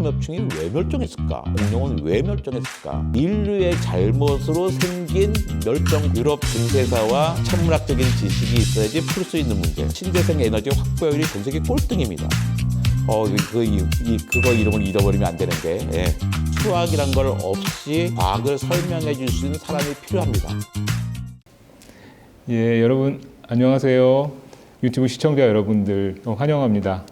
섭충이 왜 멸종했을까? 공룡은 왜 멸종했을까? 인류의 잘못으로 생긴 멸종 유럽 근대사와 천문학적인 지식이 있어야지 풀 수 있는 문제. 신재생 에너지 확보율이 전 세계 꼴등입니다. 그거 이름을 잃어버리면 안 되는 게 수학이란 걸 없이 과학을 설명해 줄 수 있는 사람이 필요합니다. 예, 여러분 안녕하세요. 유튜브 시청자 여러분들 환영합니다.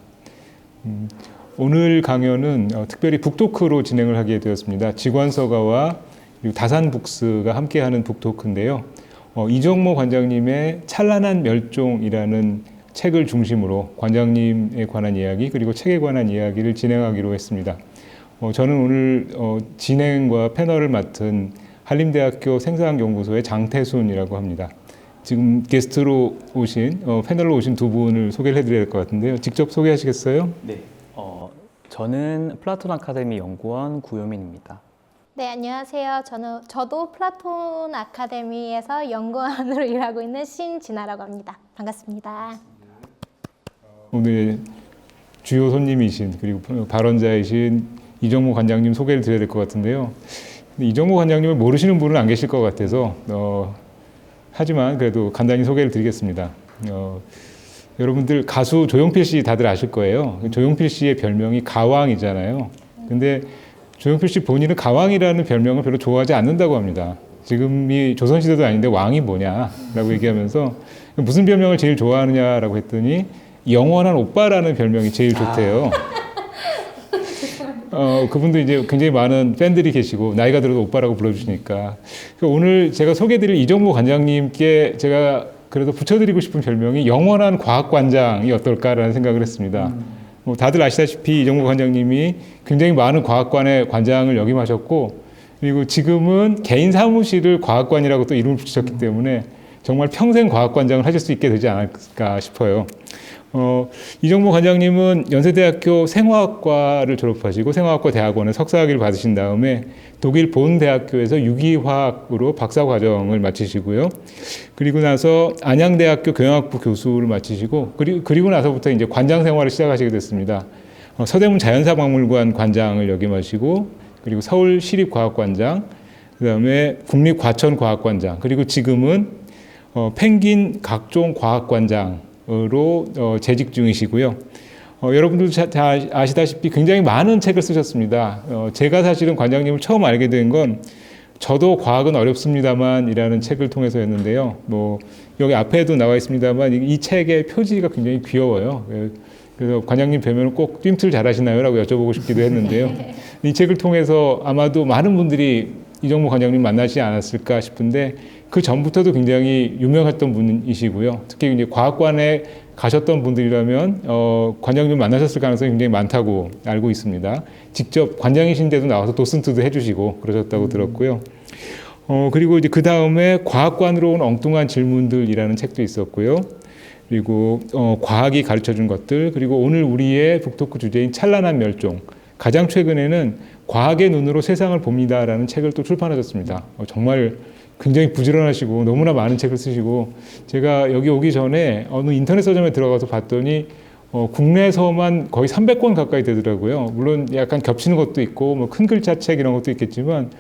오늘 강연은 특별히 북토크로 진행을 하게 되었습니다. 직원서가와 그리고 다산북스가 함께하는 북토크인데요. 이정모 관장님의 찬란한 멸종이라는 책을 중심으로 관장님에 관한 이야기 그리고 책에 관한 이야기를 진행하기로 했습니다. 저는 오늘 진행과 패널을 맡은 한림대학교 생사학연구소의 장태순이라고 합니다. 지금 게스트로 오신 패널로 오신 두 분을 소개를 해드려야 될 것 같은데요. 직접 소개하시겠어요? 네, 저는 플라톤 아카데미 연구원 구효민입니다. 네, 안녕하세요. 저도 플라톤 아카데미에서 연구원으로 일하고 있는 신진아라고 합니다. 반갑습니다. 오늘 주요 손님이신 그리고 발언자이신 이정모 관장님 소개를 드려야 될 것 같은데요. 이정모 관장님을 모르시는 분은 안 계실 것 같아서 하지만 그래도 간단히 소개를 드리겠습니다. 여러분들 가수 조용필 씨 다들 아실 거예요. 조용필 씨의 별명이 가왕이잖아요. 근데 조용필 씨 본인은 가왕이라는 별명을 별로 좋아하지 않는다고 합니다. 지금이 조선시대도 아닌데 왕이 뭐냐라고 얘기하면서 무슨 별명을 제일 좋아하느냐라고 했더니 영원한 오빠라는 별명이 제일 좋대요. 그분도 이제 굉장히 많은 팬들이 계시고 나이가 들어도 오빠라고 불러주시니까 오늘 제가 소개해드릴 이정모 관장님께 제가 그래도 붙여드리고 싶은 별명이 영원한 과학관장이 어떨까라는 생각을 했습니다. 다들 아시다시피 이정모 관장님이 굉장히 많은 과학관의 관장을 역임하셨고 그리고 지금은 개인 사무실을 과학관이라고 또 이름을 붙이셨기 때문에 정말 평생 과학관장을 하실 수 있게 되지 않을까 싶어요. 이정모 관장님은 연세대학교 생화학과를 졸업하시고 생화학과 대학원에 석사학위를 받으신 다음에 독일 본 대학교에서 유기화학으로 박사과정을 마치시고요. 그리고 나서 안양대학교 경영학부 교수를 마치시고 그리고 나서부터 이제 관장 생활을 시작하시게 됐습니다. 서대문 자연사박물관 관장을 역임하시고 그리고 서울시립과학관장, 그다음에 국립과천과학관장, 그리고 지금은 펭귄 각종 과학관장으로 재직 중이시고요. 여러분들 다 아시다시피 굉장히 많은 책을 쓰셨습니다. 제가 사실은 관장님을 처음 알게 된 건 저도 과학은 어렵습니다만 이라는 책을 통해서였는데요. 여기 앞에도 나와 있습니다만 이 책의 표지가 굉장히 귀여워요. 그래서 관장님 뵈면 꼭 뜀틀 잘하시나요? 라고 여쭤보고 싶기도 했는데요. 이 책을 통해서 아마도 많은 분들이 이정모 관장님 만나지 않았을까 싶은데 그 전부터도 굉장히 유명했던 분이시고요. 특히 이제 과학관에 가셨던 분들이라면 관장님 만나셨을 가능성이 굉장히 많다고 알고 있습니다. 직접 관장이신데도 나와서 도슨트도 해주시고 그러셨다고 들었고요. 그리고 이제 그 다음에 과학관으로 온 엉뚱한 질문들이라는 책도 있었고요. 그리고 과학이 가르쳐준 것들, 그리고 오늘 우리의 북토크 주제인 찬란한 멸종. 가장 최근에는 과학의 눈으로 세상을 봅니다라는 책을 또 출판하셨습니다. 정말 굉장히 부지런하시고 너무나 많은 책을 쓰시고 제가 여기 오기 전에 어느 인터넷 서점에 들어가서 봤더니 국내에서만 거의 300권 가까이 되더라고요. 물론 약간 겹치는 것도 있고 큰 글자 책 이런 것도 있겠지만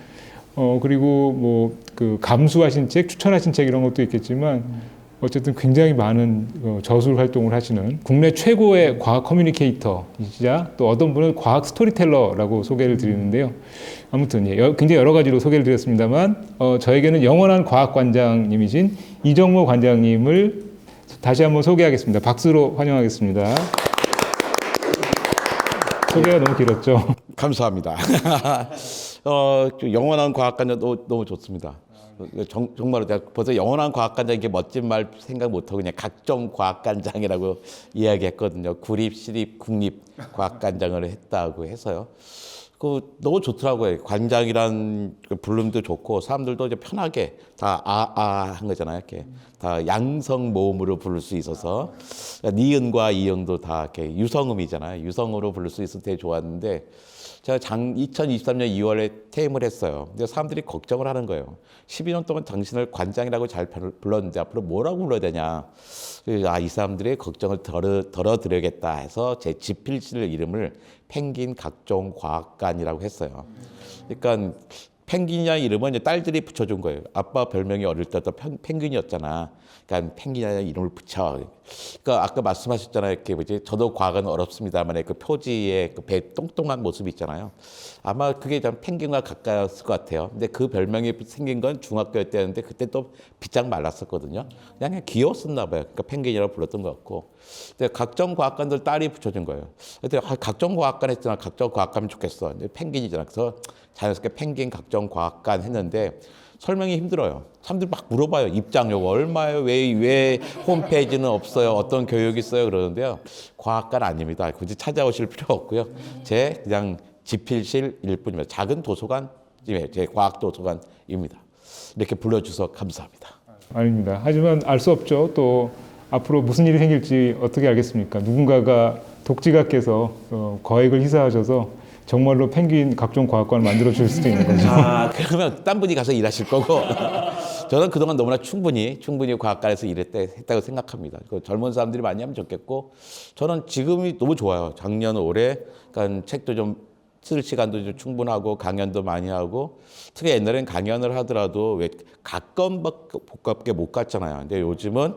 그리고 그 감수하신 책, 추천하신 책 이런 것도 있겠지만 어쨌든 굉장히 많은 저술 활동을 하시는 국내 최고의 과학 커뮤니케이터이시자 또 어떤 분은 과학 스토리텔러라고 소개를 드리는데요. 아무튼 굉장히 여러 가지로 소개를 드렸습니다만 저에게는 영원한 과학관장님이신 이정모 관장님을 다시 한번 소개하겠습니다. 박수로 환영하겠습니다. 소개가 너무 길었죠? 감사합니다. 영원한 과학관장 너무 좋습니다. 정말로 내가 벌써 영원한 과학관장 이게 멋진 말 생각 못하고 그냥 각종 과학관장이라고 이야기했거든요. 구립, 시립, 국립 과학관장을 했다고 해서요. 너무 좋더라고요. 관장이란 부름도 좋고 사람들도 이제 편하게 다 한 거잖아요. 이렇게 다 양성 모음으로 부를 수 있어서 니은과 이응도 다 이렇게 유성음이잖아요. 유성으로 부를 수 있어서 되게 좋았는데 제가 2023년 2월에 퇴임을 했어요. 근데 사람들이 걱정을 하는 거예요. 12년 동안 당신을 관장이라고 잘 불렀는데 앞으로 뭐라고 불러야 되냐. 이 사람들의 걱정을 덜어드려야겠다 해서 제 지필실 이름을 펭귄 각종 과학관이라고 했어요. 그러니까 펭귄이라는 이름은 이제 딸들이 붙여준 거예요. 아빠 별명이 어릴 때부터 펭귄이었잖아. 그러니까 펭귄이라는 이름을 붙여. 그러니까 아까 말씀하셨잖아요. 이렇게 뭐지? 저도 과학은 어렵습니다만 그 표지의 그 배 똥똥한 모습 있잖아요. 아마 그게 좀 펭귄과 가까웠을 것 같아요. 근데 그 별명이 생긴 건 중학교 때였는데 그때 또 비짝 말랐었거든요. 그냥 귀여웠었나 봐요. 그러니까 펭귄이라고 불렀던 것 같고. 근데 각종 과학관들 딸이 붙여준 거예요. 근데 각종 과학관 했잖아. 각종 과학관이면 좋겠어. 근데 펭귄이잖아. 그래서 자연스럽게 펭귄 각종 과학관 했는데 설명이 힘들어요. 사람들이 막 물어봐요. 입장료 얼마예요? 왜 홈페이지는 없어요? 어떤 교육이 있어요? 그러는데요. 과학관 아닙니다. 굳이 찾아오실 필요 없고요. 제 그냥 집필실일 뿐입니다. 작은 도서관, 제 과학 도서관입니다. 이렇게 불러주셔서 감사합니다. 아닙니다. 하지만 알 수 없죠. 또 앞으로 무슨 일이 생길지 어떻게 알겠습니까? 누군가가 독지가께서 거액을 희사하셔서 정말로 펭귄 각종 과학관을 만들어 줄 수도 있는 거죠. 그러면 딴 분이 가서 일하실 거고 저는 그동안 너무나 충분히 과학관에서 했다고 생각합니다. 젊은 사람들이 많이 하면 좋겠고 저는 지금이 너무 좋아요. 작년 올해 그러니까 책도 좀 쓸 시간도 좀 충분하고 강연도 많이 하고 특히 옛날엔 강연을 하더라도 왜 가깝게 못 갔잖아요. 근데 요즘은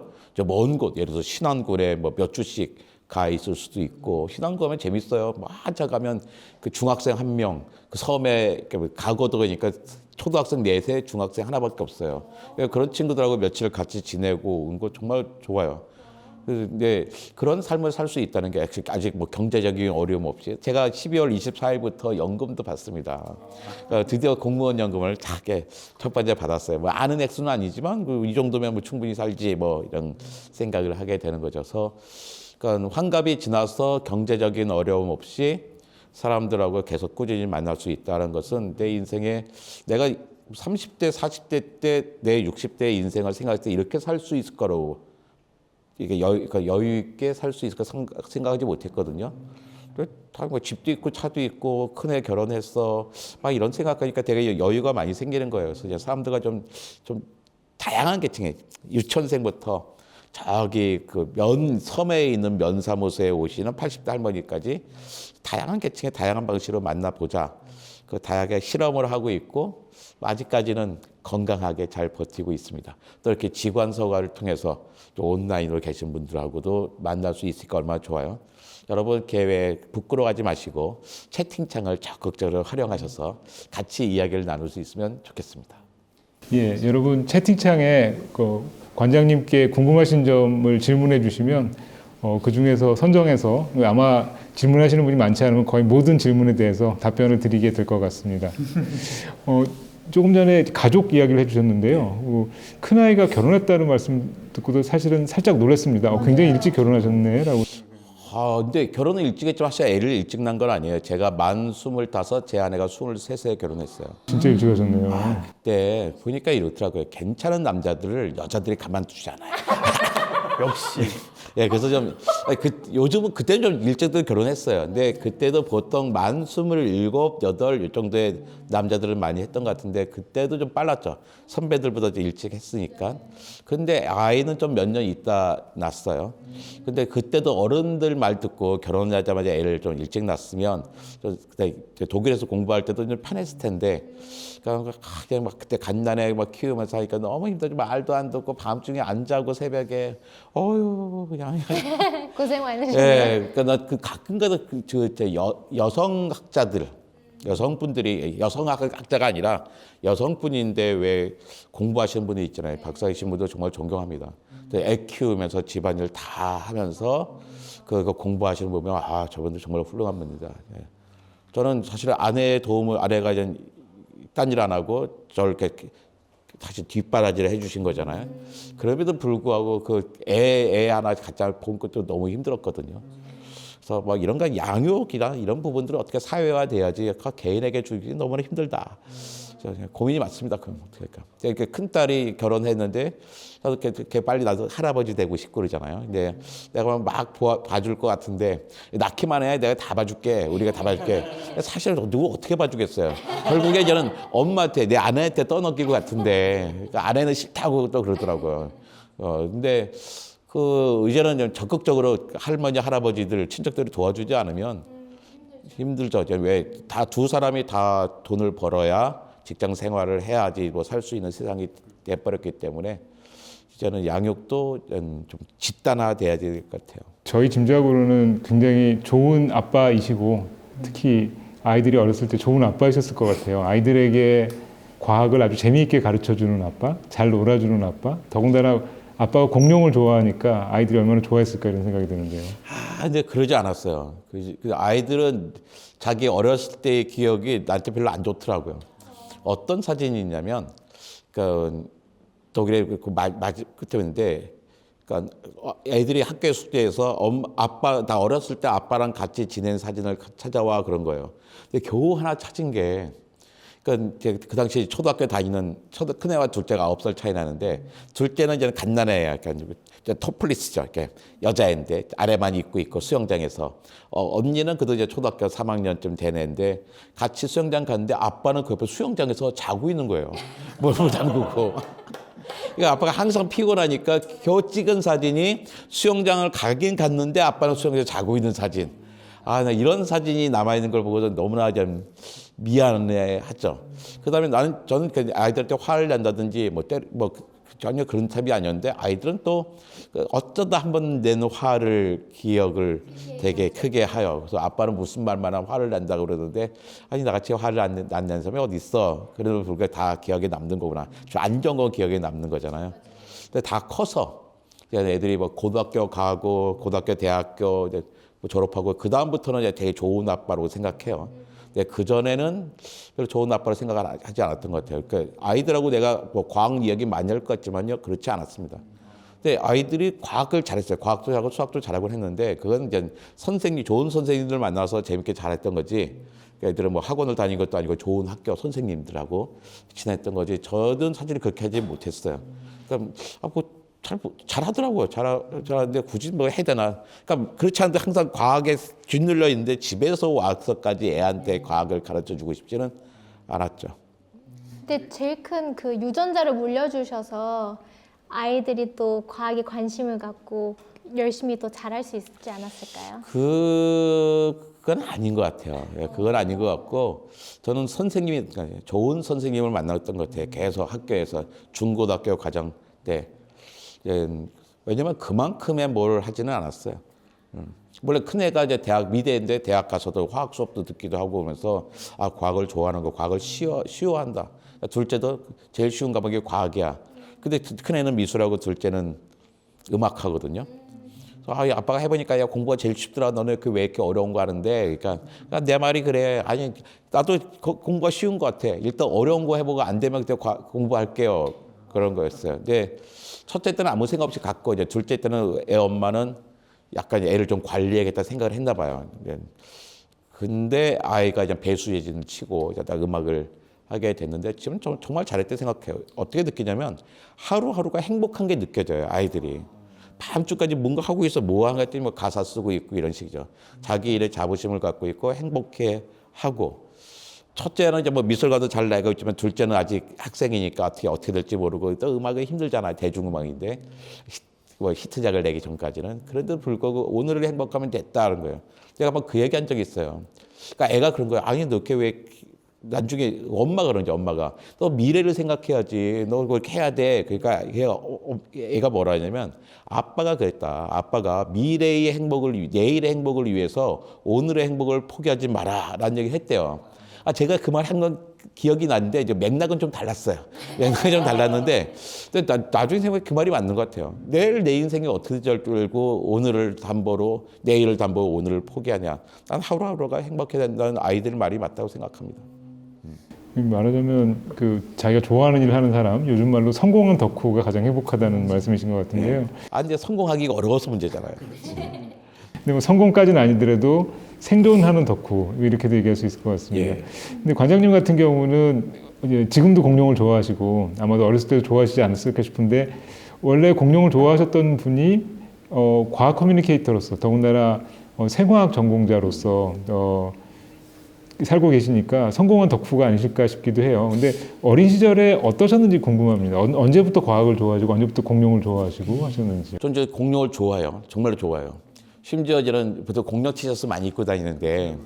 먼 곳 예를 들어서 신안군에 뭐 몇 주씩 가 있을 수도 있고 신안군 가면 재밌어요. 뭐 한참 가면 그 중학생 한 명 그 섬에 가거도 그러니까 초등학생 넷에 중학생 하나밖에 없어요. 그런 친구들하고 며칠 같이 지내고 온 거 정말 좋아요. 근데 그런 삶을 살 수 있다는 게 아직 뭐 경제적인 어려움 없이 제가 12월 24일부터 연금도 받습니다. 그러니까 드디어 공무원 연금을 작게 첫 번째 받았어요. 뭐 아는 액수는 아니지만 이 정도면 뭐 충분히 살지 뭐 이런 생각을 하게 되는 거죠. 그래서 그러니까 환갑이 지나서 경제적인 어려움 없이 사람들하고 계속 꾸준히 만날 수 있다는 것은 내 인생에 내가 30대, 40대 때 내 60대 인생을 생각할 때 이렇게 살 수 있을 거라고 이게 그러니까 여유 있게 살 수 있을 거 생각하지 못했거든요. 다 뭐 집도 있고 차도 있고 큰애 결혼했어 막 이런 생각하니까 되게 여유가 많이 생기는 거예요. 그래서 이제 사람들과 좀 다양한 계층의 유치원생부터 저기 그 섬에 있는 면사무소에 오시는 80대 할머니까지 다양한 계층의 다양한 방식으로 만나보자. 그 다양하게 실험을 하고 있고 아직까지는 건강하게 잘 버티고 있습니다. 또 이렇게 지관서가를 통해서 또 온라인으로 계신 분들하고도 만날 수 있으니까 얼마나 좋아요. 여러분 계획 부끄러워하지 마시고 채팅창을 적극적으로 활용하셔서 같이 이야기를 나눌 수 있으면 좋겠습니다. 예, 여러분 채팅창에 그 관장님께 궁금하신 점을 질문해 주시면 그 중에서 선정해서 아마 질문하시는 분이 많지 않으면 거의 모든 질문에 대해서 답변을 드리게 될 것 같습니다. 조금 전에 가족 이야기를 해주셨는데요. 큰아이가 결혼했다는 말씀 듣고도 사실은 살짝 놀랐습니다. 굉장히 일찍 결혼하셨네라고. 근데 결혼을 일찍 했지만 사실 애를 일찍 낳은 건 아니에요. 제가 만 25, 제 아내가 23세에 결혼했어요. 진짜 일찍 하셨네요. 그때 보니까 이렇더라고요. 괜찮은 남자들을 여자들이 가만두지 않아요. 역시. 예, 그래서 요즘은 그때는 좀 일찍들 결혼했어요. 근데 그때도 보통 만 27, 8 이 정도의 남자들은 많이 했던 것 같은데 그때도 좀 빨랐죠. 선배들보다 좀 일찍 했으니까. 근데 아이는 좀 몇 년 있다 낳았어요. 근데 그때도 어른들 말 듣고 결혼하자마자 애를 좀 일찍 낳았으면 그때 독일에서 공부할 때도 좀 편했을 텐데 그냥 막 그때 갓난애 막 키우면서 하니까 너무 힘들죠. 말도 안 듣고 밤중에 안 자고 새벽에 그냥 고생 많으셨네요. 예, 그러니까 나 가끔가다 여성학자들, 여성분들이 여성학자가 아니라 여성분인데 왜 공부하시는 분이 있잖아요. 박사이신 분도 정말 존경합니다. 애 키우면서 집안일 다 하면서 그거 공부하시는 분 보면 저분들 정말 훌륭한 분이다. 예. 저는 사실 아내의 도움을 아내가 이제 딴일 안 하고 저렇게 다시 뒷바라지를 해주신 거잖아요. 그럼에도 불구하고 그 애 하나 갖다 본 것도 너무 힘들었거든요. 그래서 막 이런 거 양육이나 이런 부분들을 어떻게 사회화돼야지 개인에게 주기 너무나 힘들다. 고민이 많습니다. 그럼 어떡할까? 이렇게 큰 딸이 결혼했는데 나도 이렇게 빨리 나도 할아버지 되고 싶고 그러잖아요. 근데 내가 막 봐줄 것 같은데 낳기만 해 내가 다 봐줄게. 우리가 다 봐줄게. 사실 누구 어떻게 봐주겠어요. 결국에 저는 엄마한테 내 아내한테 떠넘기고 같은데 그러니까 아내는 싫다고 또 그러더라고요. 근데 이제는 좀 적극적으로 할머니 할아버지들 친척들이 도와주지 않으면 힘들죠. 왜 다 두 사람이 다 돈을 벌어야 직장 생활을 해야지 뭐 살 수 있는 세상이 돼버렸기 때문에 이제는 양육도 좀 집단화돼야 될 것 같아요. 저희 짐작으로는 굉장히 좋은 아빠이시고 특히 아이들이 어렸을 때 좋은 아빠이셨을 것 같아요. 아이들에게 과학을 아주 재미있게 가르쳐주는 아빠, 잘 놀아주는 아빠, 더군다나 아빠가 공룡을 좋아하니까 아이들이 얼마나 좋아했을까 이런 생각이 드는데요. 근데 그러지 않았어요. 그 아이들은 자기 어렸을 때의 기억이 나한테 별로 안 좋더라고요. 어떤 사진이 있냐면, 그 독일의 그때인데, 그러니까 애들이 학교 숙제에서 아빠 나 어렸을 때 아빠랑 같이 지낸 사진을 찾아와 그런 거예요. 근데 겨우 하나 찾은 게, 그러니까 그 당시 초등학교 다니는 큰애와 둘째가 9살 차이 나는데 둘째는 이제 갓난애야. 그러니까 토플리스죠. 이렇게 여자애인데 아래만 입고 있고 수영장에서 언니는 그래도 이제 초등학교 3학년쯤 된 애인데 같이 수영장 갔는데 아빠는 그 옆에 수영장에서 자고 있는 거예요. 몸을 담그고. 그러니까 아빠가 항상 피곤하니까 겨우 찍은 사진이 수영장을 가긴 갔는데 아빠는 수영장에서 자고 있는 사진. 나 이런 사진이 남아있는 걸 보고서 너무나 좀 미안해하죠. 그다음에 저는 아이들한테 화를 낸다든지 전혀 그런 타입이 아니었는데 아이들은 또 어쩌다 한번 낸 화를 기억을 되게 크게 하여. 그래서 아빠는 무슨 말만 하면 화를 낸다고 그러는데 아니 나같이 화를 안 낸 사람이 어디 있어. 그래도 불구하고 다 기억에 남는 거구나. 좀 안 좋은 건 기억에 남는 거잖아요. 근데 다 커서 애들이 뭐 고등학교 가고 고등학교 대학교 이제 졸업하고 그 다음부터는 이제 되게 좋은 아빠라고 생각해요. 근데 그 전에는 별로 좋은 아빠로 생각을 하지 않았던 것 같아요. 그러니까 아이들하고 내가 뭐 과학 이야기 많이 할 것 같지만요, 그렇지 않았습니다. 근데 아이들이 과학을 잘했어요. 과학도 잘하고 수학도 잘하고 했는데 그건 이제 좋은 선생님들 만나서 재밌게 잘했던 거지. 그러니까 애들은 뭐 학원을 다닌 것도 아니고 좋은 학교 선생님들하고 지냈던 거지. 저는 사실 그렇게 하지 못했어요. 그러니까 잘하더라고요. 잘하는데 굳이 뭐 해야 되나. 그러니까 그렇지 않은데 항상 과학에 쥐눌려 있는데 집에서 와서까지 애한테 과학을 가르쳐 주고 싶지는 않았죠. 근데 제일 큰 그 유전자를 물려주셔서 아이들이 또 과학에 관심을 갖고 열심히 또 잘할 수 있지 않았을까요? 그건 아닌 것 같아요. 그건 아닌 것 같고 저는 좋은 선생님을 만났던 것 같아요. 계속 학교에서 중고등학교 과정 때. 왜냐면 그만큼의 뭘 하지는 않았어요. 원래 큰애가 이제 미대인데 대학 가서도 화학 수업도 듣기도 하고 그러면서 과학을 좋아하는 거, 과학을 쉬워한다. 둘째도 제일 쉬운 과목이 과학이야. 근데 큰애는 미술하고 둘째는 음악하거든요. 그래서 아빠가 해보니까 야 공부가 제일 쉽더라. 너네 왜 이렇게 어려운 거 하는데? 그러니까 내 말이 그래. 아니 나도 공부가 쉬운 것 같아. 일단 어려운 거 해보고 안 되면 그때 공부할게요. 그런 거였어요. 근데 첫째 때는 아무 생각 없이 갔고 이제 둘째 때는 애 엄마는 약간 애를 좀 관리해야겠다 생각을 했나 봐요. 근데 아이가 이제 배수예진을 치고 이제 딱 음악을 하게 됐는데 지금 정말 잘했다고 생각해요. 어떻게 느끼냐면 하루하루가 행복한 게 느껴져요. 아이들이. 밤중까지 뭔가 하고 있어. 뭐 하는 거 했더니 뭐 가사 쓰고 있고 이런 식이죠. 자기 일에 자부심을 갖고 있고 행복해하고 첫째는 이제 뭐 미술가도 잘 나가고 있지만 둘째는 아직 학생이니까 어떻게 될지 모르고 또 음악은 힘들잖아요. 대중음악인데 히트작을 내기 전까지는. 그래도 불구하고 오늘을 행복하면 됐다는 거예요. 제가 막 그 얘기한 적이 있어요. 그러니까 애가 그런 거예요. 아니 너 이렇게 왜 나중에 엄마가 그러는지 엄마가 너 미래를 생각해야지. 너 그렇게 해야 돼. 그러니까 애가 뭐라 하냐면 아빠가 그랬다. 아빠가 미래의 행복을 내일의 행복을 위해서 오늘의 행복을 포기하지 마라라는 얘기를 했대요. 제가 그 말 한 건 기억이 나는데 이제 맥락은 좀 달랐어요. 맥락이 좀 달랐는데 나중에 생각해 그 말이 맞는 것 같아요. 내일 내 인생이 어떻게 될 줄 알고 오늘을 담보로 내일을 담보로 오늘을 포기하냐. 난 하루하루가 행복해야 된다는 아이들 말이 맞다고 생각합니다. 말하자면 자기가 좋아하는 일을 하는 사람, 요즘 말로 성공한 덕후가 가장 행복하다는 말씀이신 것 같은데요. 이제 성공하기가 어려워서 문제잖아요. 근데 뭐 성공까지는 아니더라도 생존하는 덕후 이렇게도 얘기할 수 있을 것 같습니다. 근데 관장님 같은 경우는 이제 지금도 공룡을 좋아하시고 아마도 어렸을 때도 좋아하시지 않았을까 싶은데 원래 공룡을 좋아하셨던 분이 과학 커뮤니케이터로서 더군다나 생화학 전공자로서 살고 계시니까 성공한 덕후가 아니실까 싶기도 해요. 근데 어린 시절에 어떠셨는지 궁금합니다. 언제부터 과학을 좋아하시고 언제부터 공룡을 좋아하시고 하셨는지. 전 이제 공룡을 좋아해요. 정말로 좋아해요. 심지어 저는 보통 공룡 티셔츠 많이 입고 다니는데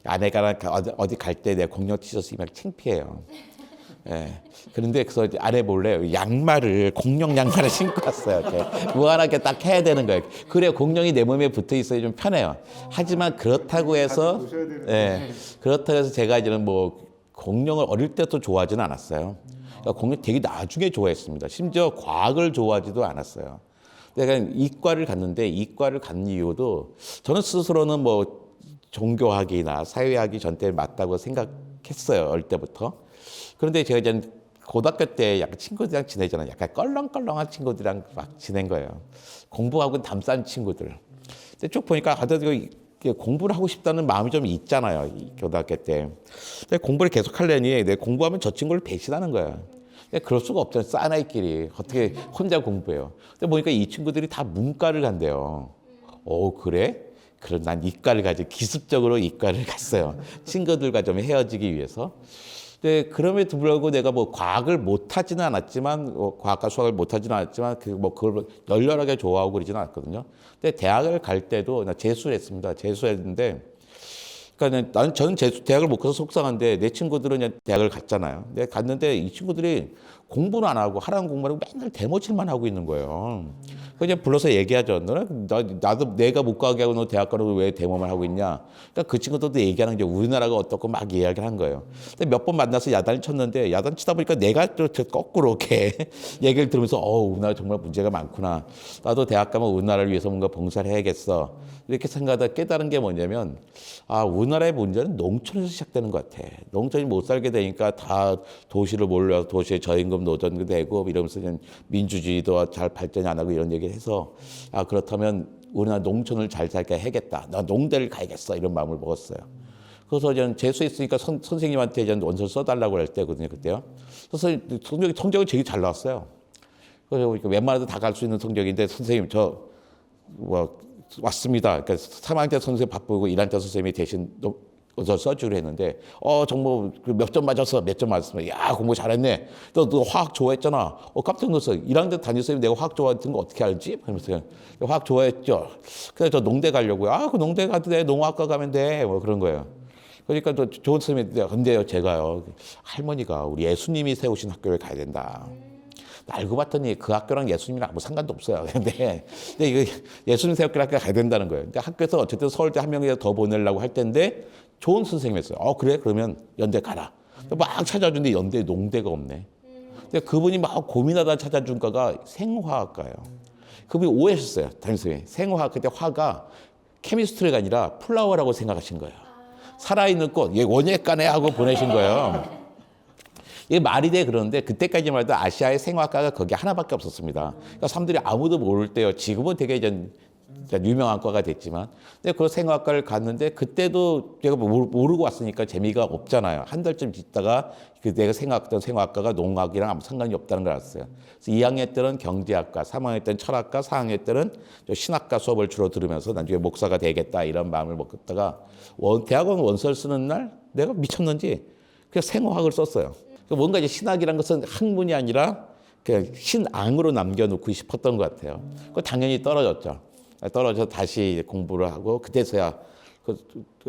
아내가 어디 갈 때 내 공룡 티셔츠 입으면 창피해요. 예. 그런데 그래서 아내 몰래 양말을 공룡 양말을 신고 왔어요. 이렇게 무한하게 딱 해야 되는 거예요. 그래 공룡이 내 몸에 붙어 있어야 좀 편해요. 하지만 그렇다고 해서 그렇다고 해서 제가 이제는 뭐 공룡을 어릴 때부터 좋아하지는 않았어요. 그러니까 공룡 되게 나중에 좋아했습니다. 심지어 과학을 좋아하지도 않았어요. 내가 이과를 갔는데 이과를 간 이유도 저는 스스로는 뭐 종교학이나 사회학이 전때 맞다고 생각했어요. 어릴 때부터. 그런데 제가 이제 고등학교 때 약간 친구들이랑 지내잖아요. 약간 껄렁껄렁한 친구들이랑 막 지낸 거예요. 공부하고 담싼 친구들. 근데 쭉 보니까 다들 공부를 하고 싶다는 마음이 좀 있잖아요. 고등학교 때. 근데 공부를 계속 하려니 내 공부하면 저 친구를 배신하는 거야. 그럴 수가 없잖아요. 사나이끼리. 어떻게 혼자 공부해요. 근데 보니까 이 친구들이 다 문과를 간대요. 그래? 그럼 난 이과를 가지. 기습적으로 이과를 갔어요. 친구들과 좀 헤어지기 위해서. 네, 그럼에도 불구하고 내가 뭐 과학을 못하지는 않았지만, 과학과 수학을 못하지는 않았지만, 그걸 열렬하게 좋아하고 그러지는 않았거든요. 근데 대학을 갈 때도 나 재수를 했습니다. 재수했는데, 그러니까 저는 대학을 못 가서 속상한데 내 친구들은 그냥 대학을 갔잖아요. 근데 갔는데 이 친구들이 공부는 안 하고 하라는 공부를 맨날 대모질만 하고 있는 거예요. 그냥 불러서 얘기하죠. 나도 내가 못 가게 하고 너 대학 가라고 왜 대모만 하고 있냐. 그러니까 그 친구들도 얘기하는 게 우리나라가 어떻고 막 이야기를 한 거예요. 근데 몇 번 만나서 야단을 쳤는데 야단 치다 보니까 내가 또 거꾸로 이렇게 얘기를 들으면서 우리나라 정말 문제가 많구나. 나도 대학 가면 우리나라를 위해서 뭔가 봉사를 해야겠어. 이렇게 생각하다 깨달은 게 뭐냐면 우리나라의 문제는 농촌에서 시작되는 것 같아. 농촌이 못 살게 되니까 다 도시로 몰려서 도시에 저임금 노동도 되고 이러면서 그냥 민주주의도 잘 발전이 안 하고 이런 얘기를 해서 그렇다면 우리나라 농촌을 잘 살게 해야겠다. 나 농대를 가야겠어. 이런 마음을 먹었어요. 그래서 저는 재수했으니까 선생님한테 이제 원서 써달라고 할 때거든요. 그때요. 그래서 성적이 되게 잘 나왔어요. 그래서 웬만해도 다 갈 수 있는 성적인데 선생님 왔습니다. 그러니까 3학년 때 선생님 바쁘고 1학년 때 선생님이 대신 원서 써주기로 했는데 정말 몇 점 맞았어. 몇 점 맞았어. 야 공부 잘했네. 너 화학 좋아했잖아. 깜짝 놀랐어. 1학년 때 담임 선생님 내가 화학 좋아했던 거 어떻게 알지? 그러면서 화학 좋아했죠. 그래서 저 농대 가려고요. 그 농대 가도 돼. 농학과 가면 돼. 뭐 그런 거예요. 그러니까 또 좋은 선생님이 근데요 제가요 할머니가 우리 예수님이 세우신 학교를 가야 된다. 알고 봤더니 그 학교랑 예수님이랑 아무 상관도 없어요. 근데 이거 예수님 세우길 학교 가야 된다는 거예요. 근데 학교에서 어쨌든 서울대 한 명이라도 더 보내려고 할 텐데 좋은 선생님이었어요. 그래? 그러면 연대 가라. 막 찾아주는데 연대에 농대가 없네. 근데 그분이 막 고민하다 찾아준 과가 생화학과예요. 그분이 오해하셨어요. 담임선생님이. 생화학, 그때 화가 케미스트리가 아니라 플라워라고 생각하신 거예요. 살아있는 꽃, 얘 원예과네 하고 보내신 거예요. 이게 말이 돼 그러는데 그때까지만 해도 아시아의 생화학과가 거기 하나밖에 없었습니다. 그러니까 사람들이 아무도 모를 때요. 지금은 되게 유명한 과가 됐지만, 근데 그 생화학과를 갔는데 그때도 제가 모르고 왔으니까 재미가 없잖아요. 한 달쯤 있다가 내가 생각했던 생화학과가 농학이랑 아무 상관이 없다는 걸 알았어요. 그래서 2학년 때는 경제학과, 3학년 때는 철학과, 4학년 때는 신학과 수업을 주로 들으면서 나중에 목사가 되겠다 이런 마음을 먹었다가 대학원 원서를 쓰는 날 내가 미쳤는지 그냥 생화학을 썼어요. 뭔가 이제 신학이란 것은 학문이 아니라 그냥 신앙으로 남겨놓고 싶었던 것 같아요. 그 당연히 떨어졌죠. 떨어져서 다시 공부를 하고 그때서야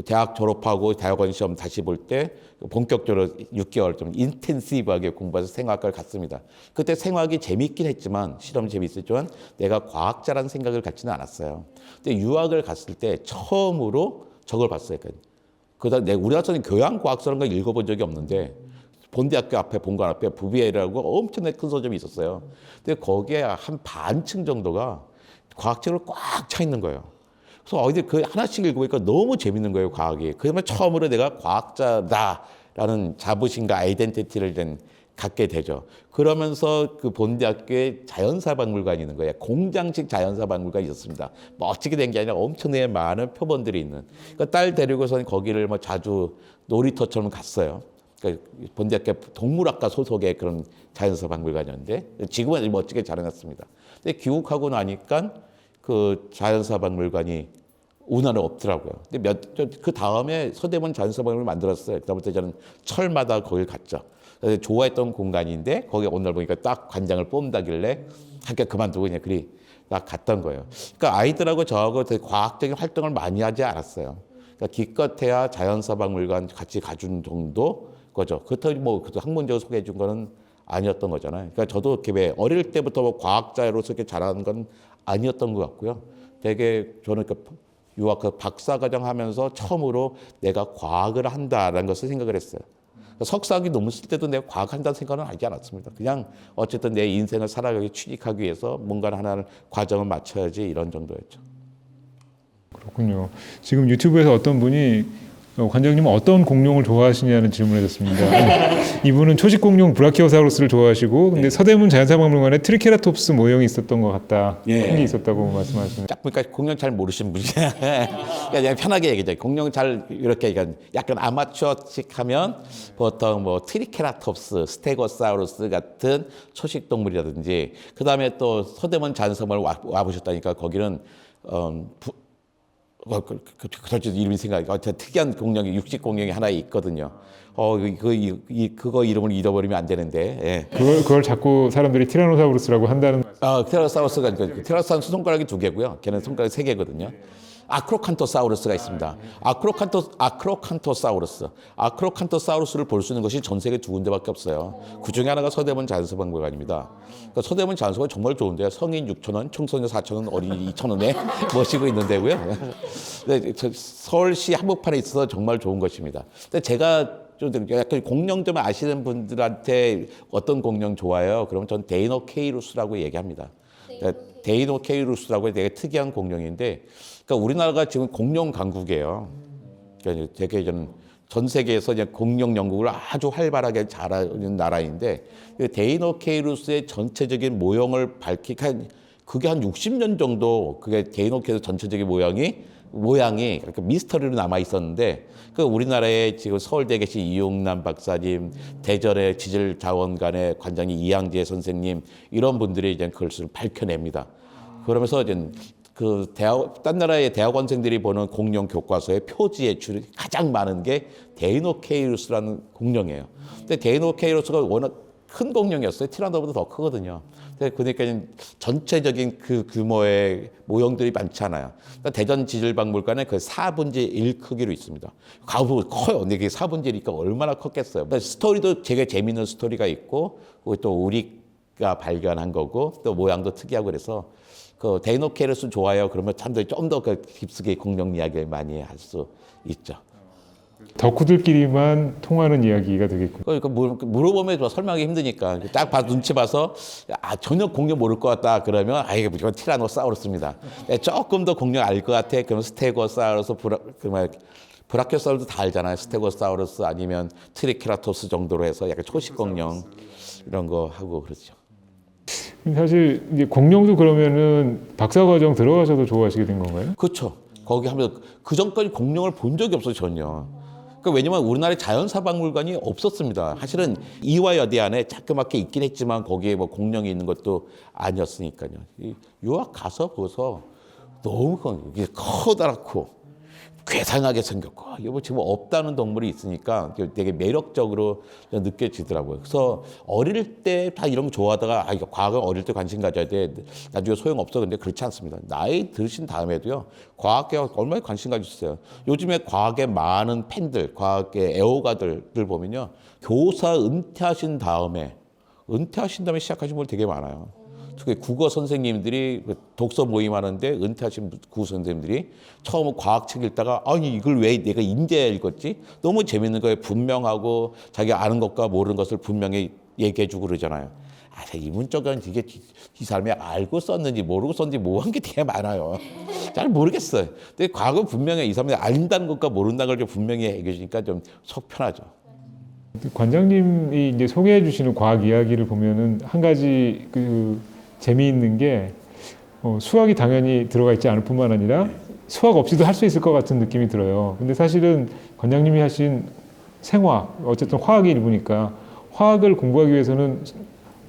대학 졸업하고 대학원 시험 다시 볼 때 본격적으로 6개월 좀 인텐시브하게 공부해서 생화학과를 갔습니다. 그때 생화학이 재미있긴 했지만 실험 재미있었지만 내가 과학자라는 생각을 갖지는 않았어요. 근데 유학을 갔을 때 처음으로 저걸 봤어요. 그다음 우리 학생은 교양과학서라는 걸 읽어본 적이 없는데 본대학교 앞에 본관 앞에 부비에라고 엄청나게 큰 서점이 있었어요. 근데 거기에 한 반층 정도가 과학책으로 꽉 차 있는 거예요. 그래서 어디 그 하나씩 읽어보니까 너무 재밌는 거예요, 과학이. 그러면 처음으로 내가 과학자다라는 자부심과 아이덴티티를 갖게 되죠. 그러면서 그 본대학교에 자연사박물관이 있는 거예요. 공장식 자연사박물관이 있었습니다. 멋지게 된 게 아니라 엄청나게 많은 표본들이 있는. 그러니까 딸 데리고서 거기를 자주 놀이터처럼 갔어요. 그러니까 본대학교 동물학과 소속의 그런 자연사박물관이었는데 지금은 아주 멋지게 잘 해놨습니다. 근데 귀국하고 나니까 그 자연사박물관이 우리나라에 없더라고요. 근데 그 다음에 서대문 자연사박물관을 만들었어요. 그다음부터 저는 철마다 거길 갔죠. 그래서 좋아했던 공간인데 거기 오늘 보니까 딱 관장을 뽑는다길래 학교 그만두고 그냥 그리 딱 갔던 거예요. 그러니까 아이들하고 저하고 되게 과학적인 활동을 많이 하지 않았어요. 그러니까 기껏해야 자연사박물관 같이 가준 정도 거죠. 그렇다고 뭐 학문적으로 소개해 준 거는 아니었던 거잖아요. 그러니까 저도 이렇게 왜 어릴 때부터 뭐 과학자로서 이렇게 자라는 건 아니었던 것 같고요. 되게 저는 유학 박사과정 하면서 처음으로 내가 과학을 한다라는 것을 생각을 했어요. 석사학위 논문 쓸 때도 내가 과학한다는 생각은 하지 않았습니다. 그냥 어쨌든 내 인생을 살아가기 취직하기 위해서 뭔가 하나를 과정을 맞춰야지 이런 정도였죠. 그렇군요. 지금 유튜브에서 어떤 분이 관장님은 어떤 공룡을 좋아하시냐는 질문을 해줬습니다. 이분은 초식 공룡 브라키오사우루스를 좋아하시고 근데 서대문 자연사박물관에 트리케라톱스 모형이 있었던 것 같다. 예. 한 게 있었다고 말씀하시는. 딱 보니까 공룡 잘 모르시는 분이에요. 그러니까 그냥 편하게 얘기죠. 공룡 잘 이렇게 약간 아마추어식 하면 보통 뭐 트리케라톱스, 스테고사우루스 같은 초식 동물이라든지 그 다음에 또 서대문 자연사박물 와보셨다니까 거기는 그렇죠. 이름이 생각이 특이한 공룡이 육식 공룡이 하나 있거든요. 그거 이름을 잃어버리면 안 되는데. 예. 그걸 자꾸 사람들이 티라노사우루스라고 한다는. 티라노사우루스가 티라노사우루스 손가락이 2개고요. 걔는 손가락이 3개거든요. 아크로칸토사우루스가 있습니다. 아크로칸토사우루스를 볼 수 있는 것이 전 세계 2군데밖에 없어요. 그 중에 하나가 서대문 자연사박물관입니다. 그러니까 서대문 자연사박물관 정말 좋은데요. 성인 6,000원, 청소년 4,000원, 어린이 2,000원에 모시고 있는 데고요. 서울시 한복판에 있어서 정말 좋은 것입니다. 근데 제가 좀 약간 공룡 좀 아시는 분들한테 어떤 공룡 좋아해요? 그러면 전 데이노케이루스라고 얘기합니다. 데이노케이루스라고 되게 특이한 공룡인데, 그러니까 우리나라가 지금 공룡 강국이에요. 그러니까 되게 전 세계에서 이제 공룡 연구를 아주 활발하게 잘하는 나라인데, 데이노케이루스의 전체적인 모형을 그게 한 60년 정도 그게 데이노케이루스 전체적인 모양이 그렇게 미스터리로 남아 있었는데, 그 우리나라에 지금 서울대에 계신 이용남 박사님, 대전의 지질자원관의 관장님 이양재 선생님 이런 분들이 이제 그것을 밝혀냅니다. 그러면서 이제 딴 나라의 대학원생들이 보는 공룡 교과서의 표지에 가장 많은 게 데이노케이루스라는 공룡이에요. 근데 데이노케이루스가 워낙 큰 공룡이었어요. 티라노보다 더 크거든요. 그러니까 전체적인 그 규모의 모형들이 많잖아요. 그러니까 대전 지질박물관에 그 4분의 1 크기로 있습니다. 가보면 커요. 근데 그게 4분의 1이니까 얼마나 컸겠어요. 그러니까 스토리도 되게 재밌는 스토리가 있고, 또 우리가 발견한 거고, 또 모양도 특이하고 그래서 그 데이노케이루스 좋아요. 그러면 좀 더 깊숙이 공룡 이야기를 많이 할 수 있죠. 덕후들끼리만 통하는 이야기가 되겠군요. 그러니까 물어보면 설명하기 힘드니까 딱 눈치 봐서 전혀 공룡 모를 것 같다 그러면 이건 티라노사우루스입니다. 조금 더 공룡 알 것 같아 그러면 스테고사우루스, 브라키오사우루스 다 알잖아요. 스테고사우루스 아니면 트리케라톱스 정도로 해서 약간 초식 공룡 이런 거 하고 그렇죠. 사실 이제 공룡도 그러면은 박사과정 들어가셔도 좋아하시게 된 건가요? 그렇죠. 거기 하면 그 전까지 공룡을 본 적이 없어요 전혀. 왜냐면 우리나라에 자연사박물관이 없었습니다. 사실은 이화여대 안에 자그맣게 있긴 했지만 거기에 뭐 공룡이 있는 것도 아니었으니까요. 유학 가서 보고서 너무 이게 커다랗고 괴상하게 생겼고 이거 뭐 지금 없다는 동물이 있으니까 되게 매력적으로 느껴지더라고요. 그래서 어릴 때 다 이런 거 좋아하다가 이거 과학은 어릴 때 관심 가져야 돼. 나중에 소용없어. 근데 그렇지 않습니다. 나이 드신 다음에도요. 과학에 얼마나 관심 가지셨어요. 요즘에 과학에 많은 팬들, 과학의 애호가들을 보면요. 교사 은퇴하신 다음에 시작하신 분들 되게 많아요. 특히 국어 선생님들이 독서 모임 하는데 은퇴하신 국어 선생님들이 처음 과학책 읽다가 이걸 왜 내가 인제 읽었지? 너무 재밌는 거예요. 분명하고 자기가 아는 것과 모르는 것을 분명히 얘기해주고 그러잖아요. 이분 쪽은 이게 이 사람이 알고 썼는지 모르고 썼는지 모호한 게 되게 많아요. 잘 모르겠어요. 근데 과학은 분명히 이 사람이 안다는 것과 모른다는 걸 분명히 얘기해 주니까 좀 속 편하죠. 관장님이 이제 소개해 주시는 과학 이야기를 보면은 한 가지 재미있는 게 수학이 당연히 들어가 있지 않을 뿐만 아니라 수학 없이도 할 수 있을 것 같은 느낌이 들어요. 근데 사실은 관장님이 하신 생화, 어쨌든 화학의 일부니까 화학을 공부하기 위해서는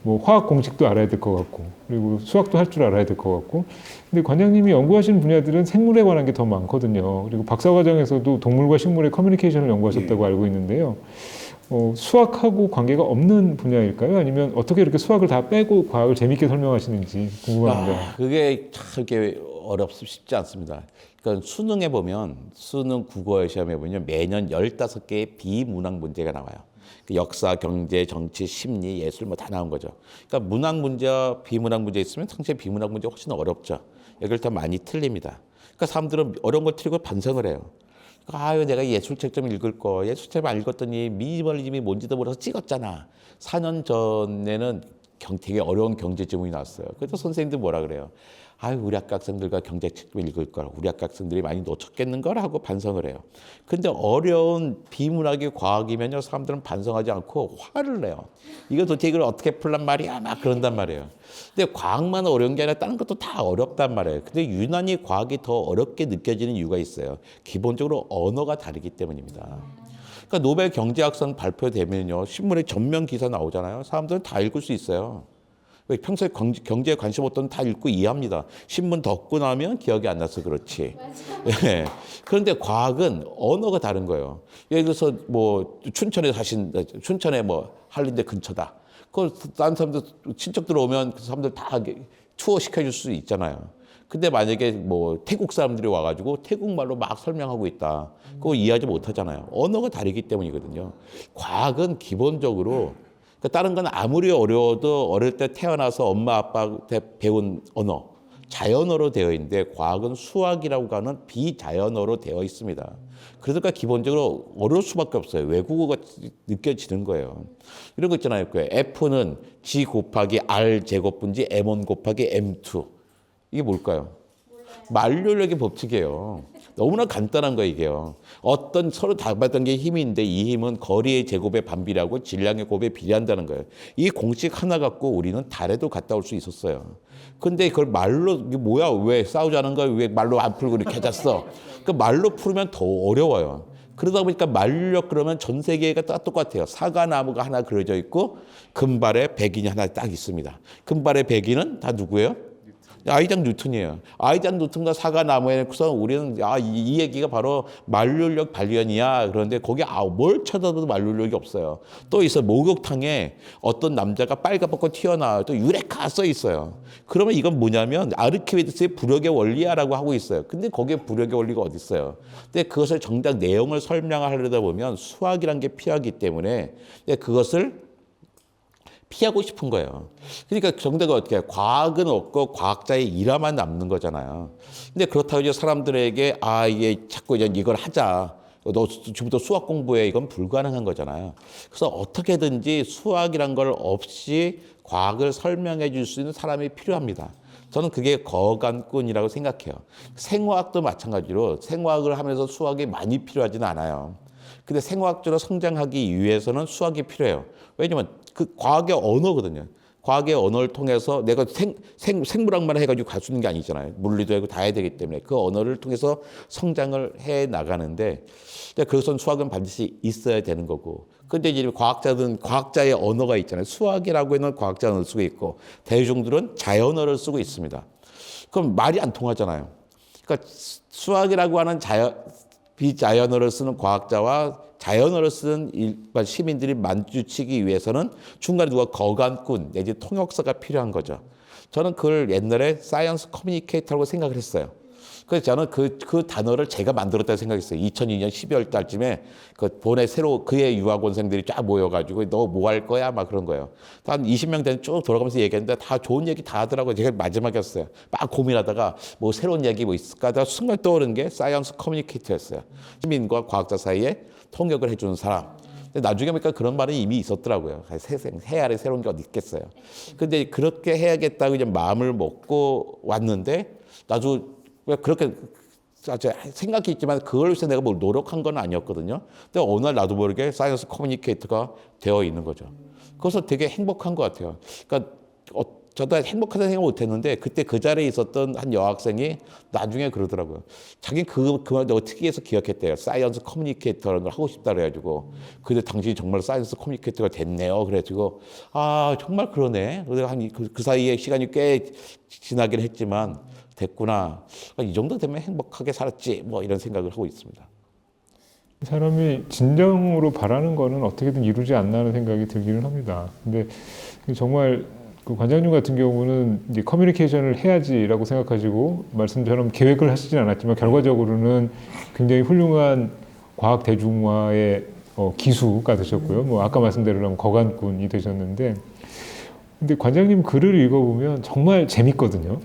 뭐 화학 공식도 알아야 될 것 같고 그리고 수학도 할 줄 알아야 될 것 같고 근데 관장님이 연구하시는 분야들은 생물에 관한 게 더 많거든요. 그리고 박사과정에서도 동물과 식물의 커뮤니케이션을 연구하셨다고 알고 있는데요. 수학하고 관계가 없는 분야일까요? 아니면 어떻게 이렇게 수학을 다 빼고 과학을 재밌게 설명하시는지 궁금합니다. 그게 참 이렇게 쉽지 않습니다. 그러니까 수능에 보면 수능 국어 시험에 보면 매년 15개의 비문학 문제가 나와요. 그 역사, 경제, 정치, 심리, 예술 뭐 다 나온 거죠. 그러니까 문학 문제와 비문학 문제 있으면 당시에 비문학 문제 훨씬 어렵죠. 여기를 더 많이 틀립니다. 그러니까 사람들은 어려운 걸 틀리고 반성을 해요. 아유, 내가 예술책 좀 읽을 거. 예술책 안 읽었더니 미니멀리즘이 뭔지도 몰라서 찍었잖아. 4년 전에는 되게 어려운 경제 지문이 나왔어요. 그래서 선생님들 뭐라 그래요? 아유, 우리 학교 학생들과 경제책 좀 읽을 걸. 우리 학교 학생들이 많이 놓쳤겠는걸 하고 반성을 해요. 근데 어려운 비문학이 과학이면요, 사람들은 반성하지 않고 화를 내요. 이거 도대체 이걸 어떻게 풀란 말이야? 막 그런단 말이에요. 근데 과학만 어려운 게 아니라 다른 것도 다 어렵단 말이에요. 근데 유난히 과학이 더 어렵게 느껴지는 이유가 있어요. 기본적으로 언어가 다르기 때문입니다. 그러니까 노벨 경제학상 발표되면요, 신문에 전면 기사 나오잖아요. 사람들은 다 읽을 수 있어요. 왜 평소에 경제에 관심 없던 다 읽고 이해합니다. 신문 덮고 나면 기억이 안 나서 그렇지. 네. 그런데 과학은 언어가 다른 거예요. 예를 들어서 뭐 춘천에 뭐 한림대 근처다. 그걸 다른 사람들 친척들 오면 그 사람들 다 투어 시켜줄 수 있잖아요. 근데 만약에 뭐 태국 사람들이 와가지고 태국말로 막 설명하고 있다. 그거 이해하지 못하잖아요. 언어가 다르기 때문이거든요. 과학은 기본적으로 그러니까 다른 건 아무리 어려워도 어릴 때 태어나서 엄마 아빠한테 배운 언어, 자연어로 되어 있는데 과학은 수학이라고 하는 비자연어로 되어 있습니다. 그러니까 기본적으로 어려울 수밖에 없어요. 외국어가 느껴지는 거예요. 이런 거 있잖아요. 그 F는 G 곱하기 R 제곱분지 M1 곱하기 M2. 이게 뭘까요? 만류력의 법칙이에요. 너무나 간단한 거예요, 이게요. 어떤 서로 다받던 게 힘인데 이 힘은 거리의 제곱에 반비례하고 질량의 곱에 비례한다는 거예요. 이 공식 하나 갖고 우리는 달에도 갔다 올 수 있었어요. 근데 그걸 말로, 이게 뭐야, 왜 싸우자는 거야? 왜 말로 안 풀고 이렇게 해놨어? 그 말로 풀면 더 어려워요. 그러다 보니까 만류력 그러면 전 세계가 다 똑같아요. 사과나무가 하나 그려져 있고 금발에 백인이 하나 딱 있습니다. 금발의 백인은 다 누구예요? 아이작 뉴턴이에요. 아이작 뉴턴과 사과나무에서 우리는 이 얘기가 바로 만류력 발견이야. 그런데 거기 뭘 찾아도 만류력이 없어요. 또 있어 목욕탕에 어떤 남자가 빨갛고 튀어나와요. 또 유레카 써 있어요. 그러면 이건 뭐냐면 아르키메데스의 부력의 원리야라고 하고 있어요. 근데 거기에 부력의 원리가 어디 있어요? 근데 그것을 정작 내용을 설명하려다 보면 수학이란 게 필요하기 때문에 그것을 피하고 싶은 거예요. 그러니까 정답은 어떻게 해요? 과학은 없고 과학자의 일화만 남는 거잖아요. 근데 그렇다고 이제 사람들에게 이게 자꾸 이제 이걸 하자. 너 지금부터 수학 공부해. 이건 불가능한 거잖아요. 그래서 어떻게든지 수학이란 걸 없이 과학을 설명해 줄 수 있는 사람이 필요합니다. 저는 그게 거간꾼이라고 생각해요. 생화학도 마찬가지로 생화학을 하면서 수학이 많이 필요하지는 않아요. 근데 생화학적으로 성장하기 위해서는 수학이 필요해요. 왜냐면 그 과학의 언어거든요. 과학의 언어를 통해서 내가 생물학만 해가지고 갈 수 있는 게 아니잖아요. 물리도 하고 다 해야 되기 때문에 그 언어를 통해서 성장을 해 나가는데 그것은 수학은 반드시 있어야 되는 거고. 근데 이제 과학자들은 과학자의 언어가 있잖아요. 수학이라고 하는 과학자 언어를 쓰고 있고 대중들은 자연어를 쓰고 있습니다. 그럼 말이 안 통하잖아요. 그러니까 수학이라고 하는 비자연어를 쓰는 과학자와 자연어를 쓰는 일반 시민들이 마주치기 위해서는 중간에 누가 거간꾼 내지 통역사가 필요한 거죠. 저는 그걸 옛날에 사이언스 커뮤니케이터라고 생각을 했어요. 그래서 저는 그 단어를 제가 만들었다고 생각했어요. 2002년 12월 달쯤에 그 본에 그의 유학원생들이 쫙 모여가지고 너 뭐 할 거야? 막 그런 거예요. 한 20명 되는 쭉 돌아가면서 얘기했는데 다 좋은 얘기 다 하더라고요. 제가 마지막이었어요. 막 고민하다가 뭐 새로운 얘기 뭐 있을까 하다가 순간 떠오른 게 사이언스 커뮤니케이터였어요. 시민과 과학자 사이에 통역을 해주는 사람. 근데 나중에 보니까 그런 말은 이미 있었더라고요. 해 아래 새로운 게 어디 있겠어요. 근데 그렇게 해야겠다고 이제 마음을 먹고 왔는데 나도 왜 그렇게 생각이 있지만 그걸 위해서 내가 뭘 노력한 건 아니었거든요. 근데 어느 날 나도 모르게 사이언스 커뮤니케이터가 되어 있는 거죠. 그래서 되게 행복한 것 같아요. 그러니까 저도 행복하다는 생각 못 했는데 그때 그 자리에 있었던 한 여학생이 나중에 그러더라고요. 자기는 그 말 내가 특이해서 기억했대요. 사이언스 커뮤니케이터라는 걸 하고 싶다 그래가지고 근데 당신이 정말 사이언스 커뮤니케이터가 됐네요. 그래가지고 정말 그러네. 그 사이에 시간이 꽤 지나긴 했지만 됐구나. 이 정도 되면 행복하게 살았지. 뭐 이런 생각을 하고 있습니다. 사람이 진정으로 바라는 거는 어떻게든 이루지 않나는 생각이 들기는 합니다. 근데 정말 그 관장님 같은 경우는 이제 커뮤니케이션을 해야지라고 생각하시고 말씀처럼 계획을 하시진 않았지만 결과적으로는 굉장히 훌륭한 과학 대중화의 기수가 되셨고요. 뭐 아까 말씀대로 거간꾼이 되셨는데, 근데 관장님 글을 읽어보면 정말 재밌거든요.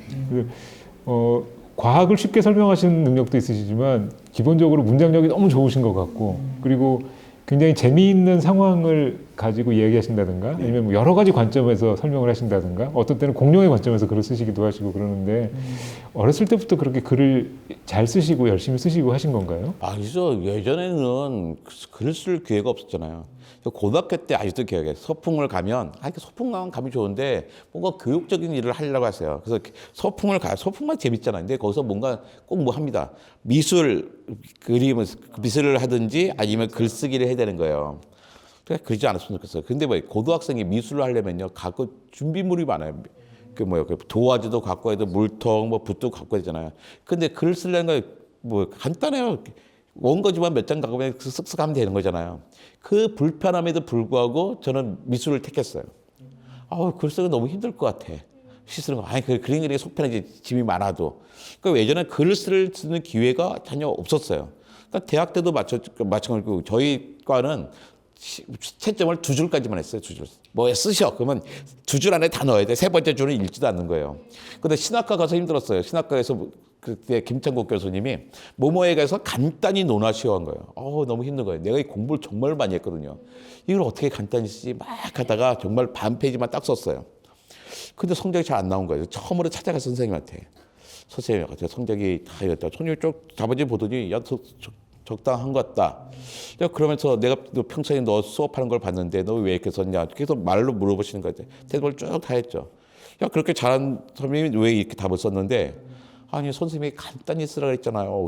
과학을 쉽게 설명하시는 능력도 있으시지만 기본적으로 문장력이 너무 좋으신 것 같고, 그리고 굉장히 재미있는 상황을 가지고 이야기하신다든가 아니면 뭐 여러 가지 관점에서 설명을 하신다든가 어떤 때는 공룡의 관점에서 글을 쓰시기도 하시고 그러는데, 어렸을 때부터 그렇게 글을 잘 쓰시고 열심히 쓰시고 하신 건가요? 아니죠. 예전에는 글 쓸 기회가 없었잖아요. 고등학교 때 아직도 기억해. 소풍을 가면, 소풍 가면 좋은데 뭔가 교육적인 일을 하려고 했어요. 그래서 소풍만 재밌잖아요. 근데 거기서 뭔가 꼭 뭐 합니다. 미술을 하든지 아니면 글쓰기를 해야 되는 거예요. 그러니까 그러지 않았으면 좋겠어요. 근데 뭐 고등학생이 미술을 하려면요, 갖고 준비물이 많아요. 그 도화지도 갖고 와야 돼, 물통, 뭐 붓도 갖고 와야 되잖아요. 근데 글 쓰려는 거 뭐 간단해요. 원고지만 몇 장 갖고 오면 쓱쓱 하면 되는 거잖아요. 그 불편함에도 불구하고 저는 미술을 택했어요. 글 쓰기 너무 힘들 것 같아. 시 쓰는 거. 그림 그리기 속편하지, 짐이 많아도. 그러니까 예전에 글을 쓰는 기회가 전혀 없었어요. 그러니까 대학 때도 마찬가지고 저희 과는 채점을 2줄까지만 했어요. 2줄. 뭐 쓰셔. 그러면 2줄 안에 다 넣어야 돼. 세 번째 줄은 읽지도 않는 거예요. 근데 신학과 가서 힘들었어요. 신학과에서 그때 김창국 교수님이 뭐뭐에 가서 간단히 논하시오 한 거예요. 너무 힘든 거예요. 내가 이 공부를 정말 많이 했거든요. 이걸 어떻게 간단히 쓰지 막 하다가 정말 반 페이지만 딱 썼어요. 근데 성적이 잘 안 나온 거예요. 처음으로 찾아가서 선생님한테. 선생님, 성적이 다 이랬다. 손님 쭉 잡아지 보더니, 야, 적당한 것 같다. 그러면서 내가 평소에 너 수업하는 걸 봤는데 너 왜 이렇게 썼냐. 계속 말로 물어보시는 거예요. 대답을 쭉 다 했죠. 야, 그렇게 잘한 선생님이 왜 이렇게 답을 썼는데, 아니, 선생님이 간단히 쓰라고 했잖아요.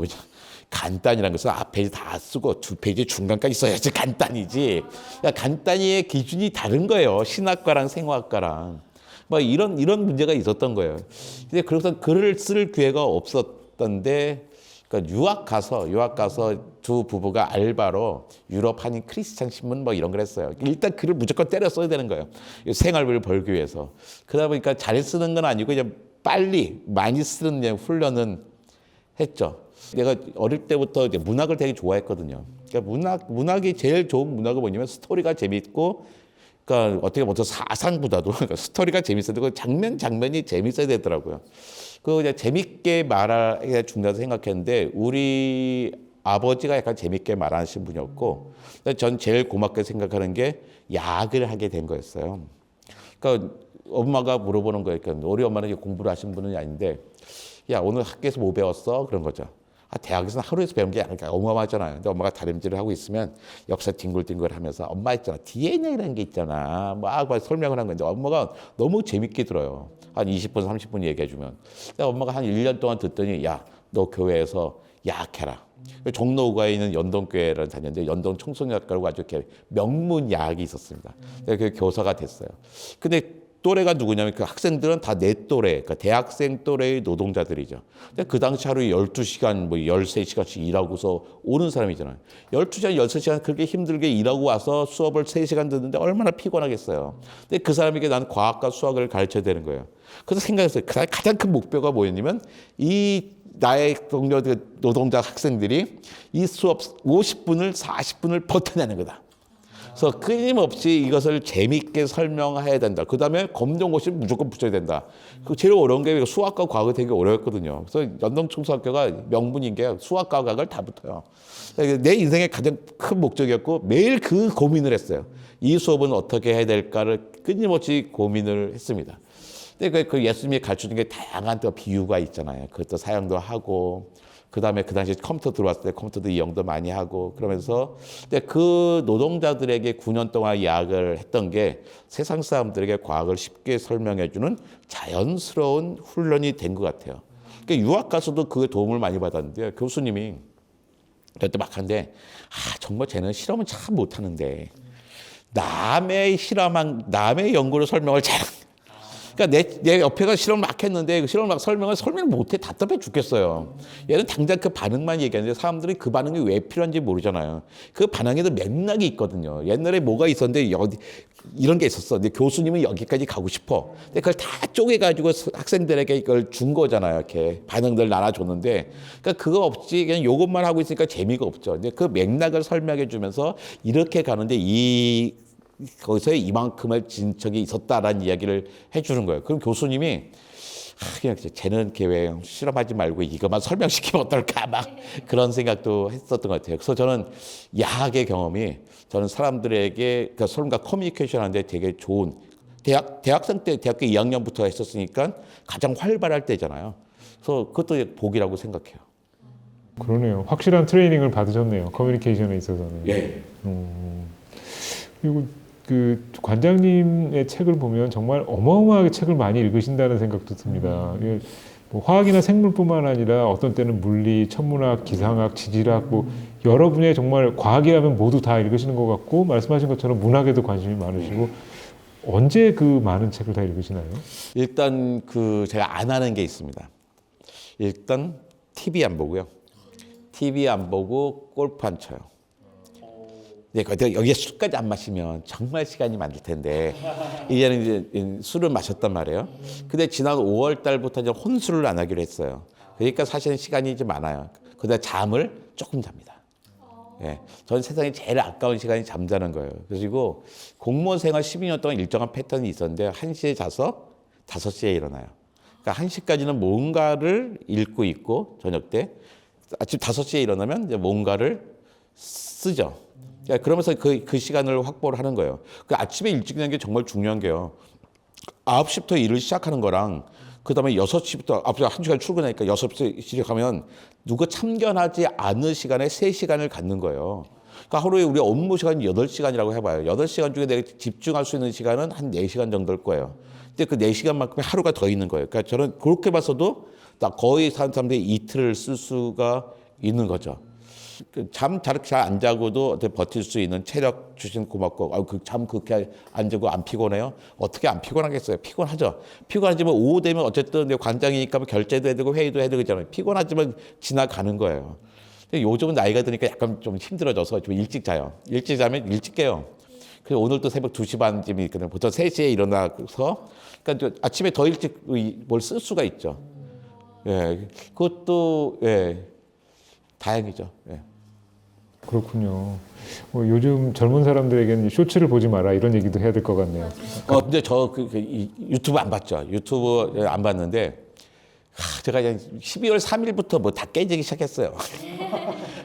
간단이라는 것은 앞에 다 쓰고 2페이지 중간까지 써야지 간단이지. 그러니까 간단히의 기준이 다른 거예요. 신학과랑 생화학과랑. 뭐 이런 문제가 있었던 거예요. 근데 그래서 글을 쓸 기회가 없었던데, 그러니까 유학 가서 두 부부가 알바로 유럽 한인 크리스찬 신문 뭐 이런 걸 했어요. 일단 글을 무조건 때려 써야 되는 거예요. 생활비를 벌기 위해서. 그러다 보니까 잘 쓰는 건 아니고 그냥 빨리 많이 쓰는 훈련은 했죠. 내가 어릴 때부터 이제 문학을 되게 좋아했거든요. 그러니까 문학이 제일 좋은 문학은 뭐냐면 스토리가 재밌고, 그러니까 어떻게 보면 사상보다도 스토리가 재밌어야 되고 장면이 재밌어야 되더라고요. 그거 이제 재밌게 말해야 준다고 생각했는데 우리 아버지가 약간 재밌게 말하시는 분이었고, 전 제일 고맙게 생각하는 게 야학을 하게 된 거였어요. 그러니까 엄마가 물어보는 거예요. 그러니까 우리 엄마는 공부를 하신 분은 아닌데, 야, 오늘 학교에서 뭐 배웠어? 그런 거죠. 대학에서는 하루에서 배운 게 아니니까 어마어마하잖아요. 근데 엄마가 다림질을 하고 있으면 옆에서 뒹굴뒹굴 하면서 엄마 있잖아. DNA라는 게 있잖아. 막 설명을 한 건데 엄마가 너무 재밌게 들어요. 한 20분, 30분 얘기해 주면. 엄마가 한 1년 동안 듣더니, 야, 너 교회에서 야학해라. 종로구에 있는 연동교회를 다녔는데 연동 청소년학과라고 아주 이렇게 명문 야학이 있었습니다. 그 교사가 됐어요. 근데 또래가 누구냐면 그 학생들은 다 내 또래, 그러니까 대학생 또래의 노동자들이죠. 근데 그 당시 하루에 12시간, 뭐 13시간씩 일하고서 오는 사람이잖아요. 12시간, 13시간 그렇게 힘들게 일하고 와서 수업을 3시간 듣는데 얼마나 피곤하겠어요. 근데 그 사람에게 나는 과학과 수학을 가르쳐야 되는 거예요. 그래서 생각했어요. 가장 큰 목표가 뭐였냐면 이 나의 동료 노동자 학생들이 이 수업 50분을 40분을 버텨내는 거다. 그래서 끊임없이 이것을 재미있게 설명해야 된다. 그 다음에 검정고시 무조건 붙여야 된다. 그 제일 어려운 게 수학과 과학이 되게 어려웠거든요. 그래서 연동청소학교가 명분인 게 수학과 과학을 다 붙어요. 내 인생의 가장 큰 목적이었고 매일 그 고민을 했어요. 이 수업은 어떻게 해야 될까를 끊임없이 고민을 했습니다. 근데 그 예수님이 가르쳐준 게 다양한 또 비유가 있잖아요. 그것도 사용도 하고, 그 다음에 그 당시 컴퓨터 들어왔을 때 컴퓨터도 이용도 많이 하고 그러면서, 근데 그 노동자들에게 9년 동안 야학을 했던 게 세상 사람들에게 과학을 쉽게 설명해주는 자연스러운 훈련이 된 것 같아요. 그러니까 유학 가서도 그 도움을 많이 받았는데요. 교수님이 그때 막 하는데, 정말 쟤는 실험은 참 못하는데 남의 연구를 설명을 잘. 그러니까 내 옆에가 실험을 막 했는데 그 실험을 막 설명을 못해. 답답해 죽겠어요. 얘는 당장 그 반응만 얘기하는데 사람들이 그 반응이 왜 필요한지 모르잖아요. 그 반응에도 맥락이 있거든요. 옛날에 뭐가 있었는데 이런 게 있었어. 근데 교수님은 여기까지 가고 싶어. 근데 그걸 다 쪼개가지고 학생들에게 이걸 준 거잖아요. 이렇게 반응들 나눠줬는데. 그러니까 그거 없이 그냥 요것만 하고 있으니까 재미가 없죠. 근데 그 맥락을 설명해 주면서 이렇게 가는데 거기서 이만큼의 진척이 있었다라는 이야기를 해주는 거예요. 그럼 교수님이 그냥 쟤는 왜 실험하지 말고 이것만 설명시키면 어떨까 막 그런 생각도 했었던 것 같아요. 그래서 저는 야학의 경험이 저는 사람들에게 그러니까 사람과 커뮤니케이션 하는데 되게 좋은 대학생 때 대학교 2학년부터 했었으니까 가장 활발할 때잖아요. 그래서 그것도 복이라고 생각해요. 그러네요. 확실한 트레이닝을 받으셨네요. 커뮤니케이션에 있어서는. 예. 그리고 그 관장님의 책을 보면 정말 어마어마하게 책을 많이 읽으신다는 생각도 듭니다. 이게 뭐 화학이나 생물뿐만 아니라 어떤 때는 물리, 천문학, 기상학, 지질학 뭐 여러 분야에 정말 과학이라면 모두 다 읽으시는 것 같고 말씀하신 것처럼 문학에도 관심이 많으시고 언제 그 많은 책을 다 읽으시나요? 일단 제가 안 하는 게 있습니다. 일단 TV 안 보고요. TV 안 보고 골프 안 쳐요. 네, 여기에 술까지 안 마시면 정말 시간이 많을 텐데 이제는 이제 술을 마셨단 말이에요. 근데 지난 5월 달부터 이제 혼술을 안 하기로 했어요. 그러니까 사실은 시간이 좀 많아요. 그다음 잠을 조금 잡니다. 예, 전 세상에 제일 아까운 시간이 잠자는 거예요. 그리고 공무원 생활 12년 동안 일정한 패턴이 있었는데 1시에 자서 5시에 일어나요. 그러니까 1시까지는 뭔가를 읽고 있고 저녁 때 아침 5시에 일어나면 이제 뭔가를 쓰죠. 그러면서 그 시간을 확보를 하는 거예요. 그 아침에 일찍 일어나는 게 정말 중요한 게요. 9시부터 일을 시작하는 거랑 그다음에 6시부터 앞서 1시간 출근하니까 6시 시작하면 누구 참견하지 않을 시간에 3시간을 갖는 거예요. 그러니까 하루에 우리 업무 시간이 8시간이라고 해봐요. 8시간 중에 내가 집중할 수 있는 시간은 한 4시간 정도일 거예요. 근데 그 4시간만큼의 하루가 더 있는 거예요. 그러니까 저는 그렇게 봐서도 나 거의 사람들이 이틀을 쓸 수가 있는 거죠. 잠 잘 안 자고도 버틸 수 있는 체력 주신 고맙고 잠 그렇게 안 자고 안 피곤해요? 어떻게 안 피곤하겠어요? 피곤하죠. 피곤하지만 오후 되면 어쨌든 관장이니까 결제도 해야 되고 회의도 해야 되잖아요. 피곤하지만 지나가는 거예요. 근데 요즘은 나이가 드니까 약간 좀 힘들어져서 좀 일찍 자요. 일찍 자면 일찍 깨요. 그래서 오늘도 새벽 2시 반쯤이 있거든요. 보통 3시에 일어나서 그러니까 아침에 더 일찍 뭘 쓸 수가 있죠. 예, 그것도 예. 다행이죠. 예. 그렇군요. 요즘 젊은 사람들에게는 쇼츠를 보지 마라 이런 얘기도 해야 될 것 같네요. 근데 저 유튜브 안 봤죠. 유튜브 안 봤는데 제가 12월 3일부터 뭐 다 깨지기 시작했어요.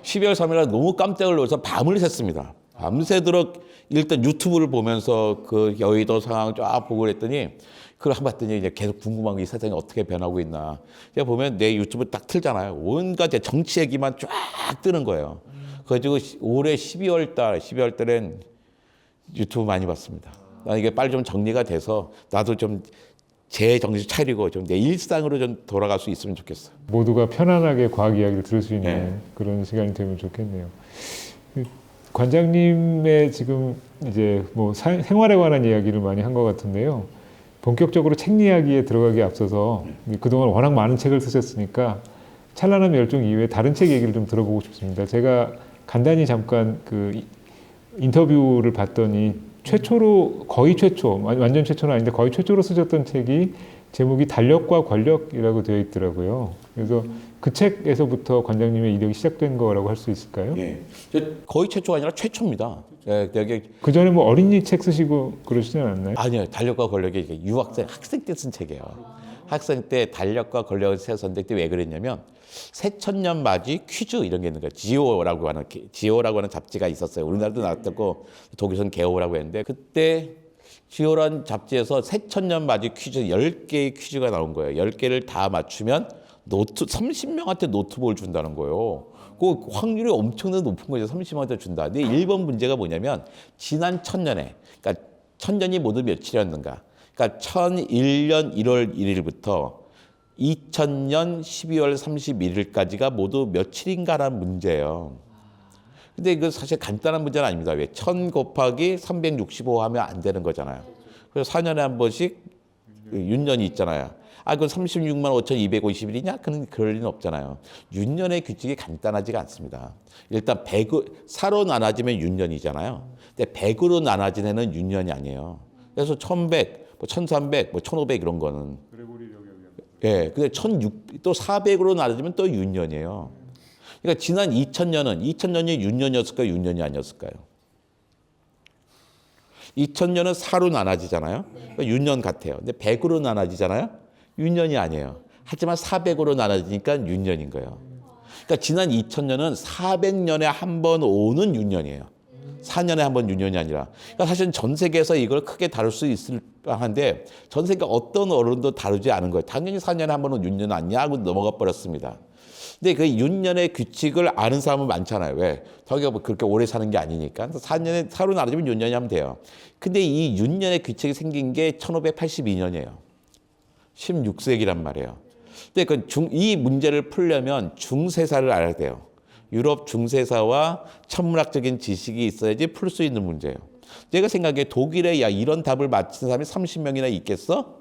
12월 3일날 너무 깜짝을 놀라서 밤을 샜습니다. 밤새도록 일단 유튜브를 보면서 그 여의도 상황 쫙 보고 그랬더니 그걸 한번 봤더니 이제 계속 궁금한 게 이 세상이 어떻게 변하고 있나. 제가 보면 내 유튜브 딱 틀잖아요. 온갖 정치 얘기만 쫙 뜨는 거예요. 그래가지고 올해 12월 달엔 유튜브 많이 봤습니다. 나 이게 빨리 좀 정리가 돼서 나도 좀 제 정신 차리고 좀 내 일상으로 좀 돌아갈 수 있으면 좋겠어요. 모두가 편안하게 과학 이야기를 들을 수 있는 네. 그런 시간이 되면 좋겠네요. 관장님의 지금 이제 뭐 생활에 관한 이야기를 많이 한 것 같은데요. 본격적으로 책 이야기에 들어가기에 앞서서 그동안 워낙 많은 책을 쓰셨으니까 찬란한 열정 이외에 다른 책 얘기를 좀 들어보고 싶습니다. 제가 간단히 잠깐 그 인터뷰를 봤더니 거의 최초, 완전 최초는 아닌데 거의 최초로 쓰셨던 책이 제목이 달력과 권력이라고 되어 있더라고요. 그래서 그 책에서부터 관장님의 이력이 시작된 거라고 할 수 있을까요? 예. 거의 최초가 아니라 최초입니다. 예, 여기 그 전에 뭐 어린이 책 쓰시고 그러시지 않았나요? 아니요. 달력과 권력이 이게 학생 때 쓴 책이에요. 학생 때 달력과 권력을 썼는데 그때 왜 그랬냐면 새천년 맞이 퀴즈 이런 게 있는 거예요. 지오라고 하는 잡지가 있었어요. 우리나라도 나왔고 독일에서는 게오라고 했는데 그때 지오라는 잡지에서 새천년 맞이 퀴즈 10개의 퀴즈가 나온 거예요. 10개를 다 맞추면 30명한테 노트북을 준다는 거예요. 그 확률이 엄청나게 높은 거죠. 30명한테 준다. 근데 1번 문제가 뭐냐면 지난 천년에 그러니까 천년이 모두 며칠이었는가. 그러니까 1001년 1월 1일부터 2000년 12월 31일까지가 모두 며칠인가라는 문제예요. 근데 이거 사실 간단한 문제는 아닙니다. 왜? 1000 곱하기 365 하면 안 되는 거잖아요. 그래서 4년에 한 번씩 윤년이 있잖아요. 아, 그건 36만 5,250일이냐? 그럴 리는 없잖아요. 윤년의 규칙이 간단하지가 않습니다. 일단 4로 나눠지면 윤년이잖아요. 근데 100으로 나눠진 해는 윤년이 아니에요. 그래서 1100, 뭐 1300, 뭐 1500 이런 거는. 예, 근데 1600, 또 400으로 나눠지면 또 윤년이에요. 그러니까 지난 2000년이 윤년이었을까요? 윤년이 아니었을까요? 2000년은 4로 나눠지잖아요. 그러니까 윤년 같아요. 근데 100으로 나눠지잖아요. 윤년이 아니에요. 하지만 400으로 나눠지니까 윤년인 거예요. 그러니까 지난 2000년은 400년에 한 번 오는 윤년이에요. 4년에 한 번 윤년이 아니라. 그러니까 사실 전 세계에서 이걸 크게 다룰 수 있을 한데 전 세계 어떤 어른도 다루지 않은 거예요. 당연히 4년에 한 번은 윤년 아니냐 하고 넘어가 버렸습니다. 근데 그 윤년의 규칙을 아는 사람은 많잖아요. 왜? 자기가 뭐 그렇게 오래 사는 게 아니니까. 4로 나눠지면 윤년이 하면 돼요. 근데 이 윤년의 규칙이 생긴 게 1582년이에요. 16세기란 말이에요. 근데 이 문제를 풀려면 중세사를 알아야 돼요. 유럽 중세사와 천문학적인 지식이 있어야지 풀 수 있는 문제예요. 내가 생각해 독일에 야 이런 답을 맞힌 사람이 30명이나 있겠어?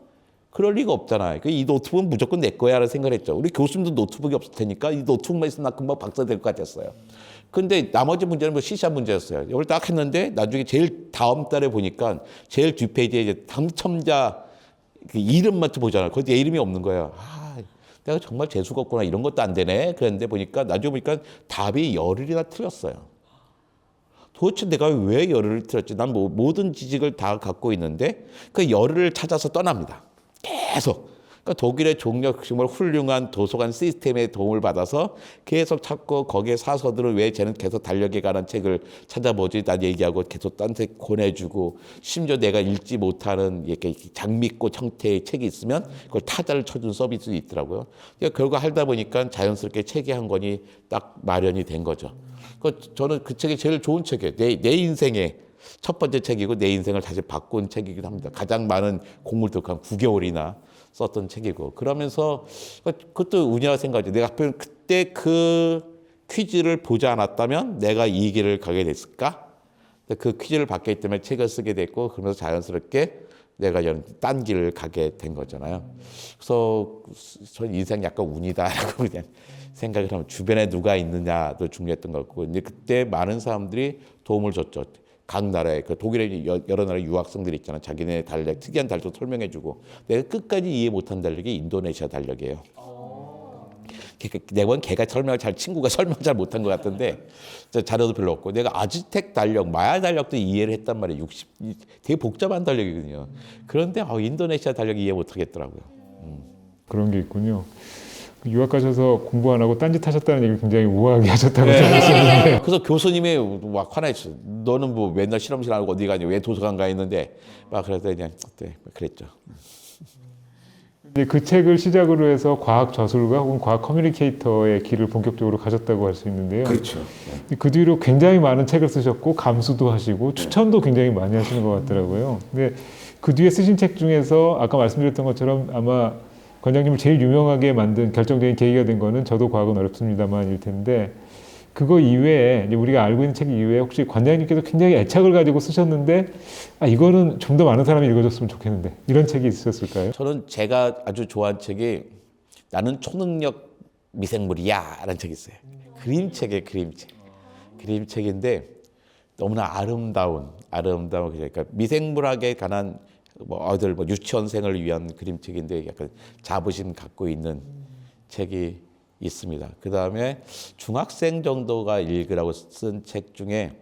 그럴 리가 없잖아요. 이 노트북은 무조건 내 거야 라는 생각을 했죠. 우리 교수님도 노트북이 없을 테니까 이 노트북만 있으면 나 금방 박사 될 것 같았어요. 근데 나머지 문제는 뭐 시시한 문제였어요. 이걸 딱 했는데 나중에 제일 다음 달에 보니까 제일 뒷페이지에 이제 당첨자 그 이름만 보잖아요. 거기 내 이름이 없는 거예요. 아, 내가 정말 재수가 없구나. 이런 것도 안 되네. 그랬는데 보니까 나중에 보니까 답이 열흘이나 틀렸어요. 도대체 내가 왜 열흘을 틀렸지? 난 뭐 모든 지식을 다 갖고 있는데 그 열흘을 찾아서 떠납니다. 계속. 그러니까 독일의 종력 정말 훌륭한 도서관 시스템의 도움을 받아서 계속 찾고 거기에 사서들은 왜 쟤는 계속 달력에 관한 책을 찾아보지? 난 얘기하고 계속 딴 책 권해주고 심지어 내가 읽지 못하는 이렇게 장미꽃 형태의 책이 있으면 그걸 타자를 쳐준 서비스도 있더라고요. 그러니까 결과 하다 보니까 자연스럽게 책이 한 권이 딱 마련이 된 거죠. 저는 그 책이 제일 좋은 책이에요. 내 인생의 첫 번째 책이고 내 인생을 다시 바꾼 책이기도 합니다. 가장 많은 공부를 한 9개월이나 썼던 책이고 그러면서 그것도 운이라 생각하죠. 내가 그때 그 퀴즈를 보지 않았다면 내가 이 길을 가게 됐을까? 그 퀴즈를 받기 때문에 책을 쓰게 됐고 그러면서 자연스럽게 내가 딴 길을 가게 된 거잖아요. 그래서 전 인생 약간 운이다라고 그냥 생각을 하면 주변에 누가 있느냐도 중요했던 것 같고 이제 그때 많은 사람들이 도움을 줬죠. 각 나라에 그 독일의 여러 나라 유학생들이 있잖아. 자기네 달력 특이한 달력 설명해주고 내가 끝까지 이해 못한 달력이 인도네시아 달력이에요. 내가 걔가 친구가 설명 잘 못한 것 같은데 자료도 별로 없고 내가 아즈텍 달력, 마야 달력도 이해를 했단 말이에요. 되게 복잡한 달력이거든요. 그런데 인도네시아 달력 이해 못하겠더라고요. 그런 게 있군요. 유학 가셔서 공부 안 하고 딴짓 하셨다는 얘기를 굉장히 우아하게 하셨다고 생각했는데 그래서 교수님이 막 화내셨어요. 너는 뭐 맨날 실험실 안 하고 어디 가냐? 왜 도서관 가 있는데? 막 그래서 그냥 그랬죠. 근데 그 책을 시작으로 해서 과학 저술가 혹은 과학 커뮤니케이터의 길을 본격적으로 가셨다고 할 수 있는데요. 그렇죠. 그 뒤로 굉장히 많은 책을 쓰셨고 감수도 하시고 추천도 굉장히 많이 하시는 것 같더라고요. 근데 그 뒤에 쓰신 책 중에서 아까 말씀드렸던 것처럼 아마 관장님을 제일 유명하게 만든 결정적인 계기가 된 거는 저도 과학은 어렵습니다만일 텐데 그거 이외에 이제 우리가 알고 있는 책 이외에 혹시 관장님께서 굉장히 애착을 가지고 쓰셨는데 이거는 좀 더 많은 사람이 읽어줬으면 좋겠는데 이런 책이 있으셨을까요? 저는 제가 아주 좋아하는 책이 나는 초능력 미생물이야 라는 책이 있어요. 그림책이에요. 그림책인데 너무나 아름다운 그러니까 미생물학에 관한 아이들 유치원생을 위한 그림책인데 약간 자부심 갖고 있는 책이 있습니다. 그 다음에 중학생 정도가 읽으라고 쓴 책 중에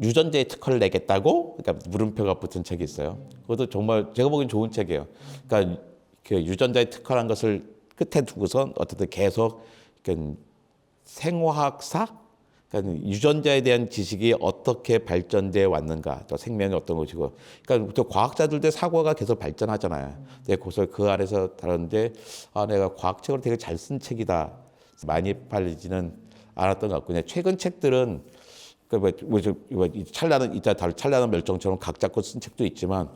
유전자의 특허를 내겠다고 그러니까 물음표가 붙은 책이 있어요. 그것도 정말 제가 보기엔 좋은 책이에요. 그러니까 그 유전자의 특허란 것을 끝에 두고선 어쨌든 계속 생화학사 그러니까 유전자에 대한 지식이 어떻게 발전돼 왔는가, 또 생명이 어떤 것이고, 그러니까 또 과학자들도 사고가 계속 발전하잖아요. 근데 그 안에서 다루는데 내가 과학책으로 되게 잘 쓴 책이다. 많이 팔리지는 않았던 것 같고, 그냥 최근 책들은 찬란한 멸종처럼 각 잡고 쓴 책도 있지만,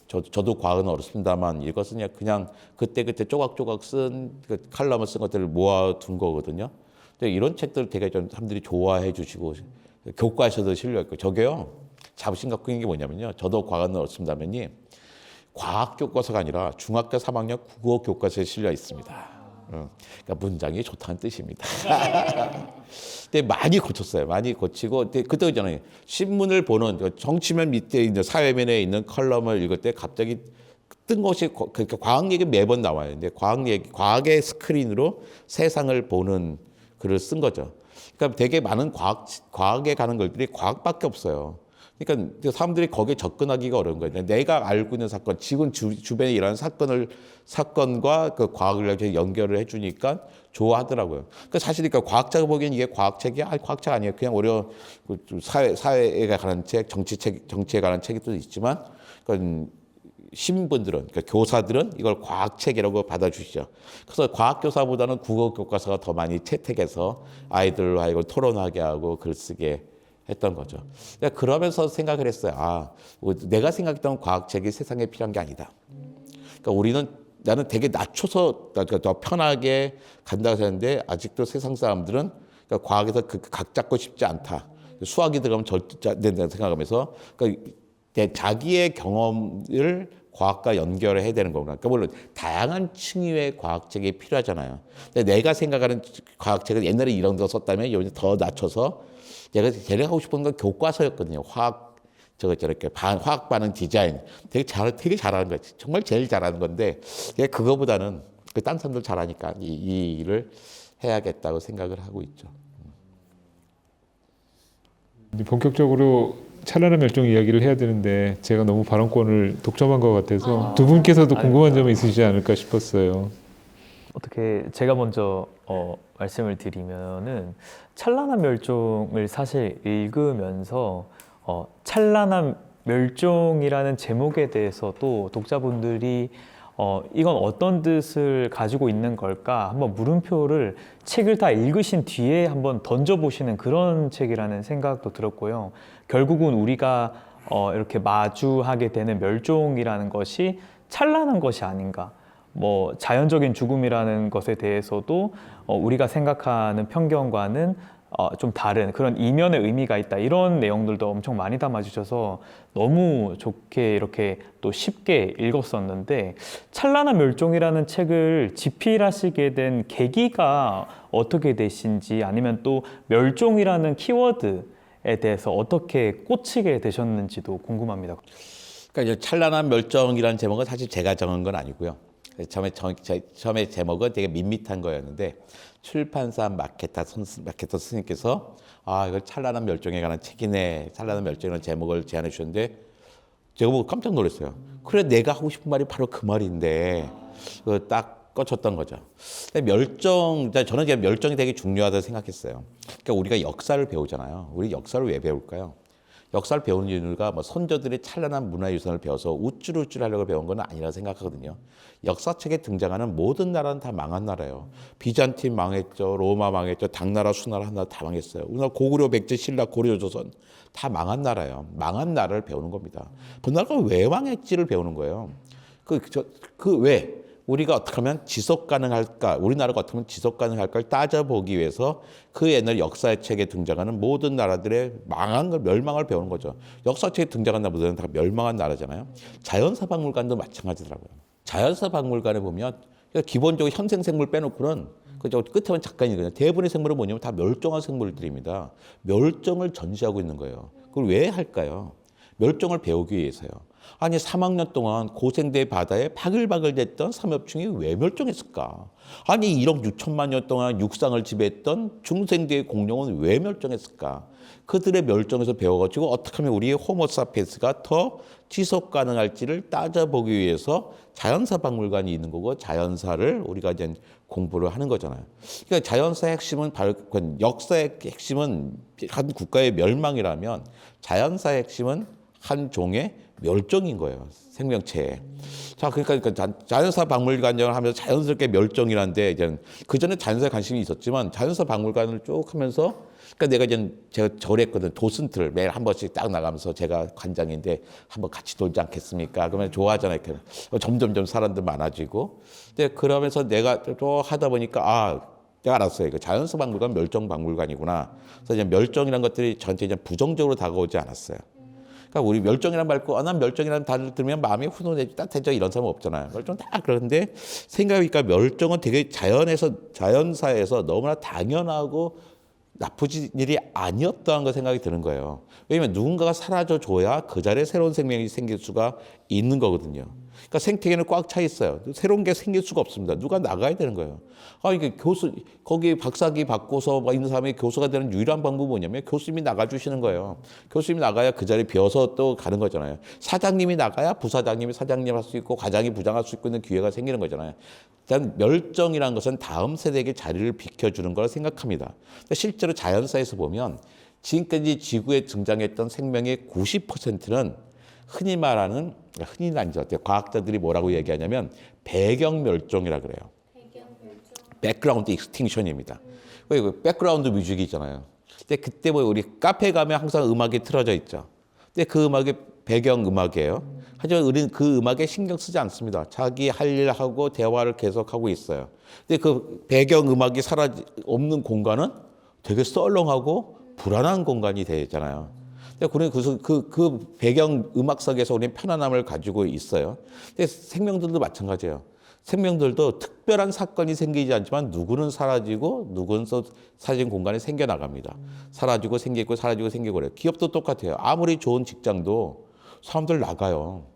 저도 과학은 어렵습니다만 이것은 그냥 그때 조각조각 쓴 칼럼을 쓴 것들을 모아둔 거거든요. 근데 이런 책들 되게 좀 사람들이 좋아해 주시고 교과서도 실려 있고 저게요 자부심 갖고 있는 게 뭐냐면요. 저도 과학은 어렵습니다만이 과학 교과서가 아니라 중학교 3학년 국어 교과서에 실려 있습니다. 그러니까 문장이 좋다는 뜻입니다. 근데 많이 고쳤어요. 많이 고치고 근데 그때 있잖아요. 신문을 보는 정치면 밑에 있는 사회면에 있는 컬럼을 읽을 때 갑자기 뜬금없이 그러니까 과학 얘기 매번 나와요. 근데 과학의 스크린으로 세상을 보는 글을 쓴 거죠. 그러니까 되게 많은 과학에 가는 글들이 과학밖에 없어요. 그러니까 사람들이 거기에 접근하기가 어려운 거예요. 내가 알고 있는 사건, 지금 주변에 일어나는 사건과 그 과학을 이렇게 연결을 해주니까 좋아하더라고요. 그러니까 사실 그러니까 과학자가 보기엔 이게 과학책이야? 아니, 과학책 아니에요. 그냥 오히려 사회에 관한 책, 정치에 관한 책이 또 있지만, 그러니까 시민분들은, 그러니까 교사들은 이걸 과학책이라고 받아주시죠. 그래서 과학교사보다는 국어교과서가 더 많이 채택해서 아이들과 하여금 토론하게 하고 글쓰게 했던 거죠. 그러면서 생각을 했어요. 아, 내가 생각했던 과학책이 세상에 필요한 게 아니다. 그러니까 나는 되게 낮춰서 더 편하게 간다고 했는데 아직도 세상 사람들은 그러니까 과학에서 각 잡고 싶지 않다. 수학이 들어가면 절대된다고 생각하면서 그러니까 자기의 경험을 과학과 연결을 해야 되는 거구나. 그러니까 물론 다양한 층위의 과학책이 필요하잖아요. 근데 내가 생각하는 과학책은 옛날에 이런 거 썼다면 요즘 더 낮춰서 제가 하고 싶은 건 교과서였거든요. 저렇게 화학 반응 디자인 되게 잘하는 거지. 정말 제일 잘하는 건데 그거보다는 딴 사람들 잘하니까 이 일을 해야겠다고 생각을 하고 있죠. 본격적으로 찬란한 멸종 이야기를 해야 되는데 제가 너무 발언권을 독점한 것 같아서 두 분께서도 궁금한 점이 있으시지 않을까 싶었어요. 어떻게 제가 먼저 말씀을 드리면은 찬란한 멸종을 사실 읽으면서 찬란한 멸종이라는 제목에 대해서도 독자분들이 이건 어떤 뜻을 가지고 있는 걸까 한번 물음표를 책을 다 읽으신 뒤에 한번 던져보시는 그런 책이라는 생각도 들었고요. 결국은 우리가 이렇게 마주하게 되는 멸종이라는 것이 찬란한 것이 아닌가. 뭐 자연적인 죽음이라는 것에 대해서도 우리가 생각하는 편견과는 좀 다른 그런 이면의 의미가 있다. 이런 내용들도 엄청 많이 담아주셔서 너무 좋게 이렇게 또 쉽게 읽었었는데 찬란한 멸종이라는 책을 집필하시게 된 계기가 어떻게 되신지 아니면 또 멸종이라는 키워드에 대해서 어떻게 꽂히게 되셨는지도 궁금합니다. 그러니까 찬란한 멸종이라는 제목은 사실 제가 정한 건 아니고요. 처음에 제목은 되게 밋밋한 거였는데 출판사 마케터 스님께서 이거 찬란한 멸종에 관한 책이네. 찬란한 멸종이라는 제목을 제안해 주셨는데 제가 보고 깜짝 놀랐어요. 그래 내가 하고 싶은 말이 바로 그 말인데 딱 꽂혔던 거죠. 저는 이제 멸종이 되게 중요하다고 생각했어요. 그러니까 우리가 역사를 배우잖아요. 우리 역사를 왜 배울까요? 역사를 배우는 이유가 선조들의 찬란한 문화유산을 배워서 우쭐우쭐하려고 배운 건 아니라 생각하거든요. 역사책에 등장하는 모든 나라는 다 망한 나라예요. 비잔틴 망했죠. 로마 망했죠. 당나라, 수나라, 한나라 다 망했어요. 우리나라 고구려, 백제, 신라, 고려, 조선 다 망한 나라예요. 망한 나라를 배우는 겁니다. 그 나라가 왜 망했지를 배우는 거예요. 왜? 우리가 어떻게 하면 지속 가능할까? 우리나라가 어떻게 하면 지속 가능할까를 따져보기 위해서 그 옛날 역사의 책에 등장하는 모든 나라들의 멸망을 배우는 거죠. 역사책에 등장한 나라들은 다 멸망한 나라잖아요. 자연사 박물관도 마찬가지더라고요. 자연사 박물관에 보면 기본적으로 현생 생물 빼놓고는 그저 끝에 보면 잠깐이거든요. 대부분의 생물은 뭐냐면 다 멸종한 생물들입니다. 멸종을 전시하고 있는 거예요. 그걸 왜 할까요? 멸종을 배우기 위해서요. 아니 3학년 동안 고생대 바다에 바글바글 됐던 삼엽충이 왜 멸종했을까? 아니 1억 6천만 년 동안 육상을 지배했던 중생대의 공룡은 왜 멸종했을까? 그들의 멸종에서 배워가지고 어떻게 하면 우리의 호모사피엔스가 더 지속 가능할지를 따져보기 위해서 자연사 박물관이 있는 거고 자연사를 우리가 이제 공부를 하는 거잖아요. 그러니까 자연사의 핵심은 역사의 핵심은 한 국가의 멸망이라면 자연사의 핵심은 한 종의 멸종인 거예요. 생명체에. 자, 그러니까 자연사 박물관을 하면서 자연스럽게 멸종이라는데 이제 그 전에 자연사에 관심이 있었지만 자연사 박물관을 쭉 하면서 그러니까 제가 저랬거든. 도슨트를 매일 한 번씩 딱 나가면서 제가 관장인데 한번 같이 돌지 않겠습니까? 그러면 좋아하잖아요. 점점점 사람들 많아지고. 근데 그러면서 내가 또 하다 보니까 내가 알았어요. 자연사 박물관 멸종 박물관이구나. 그래서 이제 멸종이라는 것들이 전체 이제 부정적으로 다가오지 않았어요. 그러니까 우리 멸종이란 말 듣고 난 멸종이라는 단어를 들으면 마음이 훈훈해지고 따뜻해져 이런 사람 없잖아요. 멸종 다 그런데 생각해보니까 멸종은 되게 자연사에서 너무나 당연하고 나쁜 일이 아니었다는 거 생각이 드는 거예요. 왜냐하면 누군가가 사라져줘야 그 자리에 새로운 생명이 생길 수가 있는 거거든요. 그러니까 생태계는 꽉 차 있어요. 새로운 게 생길 수가 없습니다. 누가 나가야 되는 거예요. 이게 거기 박사학위 받고서 있는 사람이 교수가 되는 유일한 방법은 뭐냐면 교수님이 나가주시는 거예요. 교수님이 나가야 그 자리에 비어서 또 가는 거잖아요. 사장님이 나가야 부사장님이 사장님 할 수 있고 과장이 부장 할 수 있는 기회가 생기는 거잖아요. 일단 멸종이라는 것은 다음 세대에게 자리를 비켜주는 거라 생각합니다. 실제로 자연사에서 보면 지금까지 지구에 등장했던 생명의 90%는 흔히 아니죠. 과학자들이 뭐라고 얘기하냐면 배경 멸종이라 그래요. 백그라운드 익스팅션입니다. 백그라운드 뮤직이 있잖아요. 근데 그때 뭐 우리 카페 가면 항상 음악이 틀어져 있죠. 근데 그 음악이 배경 음악이에요. 하지만 우리는 그 음악에 신경 쓰지 않습니다. 자기 할 일 하고 대화를 계속하고 있어요. 근데 그 배경 음악이 없는 공간은 되게 썰렁하고 불안한 공간이 되잖아요. 근데 그 배경 음악 속에서 우리는 편안함을 가지고 있어요. 근데 생명들도 마찬가지예요. 생명들도 특별한 사건이 생기지 않지만 누구는 사라지고 누구는 사라진 공간이 생겨나갑니다. 사라지고 생기고 사라지고 생기고 그래요. 기업도 똑같아요. 아무리 좋은 직장도 사람들 나가요.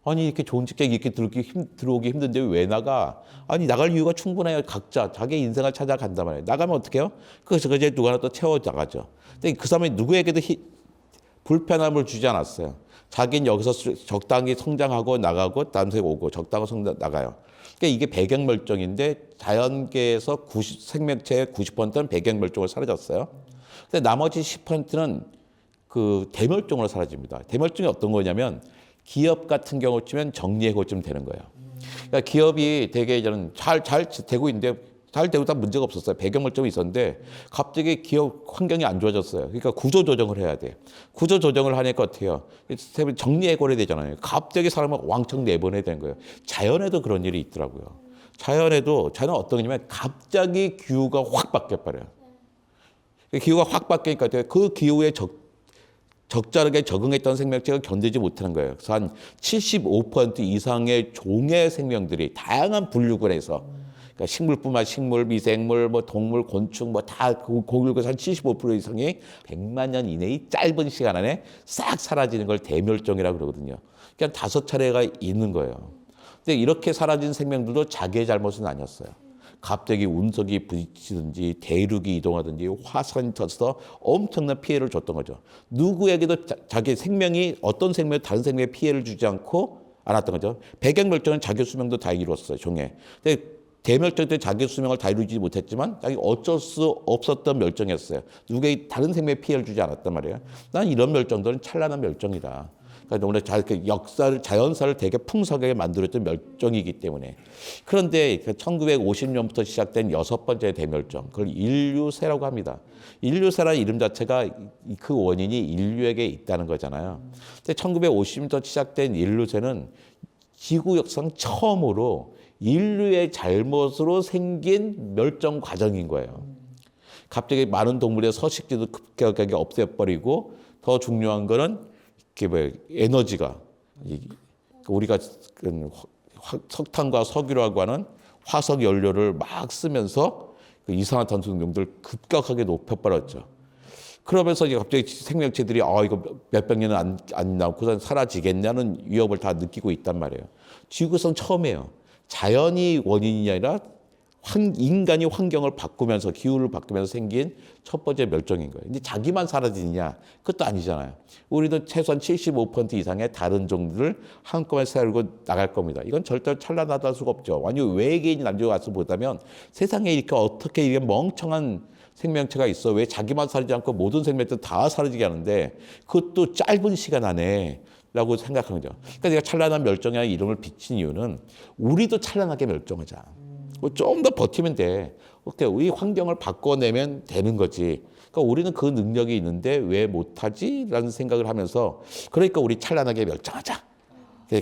아니 이렇게 좋은 직장에 이렇게 들어오기 힘든데 왜 나가? 아니 나갈 이유가 충분해요. 각자 자기 인생을 찾아간단 말이에요. 나가면 어떻게 해요? 그래서 이제 누가 하나 또 채워 나가죠. 근데 그 사람이 누구에게도 불편함을 주지 않았어요. 자기는 여기서 적당히 성장하고 나가고 다른 데 오고 적당히 나가요. 그러니까 이게 배경멸종인데 자연계에서 생명체의 90%는 배경멸종으로 사라졌어요. 근데 나머지 10%는 그 대멸종으로 사라집니다. 대멸종이 어떤 거냐면 기업 같은 경우 치면 정리해고쯤 되는 거예요. 그러니까 기업이 되게 잘 되고 있는데 잘 되고 다 문제가 없었어요. 배경물점이 있었는데 갑자기 기업 환경이 안 좋아졌어요. 그러니까 구조조정을 해야 돼요. 구조조정을 하니까 어떻게 해요? 정리해고를 되잖아요. 갑자기 사람을 왕창 내보내야 되는 거예요. 자연에도 그런 일이 있더라고요. 자연은 어떤 거냐면 갑자기 기후가 확 바뀌어버려요. 기후가 확 바뀌니까 그 기후에 적절하게 적응했던 생명체가 견디지 못하는 거예요. 그래서 한 75% 이상의 종의 생명들이 다양한 분류를 해서 그러니까 식물뿐만 식물, 미생물, 뭐 동물, 곤충 뭐 다 고글고서 한 75% 이상이 100만 년 이내의 짧은 시간 안에 싹 사라지는 걸 대멸종이라고 그러거든요. 그러니까 5차례가 있는 거예요. 근데 이렇게 사라진 생명들도 자기의 잘못은 아니었어요. 갑자기 운석이 부딪히든지 대륙이 이동하든지 화산이 터져서 엄청난 피해를 줬던 거죠. 누구에게도 자기 생명이 어떤 생명이 다른 생명에 피해를 주지 않고 않았던 거죠. 배경멸종은 자기 수명도 다 이뤘어요. 종에. 근데 대멸종 때 자기 수명을 다 이루지 못했지만 자기 어쩔 수 없었던 멸종이었어요. 누구에게 다른 생명에 피해를 주지 않았단 말이에요. 난 이런 멸종들은 찬란한 멸종이다. 그러니까 오늘 자연사를 되게 풍성하게 만들었던 멸종이기 때문에. 그런데 1950년부터 시작된 6번째 대멸종, 그걸 인류세라고 합니다. 인류세라는 이름 자체가 그 원인이 인류에게 있다는 거잖아요. 근데 1950년부터 시작된 인류세는 지구 역사상 처음으로 인류의 잘못으로 생긴 멸종 과정인 거예요. 갑자기 많은 동물의 서식지도 급격하게 없애버리고 더 중요한 거는 에너지가 우리가 석탄과 석유라고 하는 화석 연료를 막 쓰면서 그 이산화탄소 농도를 급격하게 높여버렸죠. 그러면서 이제 갑자기 생명체들이 이거 몇백 년은 안 나오고선 사라지겠냐는 위협을 다 느끼고 있단 말이에요. 지구에서는 처음이에요. 자연이 원인이 아니라 인간이 환경을 바꾸면서 기후를 바꾸면서 생긴 첫 번째 멸종인 거예요. 근데 자기만 사라지느냐? 그것도 아니잖아요. 우리도 최소한 75% 이상의 다른 종들을 한꺼번에 살고 나갈 겁니다. 이건 절대 찬란하다 할 수가 없죠. 완전 외계인이 남쪽에 와서 보다면 세상에 이렇게 멍청한 생명체가 있어. 왜 자기만 사라지지 않고 모든 생명체들 다 사라지게 하는데 그것도 짧은 시간 안에 라고 생각하는 거죠. 그러니까 내가 찬란한 멸종이라는 이름을 비친 이유는 우리도 찬란하게 멸종하자. 좀 더 버티면 돼. 이 환경을 바꿔내면 되는 거지. 그러니까 우리는 그 능력이 있는데 왜 못하지? 라는 생각을 하면서 그러니까 우리 찬란하게 멸종하자.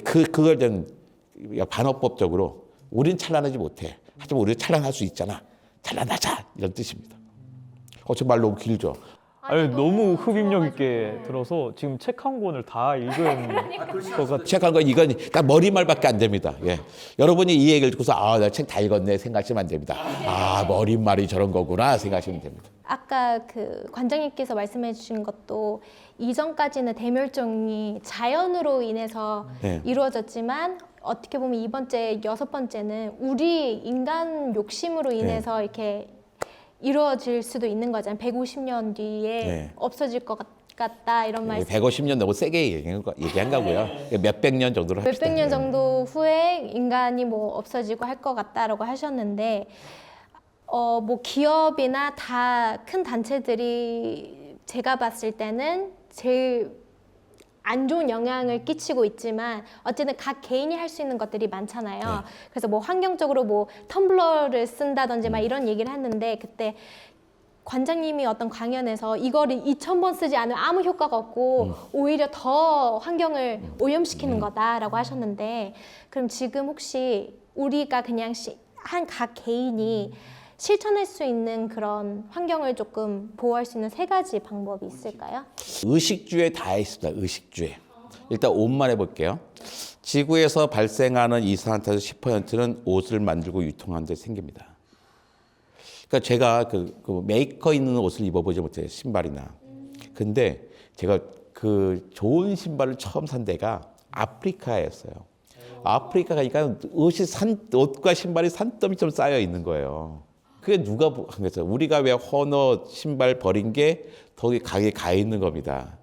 그걸 좀 반어법적으로 우린 찬란하지 못해. 하지만 우리는 찬란할 수 있잖아. 찬란하자. 이런 뜻입니다. 정말 너무 길죠? 아니 너무 흡입력 있게 들어서 지금 책 한 권을 다 읽은 것 같아요. 책한 거 이건 딱 머리말밖에 안 됩니다. 예. 여러분이 이 얘기를 듣고서 아, 나 책 다 읽었네 생각하시면 안 됩니다. 아, 머리말이 저런 거구나 생각하시면 됩니다. 아까 그 관장님께서 말씀해 주신 것도 이전까지는 대멸종이 자연으로 인해서 네. 이루어졌지만 어떻게 보면 이번째, 여섯 번째는 우리 인간 욕심으로 인해서 이렇게 이루어질 수도 있는 거잖아요. 150년 뒤에 네. 없어질 것 같다 이런 말씀. 150년 너무 세게 얘기한 거고요. 몇백 년 정도로 합시다. 몇백 년 정도 후에 인간이 뭐 없어지고 할 것 같다라고 하셨는데 뭐 기업이나 다 큰 단체들이 제가 봤을 때는 제일 안 좋은 영향을 끼치고 있지만 어쨌든 각 개인이 할 수 있는 것들이 많잖아요. 그래서 뭐 환경적으로 뭐 텀블러를 쓴다든지 막 이런 얘기를 했는데 그때 관장님이 어떤 강연에서 이거를 2000번 쓰지 않으면 아무 효과가 없고 오히려 더 환경을 오염시키는 거다라고 하셨는데 그럼 지금 혹시 우리가 그냥 한 각 개인이 실천할 수 있는 그런 환경을 조금 보호할 수 있는 3가지 방법이 있을까요? 의식주에 다 있습니다. 의식주에. 일단 옷만 해볼게요. 지구에서 발생하는 이산화탄소 10%는 옷을 만들고 유통하는 데 생깁니다. 그러니까 제가 그 메이커 있는 옷을 입어보지 못해요. 신발이나. 근데 제가 그 좋은 신발을 처음 산 데가 아프리카였어요. 아프리카 가니까 옷과 신발이 산더미 좀 쌓여 있는 거예요. 그게 누가 한 거죠? 우리가 왜 헌어 신발 버린 게 거기 가게 가 있는 겁니다.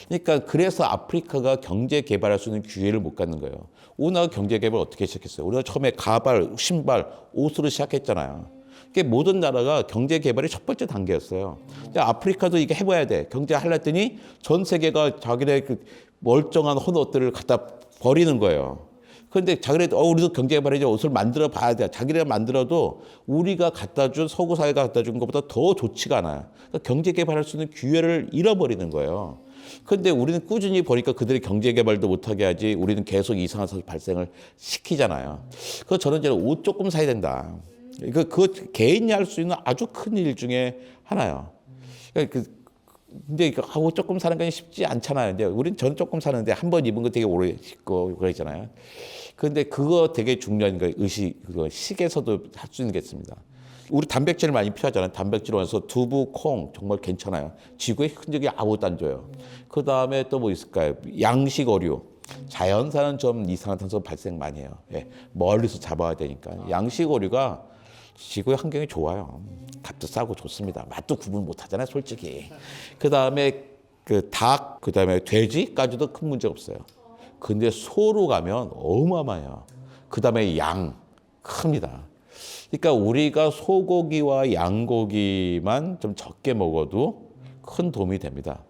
그러니까 그래서 아프리카가 경제 개발할 수 있는 기회를 못 갖는 거예요. 우리나라 경제 개발 어떻게 시작했어요? 우리가 처음에 가발, 신발, 옷으로 시작했잖아요. 그게 모든 나라가 경제 개발의 첫 번째 단계였어요. 아프리카도 이게 해봐야 돼. 경제 하려 했더니 전 세계가 자기네 그 멀쩡한 헌옷들을 갖다 버리는 거예요. 그런데 자기네 우리도 경제 개발이지 옷을 만들어 봐야 돼. 자기네가 만들어도 우리가 갖다 준 서구 사회가 갖다 준 것보다 더 좋지가 않아요. 그러니까 경제 개발할 수 있는 기회를 잃어버리는 거예요. 그런데 우리는 꾸준히 보니까 그들이 경제 개발도 못하게 하지 우리는 계속 이산화탄소 발생을 시키잖아요. 그래서 저는 이제 옷 조금 사야 된다. 그거 개인이 할 수 있는 아주 큰 일 중에 하나요. 근데 옷 조금 사는 건 쉽지 않잖아요. 근데 우린 전 조금 사는데 한 번 입은 거 되게 오래 입고 그러잖아요. 근데 그거 되게 중요한 거예요. 그거 식에서도 할 수 있는 게 있습니다. 우리 단백질 많이 필요하잖아요. 단백질 원서 두부, 콩 정말 괜찮아요. 지구에 흔적이 아무것도 안 줘요. 그 다음에 또 뭐 있을까요? 양식 어류. 자연산은 좀 이산화탄소 발생 많이 해요. 예, 멀리서 잡아야 되니까. 양식 어류가 지구의 환경이 좋아요. 값도 싸고 좋습니다. 맛도 구분 못 하잖아요, 솔직히. 그 다음에 그 닭, 그 다음에 돼지까지도 큰 문제 없어요. 근데 소로 가면 어마어마해요. 그 다음에 양, 큽니다. 그러니까 우리가 소고기와 양고기만 좀 적게 먹어도 큰 도움이 됩니다.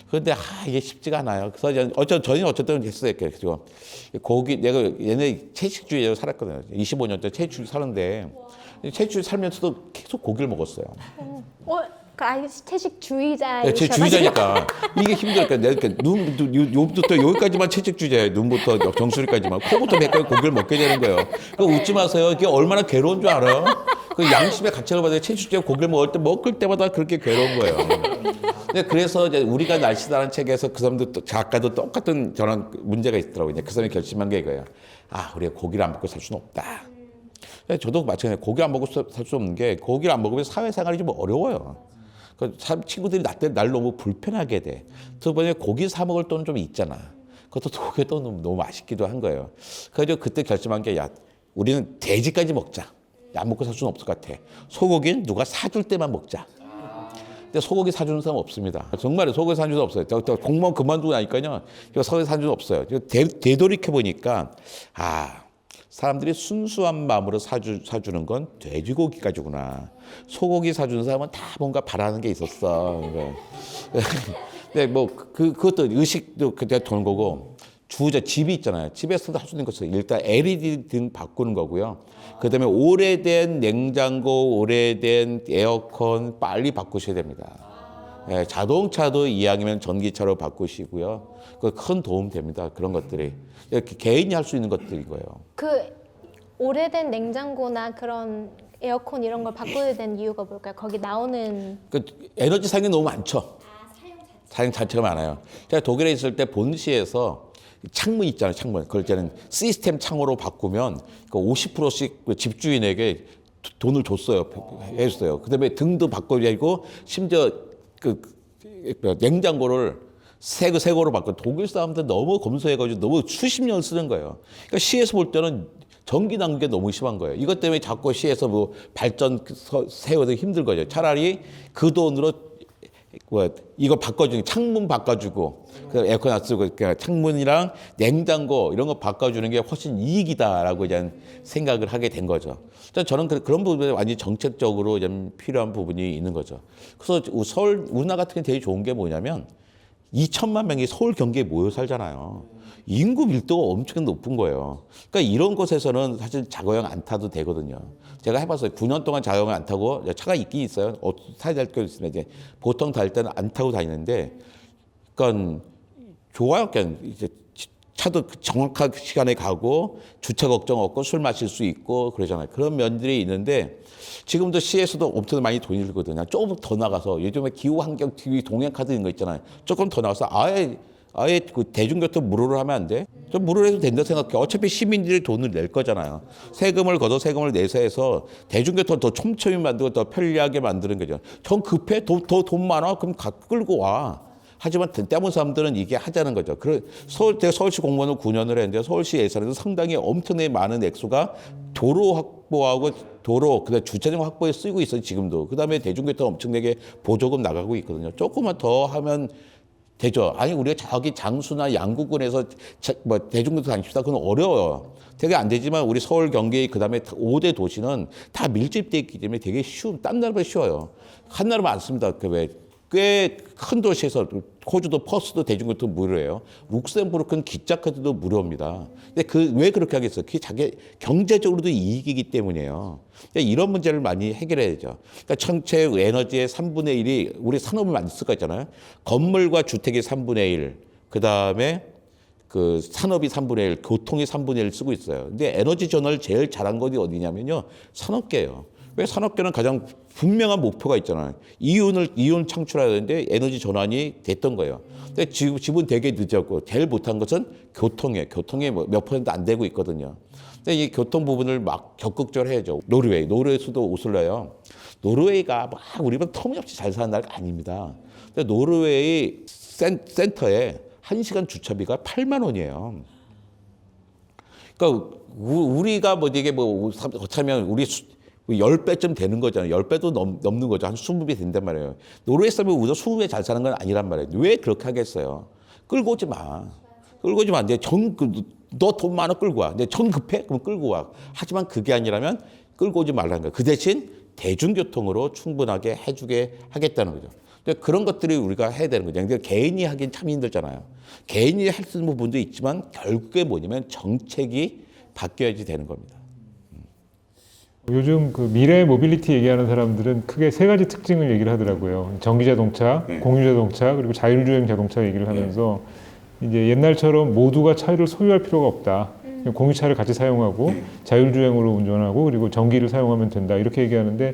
그런데 이게 쉽지가 않아요. 그래서 저는 어쨌든 했어요. 그래서 내가 얘네 채식주의로 살았거든요. 25년째 채식주의 사는데 채식주의 살면서도 계속 고기를 먹었어요. 채식주의자이셔가지고. 채식주의자니까 이게 힘들니까 내가 눈부터 여기까지만 채식주의자예요. 눈부터 정수리까지만 코부터 배까지 고기를 먹게 되는 거예요. 웃지 마세요. 이게 얼마나 괴로운 줄 알아요? 그 양심의 가책을 받아요. 채식주의자 고기를 먹을 때마다 그렇게 괴로운 거예요. 그래서 이제 우리가 날씨다라는 책에서 그 사람도 작가도 똑같은 저런 문제가 있더라고요. 그 사람이 결심한 게 이거예요. 우리가 고기를 안 먹고 살 수는 없다. 저도 마찬가지예요. 고기 안 먹고 살 수 없는 게 고기를 안 먹으면 사회생활이 좀 어려워요. 친구들이 날 너무 불편하게 돼. 두 번째 고기 사 먹을 돈 좀 있잖아. 그것도 고기 또 너무 맛있기도 한 거예요. 그래서 그때 결심한 게 우리는 돼지까지 먹자. 안 먹고 살 수는 없을 것 같아. 소고기는 누가 사줄 때만 먹자. 근데 소고기 사주는 사람 없습니다. 정말 소고기 사주는 사람 없어요. 공무원 그만두고 나니까요. 소고기 사주는 없어요. 되돌이켜 보니까 사람들이 순수한 마음으로 사주는 건 돼지고기까지구나. 소고기 사주는 사람은 다 뭔가 바라는 게 있었어. 근데 그것도 의식도 그때 도는 거고 집이 있잖아요. 집에서도 할 수 있는 것은 일단 LED 등 바꾸는 거고요. 그다음에 오래된 냉장고, 오래된 에어컨 빨리 바꾸셔야 됩니다. 예, 자동차도 이왕이면 전기차로 바꾸시고요. 그 큰 도움 됩니다. 그런 것들이 이렇게 개인이 할 수 있는 것들인 거예요. 그 오래된 냉장고나 그런 에어컨 이런 걸 바꿔야 되는 이유가 뭘까요? 거기 나오는 그 에너지 사용이 너무 많죠. 사양 자체가 많아요. 제가 독일에 있을 때 본시에서 창문 있잖아요, 창문. 그걸 때는 시스템 창호로 바꾸면 그 50%씩 집주인에게 돈을 줬어요, 해줬어요. 그다음에 등도 바꿔주고 심지어 그 냉장고를 새 거로 바꿔. 독일 사람들 너무 검소해가지고 너무 수십 년 쓰는 거예요. 그러니까 시에서 볼 때는 전기 낭비가 너무 심한 거예요. 이것 때문에 자꾸 시에서 뭐 발전 세우기 힘들 거죠. 차라리 그 돈으로 이거 바꿔주는 창문 바꿔주고 에어컨 안 쓰고 그러니까 창문이랑 냉장고 이런 거 바꿔주는 게 훨씬 이익이다라고 이제 생각을 하게 된 거죠. 저는 그런 부분에 완전히 정책적으로 좀 필요한 부분이 있는 거죠. 그래서 서울 운하 같은 게 되게 좋은 게 뭐냐면 2천만 명이 서울 경기에 모여 살잖아요. 인구 밀도가 엄청 높은 거예요. 그러니까 이런 곳에서는 사실 자가용 안 타도 되거든요. 제가 해봤어요. 9년 동안 자가용 안 타고 차가 있긴 있어요. 타야 될 거 있으면 이제 보통 다닐 때는 안 타고 다니는데, 그러니까 좋아요. 그냥 이제 차도 정확한 시간에 가고 주차 걱정 없고 술 마실 수 있고 그러잖아요. 그런 면들이 있는데 지금도 시에서도 엄청 많이 돈이 들거든요. 조금 더 나가서 요즘에 기후환경 TV 동행카드 이런 거 있잖아요. 조금 더 나가서 아예 그 대중교통 무료로 하면 안 돼? 좀 무료로 해도 된다 생각해. 어차피 시민들이 돈을 낼 거잖아요. 세금을 걷어 세금을 내서 해서 대중교통 더 촘촘히 만들고 더 편리하게 만드는 거죠. 전 급해? 더 돈 많아? 그럼 끌고 와. 하지만 때문 사람들은 이게 하자는 거죠. 제가 서울시 공무원을 9년을 했는데 서울시 예산에서 상당히 엄청나게 많은 액수가 도로 확보하고 그다음에 주차장 확보에 쓰이고 있어요. 지금도. 그다음에 대중교통 엄청나게 보조금 나가고 있거든요. 조금만 더 하면 되죠. 아니 우리가 저기 장수나 양구군에서 대중교통 다닙시다. 그건 어려워요. 되게 안 되지만 우리 서울, 경기 그다음에 5대 도시는 다 밀집돼 있기 때문에 되게 딴 나라보다 쉬워요. 한 나라 많습니다. 꽤 큰 도시에서 호주도 퍼스도 대중교통 무료예요. 룩셈부르크는 기차카드도 무료입니다. 근데 왜 그렇게 하겠어요? 그게 자기 경제적으로도 이익이기 때문이에요. 그러니까 이런 문제를 많이 해결해야죠. 그러니까 전체 에너지의 3분의 1이 우리 산업을 많이 쓸 거 있잖아요. 건물과 주택이 3분의 1, 그 다음에 그 산업이 3분의 1, 교통이 3분의 1 쓰고 있어요. 근데 에너지 전환을 제일 잘한 곳이 어디냐면요. 산업계예요. 왜 산업계는 가장 분명한 목표가 있잖아요. 이윤 창출해야 되는데 에너지 전환이 됐던 거예요. 근데 지금 되게 늦었고 제일 못한 것은 교통이에요. 교통이 몇 % 안 되고 있거든요. 근데 이 교통 부분을 막 적극적으로 해야죠. 노르웨이 수도 오슬로요. 노르웨이가 막 우리보다 터무니없이 잘 사는 나라가 아닙니다. 근데 노르웨이 센터에 1시간 주차비가 8만 원이에요. 그러니까 우리가 이게 어쩌면 우리 10배쯤 되는 거잖아요. 10배도 넘는 거죠. 한 20배 된단 말이에요. 노르웨이 사람이 우리가 20배 잘 사는 건 아니란 말이에요. 왜 그렇게 하겠어요? 끌고 오지 마. 끌고 오지 마. 너 돈 많아 끌고 와. 근데 정 급해? 그럼 끌고 와. 하지만 그게 아니라면 끌고 오지 말라는 거예요. 그 대신 대중교통으로 충분하게 해주게 하겠다는 거죠. 근데 그런 것들이 우리가 해야 되는 거죠. 근데 개인이 하긴 참 힘들잖아요. 개인이 할 수 있는 부분도 있지만 결국에 뭐냐면 정책이 바뀌어야지 되는 겁니다. 요즘 그 미래 모빌리티 얘기하는 사람들은 크게 세 가지 특징을 얘기를 하더라고요. 전기 자동차, 공유 자동차, 그리고 자율주행 자동차 얘기를 하면서 이제 옛날처럼 모두가 차를 소유할 필요가 없다. 공유차를 같이 사용하고 자율주행으로 운전하고 그리고 전기를 사용하면 된다. 이렇게 얘기하는데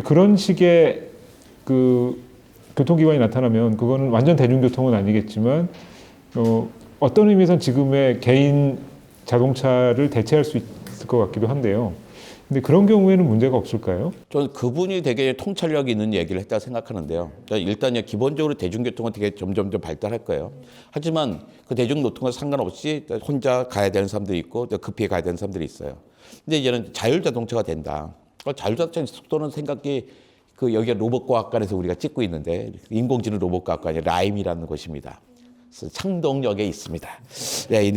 그런 식의 그 교통기관이 나타나면 그거는 완전 대중교통은 아니겠지만 어떤 의미에서는 지금의 개인 자동차를 대체할 수 있을 것 같기도 한데요. 근데 그런 경우에는 문제가 없을까요? 저는 그분이 되게 통찰력 있는 얘기를 했다고 생각하는데요. 일단 기본적으로 대중교통은 되게 점점 발달할 거예요. 하지만 그 대중교통과 상관없이 혼자 가야 되는 사람들이 있고 급히 가야 되는 사람들이 있어요. 근데 이제는 자율자동차가 된다. 자율자동차 속도는 생각이 여기 로봇과학관에서 우리가 찍고 있는데 인공지능 로봇과학관이 라임이라는 곳입니다. 창동역에 있습니다. 네,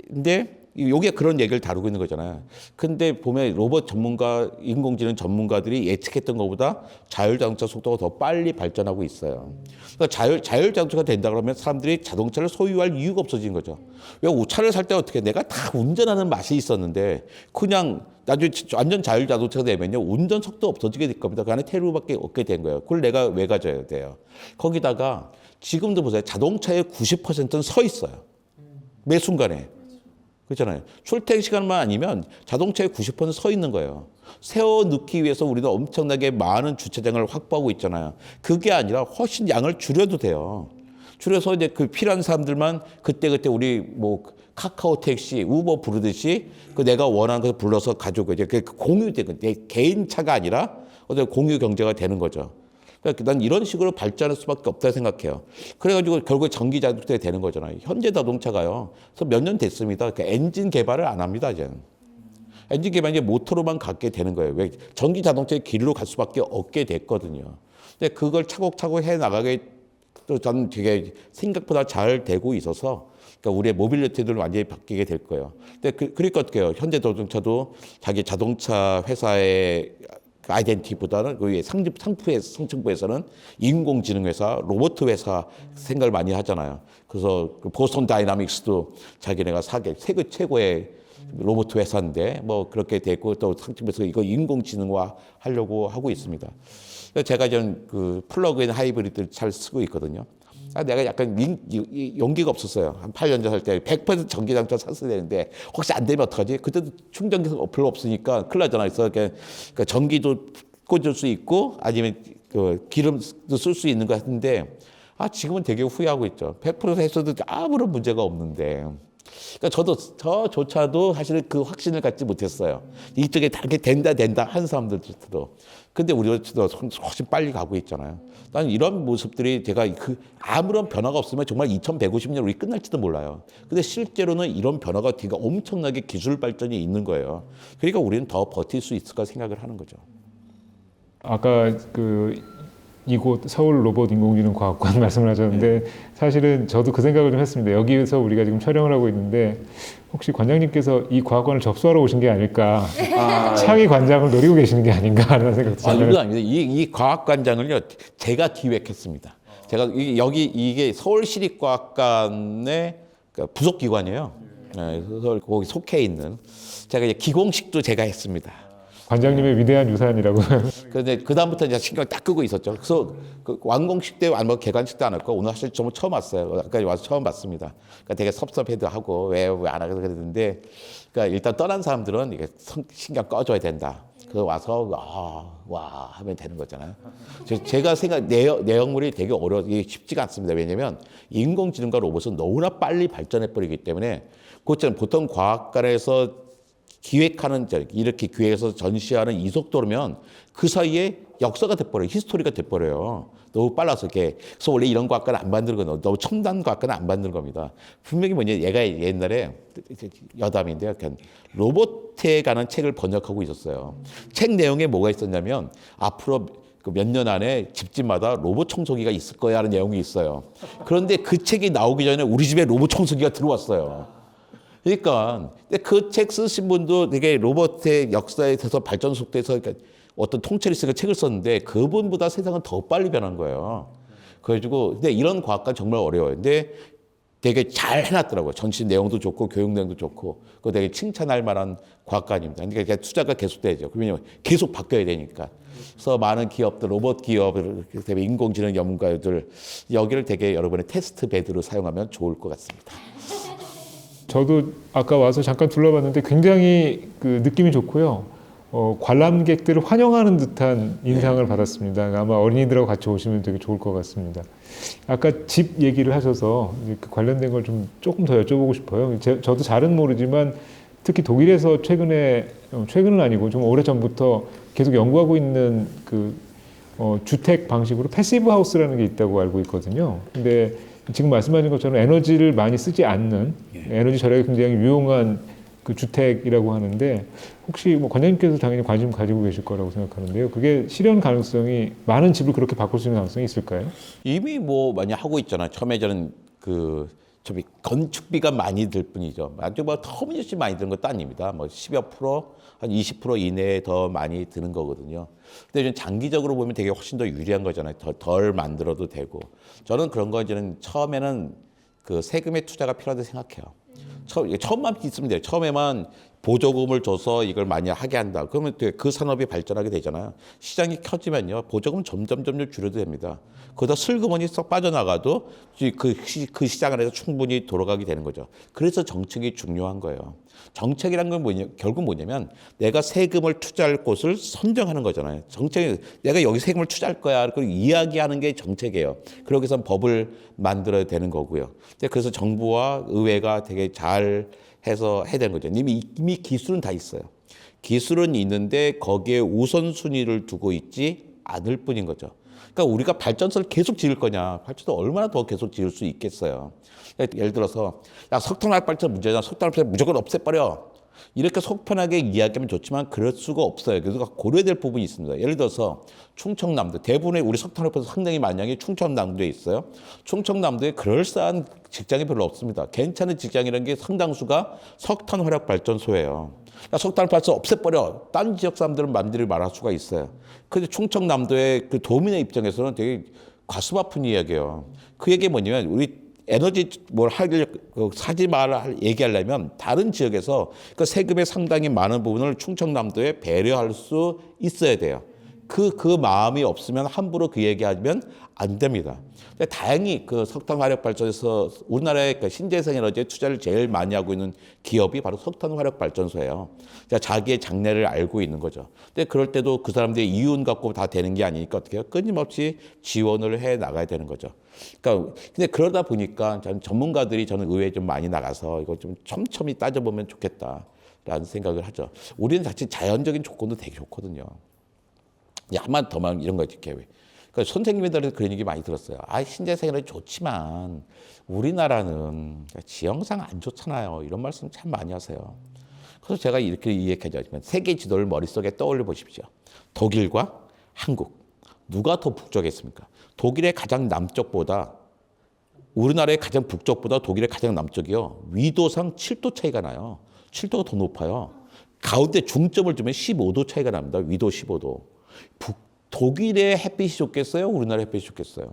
근데 요게 그런 얘기를 다루고 있는 거잖아요. 근데 보면 로봇 전문가, 인공지능 전문가들이 예측했던 것보다 자율자동차 속도가 더 빨리 발전하고 있어요. 그러니까 자율자동차가 된다 그러면 사람들이 자동차를 소유할 이유가 없어진 거죠. 왜 차를 살 때 어떻게 내가 다 운전하는 맛이 있었는데 그냥 나중에 완전 자율자동차가 되면요. 운전 속도 없어지게 될 겁니다. 그 안에 테루밖에 없게 된 거예요. 그걸 내가 왜 가져야 돼요? 거기다가 지금도 보세요. 자동차의 90%는 서 있어요. 매 순간에. 그렇잖아요. 출퇴근 시간만 아니면 자동차의 90%서 있는 거예요. 세워 넣기 위해서 우리는 엄청나게 많은 주차장을 확보하고 있잖아요. 그게 아니라 훨씬 양을 줄여도 돼요. 줄여서 이제 그 필요한 사람들만 그때그때 우리 뭐 카카오 택시, 우버 부르듯이 그 내가 원하는 것을 불러서 가지고 이제 그 공유되고 내 개인 차가 아니라 어떤 공유 경제가 되는 거죠. 그러니까 난 이런 식으로 발전할 수밖에 없다 생각해요. 그래가지고 결국에 전기 자동차가 되는 거잖아요. 현대 자동차가요. 그래서 몇 년 됐습니다. 그러니까 엔진 개발을 안 합니다, 이제는. 엔진 개발이 이제 모터로만 갖게 되는 거예요. 왜 전기 자동차의 길로 갈 수밖에 없게 됐거든요. 근데 그걸 차곡차곡 해 나가게 또 저는 되게 생각보다 잘 되고 있어서 그러니까 우리의 모빌리티들을 완전히 바뀌게 될 거예요. 근데 그러니까 어떻게 해요? 현대 자동차도 자기 자동차 회사의 아이덴티티보다는 그 상층부에서는 인공지능 회사, 로봇 회사 생각을 많이 하잖아요. 그래서 그 보스턴 다이나믹스도 자기네가 세계 최고의 로봇 회사인데 뭐 그렇게 됐고 또 상층부에서 이거 인공지능화 하려고 하고 있습니다. 제가 좀 그 플러그인 하이브리드를 잘 쓰고 있거든요. 내가 약간 용기가 없었어요. 한 8년 전 살 때 100% 전기장차 샀어야 되는데 혹시 안 되면 어떡하지? 그때도 충전기가 별로 없으니까 큰일 나잖아요. 그래서 그러니까 전기도 꽂을 수 있고 아니면 그 기름도 쓸 수 있는 거 같은데 지금은 되게 후회하고 있죠. 100% 했어도 아무런 문제가 없는데. 그러니까 저조차도 사실은 그 확신을 갖지 못했어요. 이쪽에 다 이렇게 된다 한 사람들조차도. 근데 우리가 훨씬 빨리 가고 있잖아요. 나는 이런 모습들이 제가 아무런 변화가 없으면 정말 2150년 우리 끝날지도 몰라요. 근데 실제로는 이런 변화가 되게 엄청나게 기술 발전이 있는 거예요. 그러니까 우리는 더 버틸 수 있을까 생각을 하는 거죠. 아까 이곳 서울 로봇 인공지능 과학관 말씀을 하셨는데 사실은 저도 그 생각을 좀 했습니다. 여기에서 우리가 지금 촬영을 하고 있는데 혹시 관장님께서 이 과학관을 접수하러 오신 게 아닐까, 차기 관장을 노리고 계시는 게 아닌가 하는 생각도 이건 들어요. 아닙니다. 이 과학관장을요 제가 기획했습니다. 제가 이게 서울시립과학관의 부속기관이에요. 네, 그래서 거기 속해 있는 제가 이제 기공식도 제가 했습니다. 관장님의 위대한 유산이라고. 그런데 그 다음부터 이제 신경 딱 끄고 있었죠. 그래서 그 완공식 때 아니면 개관식 때 안 했고 오늘 사실 좀 처음 왔어요. 아까 와서 처음 봤습니다. 그러니까 되게 섭섭해도 하고 왜 안 하고 그랬는데, 그러니까 일단 떠난 사람들은 이게 신경 꺼줘야 된다. 그래서 와서 와 하면 되는 거잖아요. 제가 내용물이 되게 이게 쉽지가 않습니다. 왜냐하면 인공지능과 로봇은 너무나 빨리 발전해 버리기 때문에 그것처럼 보통 과학관에서 기획하는 이렇게 기획해서 전시하는 이 속도면 그 사이에 역사가 돼버려요. 히스토리가 돼버려요. 너무 빨라서 그래서 원래 이런 과학관은 안 만드는 거 너무 첨단 과학관은 안 만드는 겁니다. 분명히 얘가 옛날에 여담인데요. 로봇에 관한 책을 번역하고 있었어요. 책 내용에 뭐가 있었냐면 앞으로 몇 년 안에 집집마다 로봇 청소기가 있을 거야 하는 내용이 있어요. 그런데 그 책이 나오기 전에 우리 집에 로봇 청소기가 들어왔어요. 그러니까 그 책 쓰신 분도 되게 로봇의 역사에 대해서 발전 속도에서 어떤 통찰이 있으니까 책을 썼는데 그분보다 세상은 더 빨리 변한 거예요. 그래가지고 근데 이런 과학관 정말 어려워요. 근데 되게 잘 해놨더라고요. 전시 내용도 좋고 교육 내용도 좋고 그거 되게 칭찬할 만한 과학관입니다. 그러니까 투자가 계속돼야죠. 그러면 계속 바뀌어야 되니까. 그래서 많은 기업들, 로봇 기업들, 인공지능 전문가들 여기를 되게 여러분의 테스트 베드로 사용하면 좋을 것 같습니다. 저도 아까 와서 잠깐 둘러봤는데 굉장히 그 느낌이 좋고요. 관람객들을 환영하는 듯한 인상을 받았습니다. 아마 어린이들하고 같이 오시면 되게 좋을 것 같습니다. 아까 집 얘기를 하셔서 그 관련된 걸 좀 조금 더 여쭤보고 싶어요. 저도 잘은 모르지만 특히 독일에서 최근은 아니고 좀 오래 전부터 계속 연구하고 있는 주택 방식으로 패시브 하우스라는 게 있다고 알고 있거든요. 근데 지금 말씀하신 것처럼 에너지를 많이 쓰지 않는 에너지 절약에 굉장히 유용한 그 주택이라고 하는데 혹시 관장님께서 당연히 관심 가지고 계실 거라고 생각하는데요. 그게 실현 가능성이 많은 집을 그렇게 바꿀 수 있는 가능성이 있을까요? 이미 많이 하고 있잖아요. 처음에 저는 건축비가 많이 들 뿐이죠. 아주 터무니없이 많이 드는 것도 아닙니다. 10여 프로, 한 20% 이내에 더 많이 드는 거거든요. 근데 좀 장기적으로 보면 되게 훨씬 더 유리한 거잖아요. 덜 만들어도 되고. 저는 그런 거 저는 처음에는 그 세금의 투자가 필요하다고 생각해요. 처음만 있으면 돼요. 처음에만 보조금을 줘서 이걸 많이 하게 한다. 그러면 그 산업이 발전하게 되잖아요. 시장이 켜지면요. 보조금은 점점 줄어도 됩니다. 거기다 슬그머니 썩 빠져나가도 그 시장 안에서 충분히 돌아가게 되는 거죠. 그래서 정책이 중요한 거예요. 정책이란 건 결국 뭐냐면 내가 세금을 투자할 곳을 선정하는 거잖아요. 정책이 내가 여기 세금을 투자할 거야. 그걸 이야기하는 게 정책이에요. 그러기 위해서 법을 만들어야 되는 거고요. 그래서 정부와 의회가 되게 잘 해서 해야 되는 거죠. 이미 기술은 다 있어요. 기술은 있는데 거기에 우선순위를 두고 있지 않을 뿐인 거죠. 그러니까 우리가 발전소를 계속 지을 거냐? 발전소 얼마나 더 계속 지을 수 있겠어요. 예를 들어서 야, 석탄화력 발전 문제잖아. 석탄화력 발전 무조건 없애버려. 이렇게 속편하게 이야기하면 좋지만 그럴 수가 없어요. 그래서 고려될 부분이 있습니다. 예를 들어서 충청남도 대부분의 우리 석탄화력 발전 상당히 많이 충청남도에 있어요. 충청남도에 그럴싸한 직장이 별로 없습니다. 괜찮은 직장이라는 게 상당수가 석탄화력 발전소예요. 야, 석탄화력 발전소 없애버려. 다른 지역 사람들은 만들이 말할 수가 있어요. 근데 충청남도의 그 도민의 입장에서는 되게 가슴 아픈 이야기예요. 그 얘기 뭐냐면 우리 에너지 사지 말 얘기하려면 다른 지역에서 그 세금의 상당히 많은 부분을 충청남도에 배려할 수 있어야 돼요. 그 마음이 없으면 함부로 그 얘기하면 안 됩니다. 근데 다행히 그 석탄 화력 발전에서 우리나라의 그 신재생 에너지에 투자를 제일 많이 하고 있는 기업이 바로 석탄 화력 발전소예요. 자기의 장래를 알고 있는 거죠. 근데 그럴 때도 그 사람들이 이윤 갖고 다 되는 게 아니니까 어떻게 해요? 끊임없이 지원을 해 나가야 되는 거죠. 그러니까 근데 그러다 보니까 전문가들이 저는 의회에 좀 많이 나가서 이거 좀 촘촘히 따져보면 좋겠다라는 생각을 하죠. 우리는 자칫 자연적인 조건도 되게 좋거든요. 한번 더만 이런 거 계획. 그러니까 선생님들한테 그런 얘기 많이 들었어요. 신재생에너지 좋지만 우리나라는 지형상 안 좋잖아요. 이런 말씀 참 많이 하세요. 그래서 제가 이렇게 이야기하죠. 세계 지도를 머릿속에 떠올려 보십시오. 독일과 한국. 누가 더 북쪽이겠습니까? 독일의 가장 남쪽보다 우리나라의 가장 북쪽보다 독일의 가장 남쪽이요. 위도상 7도 차이가 나요. 7도가 더 높아요. 가운데 중점을 두면 15도 차이가 납니다. 위도 15도. 독일의 햇빛이 좋겠어요? 우리나라 햇빛이 좋겠어요?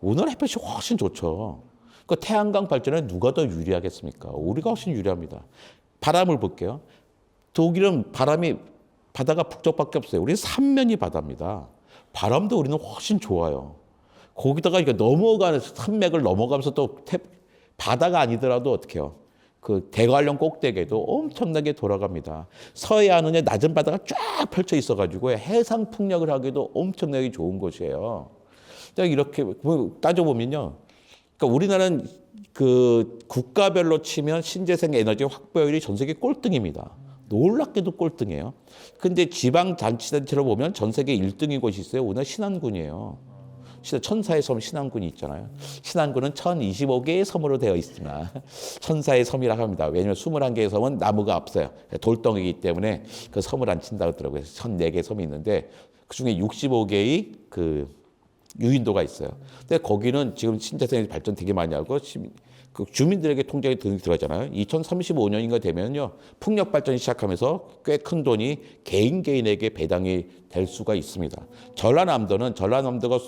우리나라 햇빛이 훨씬 좋죠. 그 태양광 발전에 누가 더 유리하겠습니까? 우리가 훨씬 유리합니다. 바람을 볼게요. 독일은 바다가 북쪽밖에 없어요. 우리는 삼면이 바다입니다. 바람도 우리는 훨씬 좋아요. 거기다가 이게 산맥을 넘어가면서 또 바다가 아니더라도 어떻게 해요? 그 대관령 꼭대기에도 엄청나게 돌아갑니다. 서해안은 낮은 바다가 쫙 펼쳐 있어가지고 해상 풍력을 하기도 엄청나게 좋은 곳이에요. 이렇게 따져보면요. 그러니까 우리나라는 그 국가별로 치면 신재생 에너지 확보율이 전 세계 꼴등입니다. 놀랍게도 꼴등이에요. 근데 지방자치단체로 보면 전 세계 1등인 곳이 있어요. 우리나라 신안군이에요. 천사의 섬 신안군이 있잖아요. 신안군은 1025개의 섬으로 되어 있으나 천사의 섬이라고 합니다. 왜냐하면 21개의 섬은 나무가 없어요. 돌덩이기 때문에 그 섬을 안 친다고 하더라고요. 1004개의 섬이 있는데 그중에 65개의 그 유인도가 있어요. 근데 거기는 지금 신재생 발전 되게 많이 하고 그 주민들에게 통장에 들어가잖아요. 2035년인가 되면요. 풍력 발전이 시작하면서 꽤 큰 돈이 개인에게 배당이 될 수가 있습니다. 전라남도가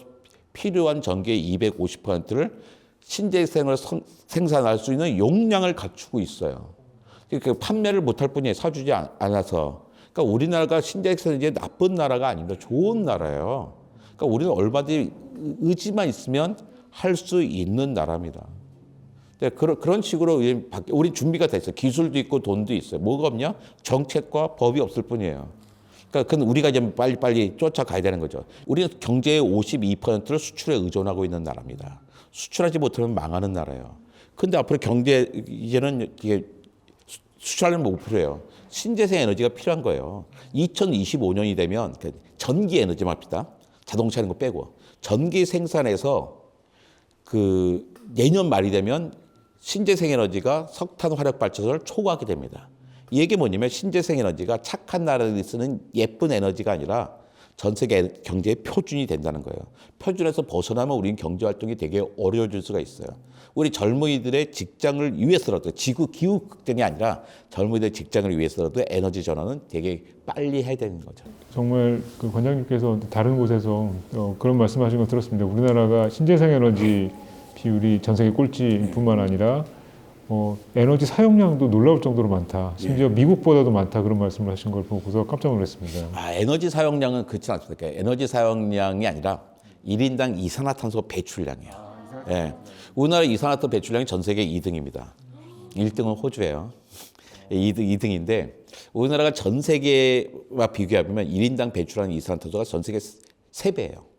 필요한 전기의 250%를 신재생을 생산할 수 있는 용량을 갖추고 있어요. 그 판매를 못할 뿐이에요. 사주지 않아서. 그러니까 우리나라가 신재생이 나쁜 나라가 아닙니다. 좋은 나라예요. 그러니까 우리는 얼마든지 의지만 있으면 할 수 있는 나라입니다. 그런 식으로 우리 준비가 됐어요. 기술도 있고 돈도 있어요. 뭐가 없냐? 정책과 법이 없을 뿐이에요. 그러니까 우리가 이제 빨리 쫓아가야 되는 거죠. 우리는 경제의 52%를 수출에 의존하고 있는 나라입니다. 수출하지 못하면 망하는 나라예요. 근데 앞으로 이제는 이게 수출하는 목표예요. 신재생 에너지가 필요한 거예요. 2025년이 되면 전기 에너지만 합시다. 자동차 이런 거 빼고 전기 생산에서 그 내년 말이 되면 신재생 에너지가 석탄 화력 발전소를 초과하게 됩니다. 이 얘기 뭐냐면 신재생 에너지가 착한 나라들이 쓰는 예쁜 에너지가 아니라 전 세계 경제의 표준이 된다는 거예요. 표준에서 벗어나면 우리는 경제 활동이 되게 어려워질 수가 있어요. 우리 젊은이들의 직장을 위해서라도 기후 극단이 아니라 젊은이들의 직장을 위해서라도 에너지 전환은 되게 빨리 해야 되는 거죠. 정말 그 관장님께서 다른 곳에서 그런 말씀하신 거 들었습니다. 우리나라가 신재생 에너지 비율이 전 세계 꼴찌뿐만 아니라 에너지 사용량도 놀라울 정도로 많다. 심지어 미국보다도 많다. 그런 말씀을 하신 걸 보고서 깜짝 놀랐습니다. 에너지 사용량은 그렇지 않습니까? 에너지 사용량이 아니라 1인당 이산화탄소 배출량이에요. 예. 우리나라 이산화탄소 배출량이 전 세계 2등입니다. 1등은 호주예요. 2등인데 우리나라가 전 세계와 비교하면 1인당 배출하는 이산화탄소가 전 세계 3배예요.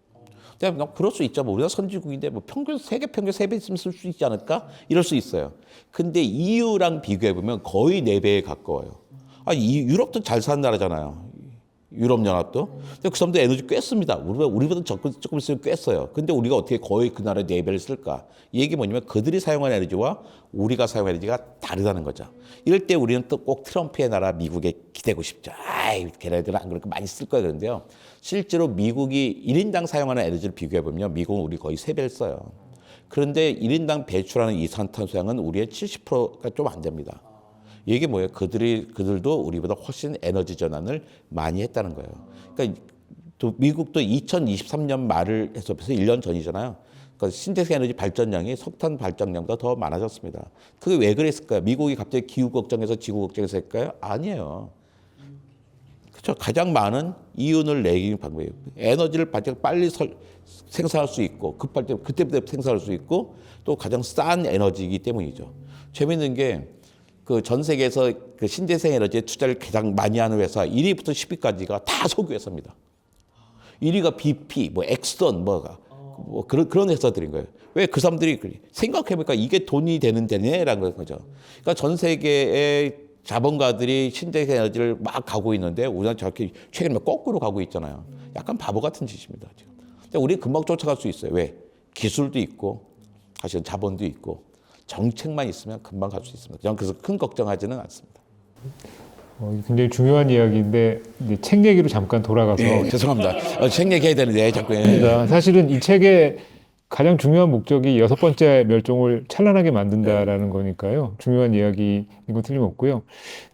근데 그럴 수 있죠. 뭐 우리가 선진국인데 뭐 평균 세계 평균 3배 있으면 쓸 수 있지 않을까? 이럴 수 있어요. 근데 EU랑 비교해 보면 거의 4배에 가까워요. 유럽도 잘 사는 나라잖아요. 유럽연합도. 근데 그 사람도 에너지 꽤 씁니다. 우리보다 조금 쓰면 꽤 써요. 근데 우리가 어떻게 거의 그 나라의 4배를 쓸까? 이 얘기 뭐냐면 그들이 사용하는 에너지와 우리가 사용하는 에너지가 다르다는 거죠. 이럴 때 우리는 또 꼭 트럼프의 나라 미국에 기대고 싶죠. 걔네들은 안 그렇게 많이 쓸 거야 그런데요. 실제로 미국이 1인당 사용하는 에너지를 비교해 보면 미국은 우리 거의 3배를 써요. 그런데 1인당 배출하는 이산탄소량은 우리의 70%가 좀 안 됩니다. 이게 뭐예요? 그들도 우리보다 훨씬 에너지 전환을 많이 했다는 거예요. 그러니까 또 미국도 2023년 말을 해서 1년 전이잖아요. 그러니까 신재생 에너지 발전량이 석탄 발전량보다 더 많아졌습니다. 그게 왜 그랬을까요? 미국이 갑자기 기후 걱정해서 지구 걱정해서 했을까요? 아니에요. 그렇죠. 가장 많은 이윤을 내기는 방법이에요. 에너지를 빨리 생산할 수 있고 급할 때 그때부터 생산할 수 있고 또 가장 싼 에너지이기 때문이죠. 재밌는 게 그 전 세계에서 그 신재생 에너지에 투자를 가장 많이 하는 회사 1위부터 10위까지가 다 석유 회사입니다. 1위가 BP, 뭐 엑선, 그런 회사들인 거예요. 왜 그 사람들이 생각해보니까 이게 돈이 되는 데네라는 거죠. 그러니까 전 세계의 자본가들이 신재생 에너지를 막 가고 있는데 우리는 저렇게 최근에 거꾸로 가고 있잖아요. 약간 바보 같은 짓입니다. 지금. 근데 우리 금방 쫓아갈 수 있어요. 왜? 기술도 있고 사실은 자본도 있고 정책만 있으면 금방 갈 수 있습니다. 저는 그래서 큰 걱정하지는 않습니다. 굉장히 중요한 이야기인데 이제 책 얘기로 잠깐 돌아가서 죄송합니다. 책 얘기해야 되는데 자꾸. 사실은 이 책의 가장 중요한 목적이 6번째 멸종을 찬란하게 만든다라는 거니까요. 중요한 이야기인 건 틀림없고요.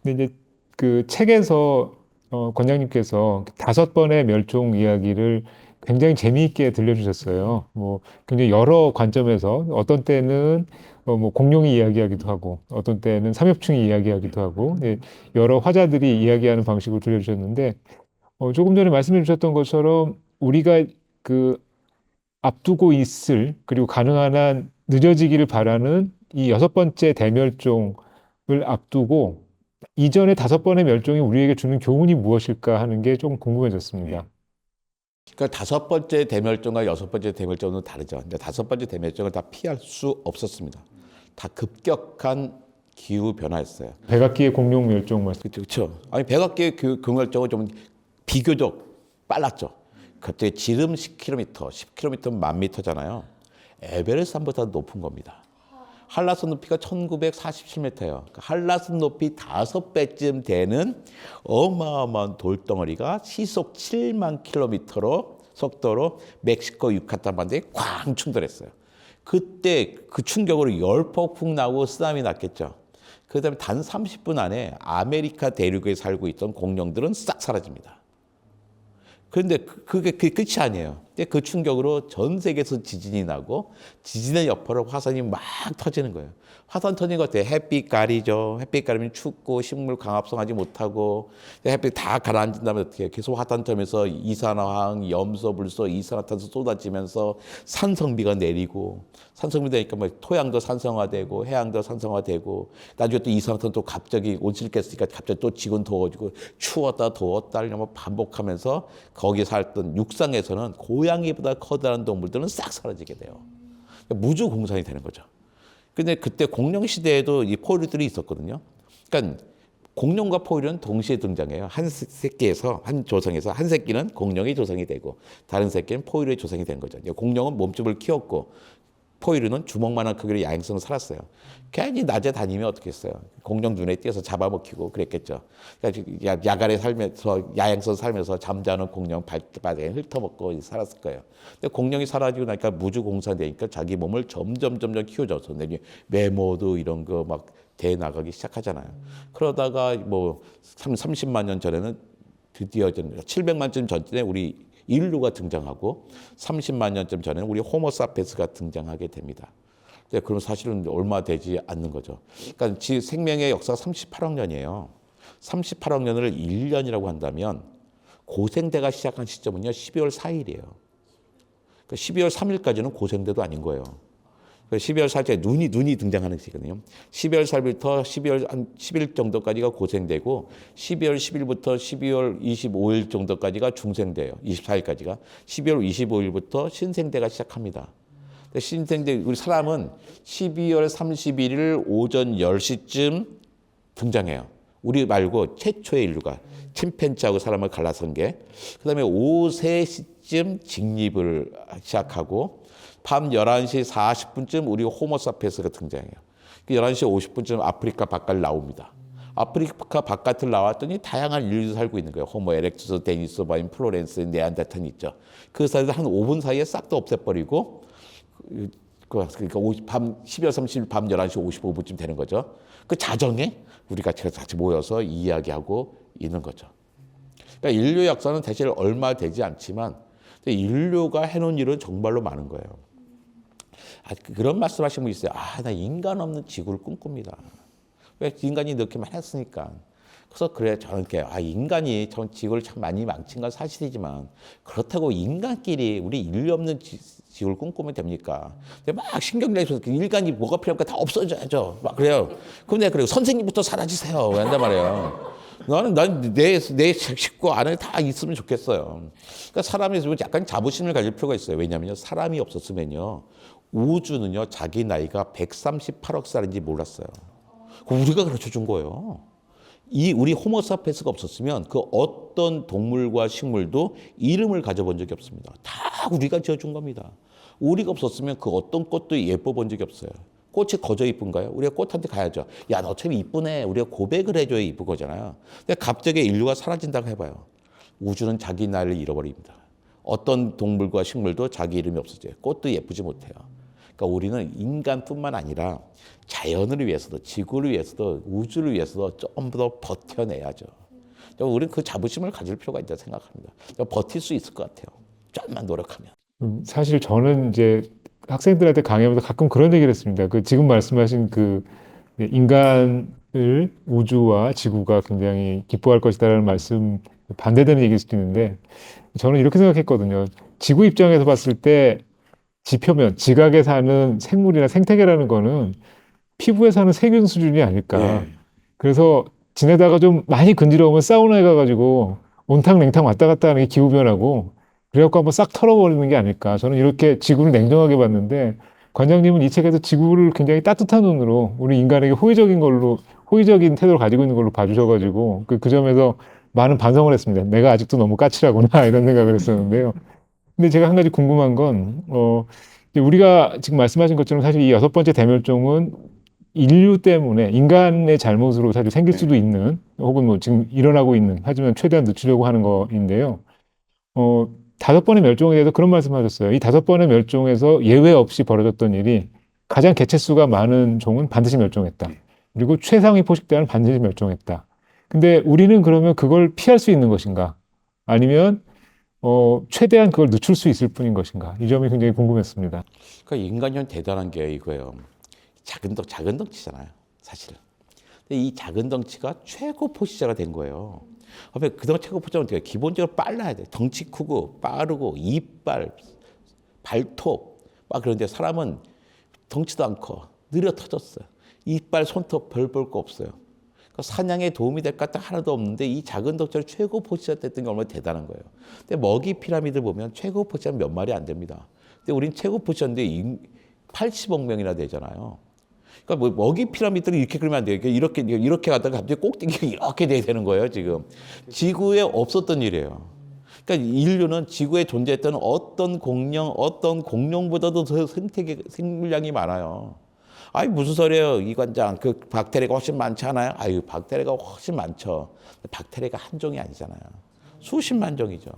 근데 이제 그 책에서 권장님께서 5번의 멸종 이야기를 굉장히 재미있게 들려주셨어요. 뭐 굉장히 여러 관점에서 어떤 때는 뭐 공룡이 이야기하기도 하고 어떤 때는 삼엽충이 이야기하기도 하고 여러 화자들이 이야기하는 방식으로 들려주셨는데 조금 전에 말씀해 주셨던 것처럼 우리가 그 앞두고 있을 그리고 가능한 한 늦어지기를 바라는 이 6번째 대멸종을 앞두고 이전의 5번의 멸종이 우리에게 주는 교훈이 무엇일까 하는 게 좀 궁금해졌습니다. 그러니까 5번째 대멸종과 6번째 대멸종은 다르죠. 근데 5번째 대멸종을 다 피할 수 없었습니다. 다 급격한 기후 변화였어요. 백악기의 공룡 멸종 말씀. 그렇죠. 아니 백악기의 공멸종은 좀 비교적 빨랐죠. 갑자기 지름 10km, 10km면 10,000m잖아요. 에베레스트 산보다 높은 겁니다. 한라산 높이가 1947m예요. 그러니까 한라산 높이 5배쯤 되는 어마어마한 돌덩어리가 시속 7만 킬로미터로 속도로 멕시코 유카탄 반도에 쾅 충돌했어요. 그때 그 충격으로 열폭풍 나고 쓰나미 났겠죠. 그 다음에 단 30분 안에 아메리카 대륙에 살고 있던 공룡들은 싹 사라집니다. 그런데 그게 끝이 아니에요. 근데 그 충격으로 전 세계에서 지진이 나고 지진의 여파로 화산이 막 터지는 거예요. 화산 터진 것 같아요. 햇빛 가리죠. 햇빛 가리면 춥고 식물 강합성하지 못하고 햇빛 다 가라앉은 다음에 어떻게 해요? 계속 화산점에서 이산화황, 염소, 불소, 이산화탄소 쏟아지면서 산성비가 내리고 산성비 되니까 뭐 토양도 산성화되고 해양도 산성화되고 나중에 또 이산화탄소 또 갑자기 온실가스니까 갑자기 또 지구는 더워지고 추웠다 더웠다 이러면 반복하면서 거기 살던 육상에서는 고양이보다 커다란 동물들은 싹 사라지게 돼요. 그러니까 무주공산이 되는 거죠. 근데 그때 공룡 시대에도 이 포유류들이 있었거든요. 그러니까 공룡과 포유류는 동시에 등장해요. 한 새끼에서 한 조성에서 한 새끼는 공룡이 조성이 되고 다른 새끼는 포유류의 조성이 된 거죠. 공룡은 몸집을 키웠고 포유류는 주먹만한 크기로 야행성을 살았어요. 괜히 낮에 다니면 어떻게 했어요? 공룡 눈에 띄어서 잡아먹히고 그랬겠죠. 그러니까 야간에 살면서 야행성 살면서 잠자는 공룡 발바닥에 훑어먹고 살았을 거예요. 근데 공룡이 사라지고 나니까 무주공산되니까 자기 몸을 점점 키워줘서 메모도 이런 거 막 대 나가기 시작하잖아요. 그러다가 뭐 30만 년 전에는 드디어 700만 년 전에 우리 인류가 등장하고 30만 년쯤 전에는 우리 호모사피엔스가 등장하게 됩니다. 네, 그럼 사실은 얼마 되지 않는 거죠. 그러니까 생명의 역사가 38억 년이에요. 38억 년을 1년이라고 한다면 고생대가 시작한 시점은요 12월 4일이에요. 그러니까 12월 3일까지는 고생대도 아닌 거예요. 12월 4일째 눈이 등장하는 시거든요. 12월 4일부터 12월 한 10일 정도까지가 고생되고 12월 10일부터 12월 25일 정도까지가 중생대예요. 24일까지가 12월 25일부터 신생대가 시작합니다. 신생대 우리 사람은 12월 31일 오전 10시쯤 등장해요. 우리 말고 최초의 인류가 침팬지하고 사람을 갈라선 게 그다음에 오후 3시쯤 직립을 시작하고 밤 11시 40분쯤 우리 호모사피엔스가 등장해요. 11시 50분쯤 아프리카 바깥을 나옵니다. 아프리카 바깥을 나왔더니 다양한 인류도 살고 있는 거예요. 호모 에렉투스, 데니소바인, 플로렌스, 네안데르탈 있죠. 그 사이에서 한 5분 사이에 싹 다 없애버리고 그러니까 밤 12월 30일 밤 11시 55분쯤 되는 거죠. 그 자정에 우리가 같이 모여서 이야기하고 있는 거죠. 그러니까 인류 역사는 사실 얼마 되지 않지만 인류가 해놓은 일은 정말로 많은 거예요. 그런 말씀하시는 분 있어요. 나 인간 없는 지구를 꿈꿉니다. 왜 인간이 이렇게만 했으니까. 그래서 그래 저는 이렇게 인간이 전 지구를 참 많이 망친 건 사실이지만 그렇다고 인간끼리 우리 인류 없는 지구를 꿈꾸면 됩니까? 근데 막 신경 내서 인간이 뭐가 필요할까 다 없어져야죠. 막 그래요. 그럼 내가 그래요. 선생님부터 사라지세요. 왜 한단 말이에요. 나는 내 식구 안에 다 있으면 좋겠어요. 그러니까 사람이 약간 자부심을 가질 필요가 있어요. 왜냐하면 사람이 없었으면요 우주는요 자기 나이가 138억 살인지 몰랐어요. 우리가 가르쳐 준 거예요. 우리 호모사피엔스가 없었으면 그 어떤 동물과 식물도 이름을 가져본 적이 없습니다. 다 우리가 지어준 겁니다. 우리가 없었으면 그 어떤 꽃도 예뻐 본 적이 없어요. 꽃이 거저 이쁜가요? 우리가 꽃한테 가야죠. 야, 너 참 이쁘네. 우리가 고백을 해줘야 이쁜 거잖아요. 근데 갑자기 인류가 사라진다고 해봐요. 우주는 자기 나이를 잃어버립니다. 어떤 동물과 식물도 자기 이름이 없어져요. 꽃도 예쁘지 못해요. 그러니까 우리는 인간뿐만 아니라 자연을 위해서도 지구를 위해서도 우주를 위해서도 좀 더 버텨내야죠. 우리는 그 자부심을 가질 필요가 있다고 생각합니다. 버틸 수 있을 것 같아요. 좀만 노력하면. 사실 저는 이제 학생들한테 강의하면서 가끔 그런 얘기를 했습니다. 지금 말씀하신 인간을 우주와 지구가 굉장히 기뻐할 것이다라는 말씀 반대되는 얘기일 수도 있는데 저는 이렇게 생각했거든요. 지구 입장에서 봤을 때 지표면 지각에 사는 생물이나 생태계라는 거는 피부에 사는 세균 수준이 아닐까. 그래서 지내다가 좀 많이 근지러우면 사우나에 가가지고 온탕 냉탕 왔다 갔다 하는 게 기후변화고 그래갖고 한번 싹 털어버리는 게 아닐까. 저는 이렇게 지구를 냉정하게 봤는데 관장님은 이 책에서 지구를 굉장히 따뜻한 눈으로 우리 인간에게 호의적인 태도를 가지고 있는 걸로 봐주셔가지고 그 점에서 많은 반성을 했습니다. 내가 아직도 너무 까칠하구나 이런 생각을 했었는데요. 근데 제가 한 가지 궁금한 건 우리가 지금 말씀하신 것처럼 사실 이 6번째 대멸종은 인류 때문에 인간의 잘못으로 사실 생길 수도 있는 혹은 지금 일어나고 있는 하지만 최대한 늦추려고 하는 거인데요. 5번의 멸종에 대해서 그런 말씀하셨어요. 이 5번의 멸종에서 예외 없이 벌어졌던 일이 가장 개체수가 많은 종은 반드시 멸종했다. 그리고 최상위 포식자는 반드시 멸종했다. 근데 우리는 그러면 그걸 피할 수 있는 것인가? 아니면 최대한 그걸 늦출 수 있을 뿐인 것인가? 이 점이 굉장히 궁금했습니다. 그러니까 인간이 좀 대단한 게 이거예요. 작은 덩치잖아요, 사실. 근데 이 작은 덩치가 최고 포식자가 된 거예요. 그동안 최고 포식자는 어떻게 해요? 기본적으로 빨라야 돼. 덩치 크고 빠르고 이빨, 발톱 막 그런데 사람은 덩치도 안 커. 느려 터졌어요. 이빨, 손톱 별 볼 거 없어요. 그러니까 사냥에 도움이 될 것 같은 하나도 없는데 이 작은 덩치로 최고 포식자 됐던 게 얼마나 대단한 거예요. 근데 먹이 피라미드 보면 최고 포식자는 몇 마리 안 됩니다. 근데 우린 최고 포식자인데 80억 명이나 되잖아요. 그러니까 먹이 피라미드를 이렇게 그리면 안 돼요. 이렇게 가다가 갑자기 꼭대기가 이렇게 돼야 되는 거예요, 지금. 지구에 없었던 일이에요. 그러니까 인류는 지구에 존재했던 어떤 공룡보다도 더 생물량이 많아요. 무슨 소리예요, 이관장. 그 박테리아가 훨씬 많지 않아요? 박테리아가 훨씬 많죠. 박테리아가 한 종이 아니잖아요. 수십만 종이죠.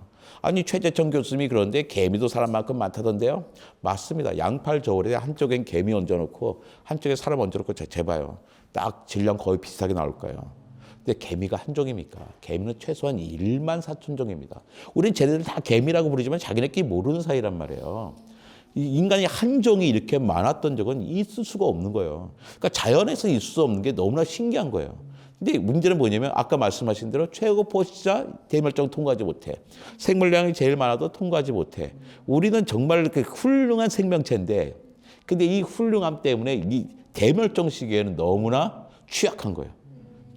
최재천 교수님이 그런데 개미도 사람만큼 많다던데요? 맞습니다. 양팔 저울에 한쪽엔 개미 얹어놓고 한쪽에 사람 얹어놓고 재봐요. 딱 질량 거의 비슷하게 나올 거예요. 근데 개미가 한 종입니까? 개미는 최소한 1만 4천 종입니다. 우린 쟤네들 다 개미라고 부르지만 자기네끼리 모르는 사이란 말이에요. 이 인간의 한종이 이렇게 많았던 적은 있을 수가 없는 거예요. 그러니까 자연에서 있을 수 없는 게 너무나 신기한 거예요. 근데 문제는 뭐냐면 아까 말씀하신 대로 최고 포식자 대멸종 통과하지 못해. 생물량이 제일 많아도 통과하지 못해. 우리는 정말 그 훌륭한 생명체인데 근데 이 훌륭함 때문에 이 대멸종 시기에는 너무나 취약한 거예요.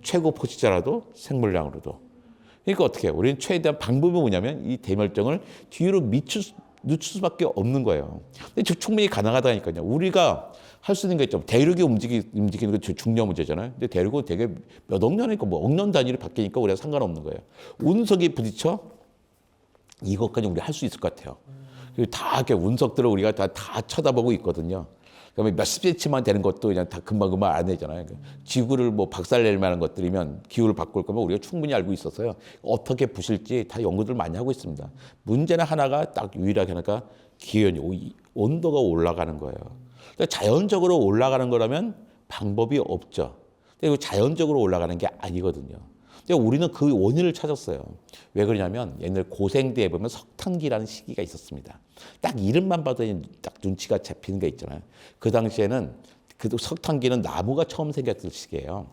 최고 포식자라도 생물량으로도. 그러니까 어떻게 해요? 우리는 최대한 방법이 뭐냐면 이 대멸종을 뒤로 늦출 수밖에 없는 거예요. 근데 충분히 가능하다니까요. 우리가 할 수 있는 게 있죠. 대륙이 움직이는 게 중요한 문제잖아요. 근데 대륙은 되게 몇 억 년이니까 뭐 억 년 단위로 바뀌니까 우리가 상관없는 거예요. 운석이 부딪혀 이것까지 우리 할 수 있을 것 같아요. 그리고 다 이렇게 운석들을 우리가 다 쳐다보고 있거든요. 그러면 몇십 센치만 되는 것도 그냥 다 금방금방 안 되잖아요. 지구를 뭐 박살낼 만한 것들이면 기후를 바꿀 거면 우리가 충분히 알고 있어서요. 어떻게 부실지 다 연구들 많이 하고 있습니다. 문제는 하나가 딱 유일하게 하나가 기온이 온도가 올라가는 거예요. 그러니까 자연적으로 올라가는 거라면 방법이 없죠. 근데 이거 자연적으로 올라가는 게 아니거든요. 근데 우리는 그 원인을 찾았어요. 왜 그러냐면 옛날 고생대에 보면 석탄기라는 시기가 있었습니다. 딱 이름만 봐도 딱 눈치가 잡히는 게 있잖아요. 그 당시에는 그 석탄기는 나무가 처음 생겼을 시기예요.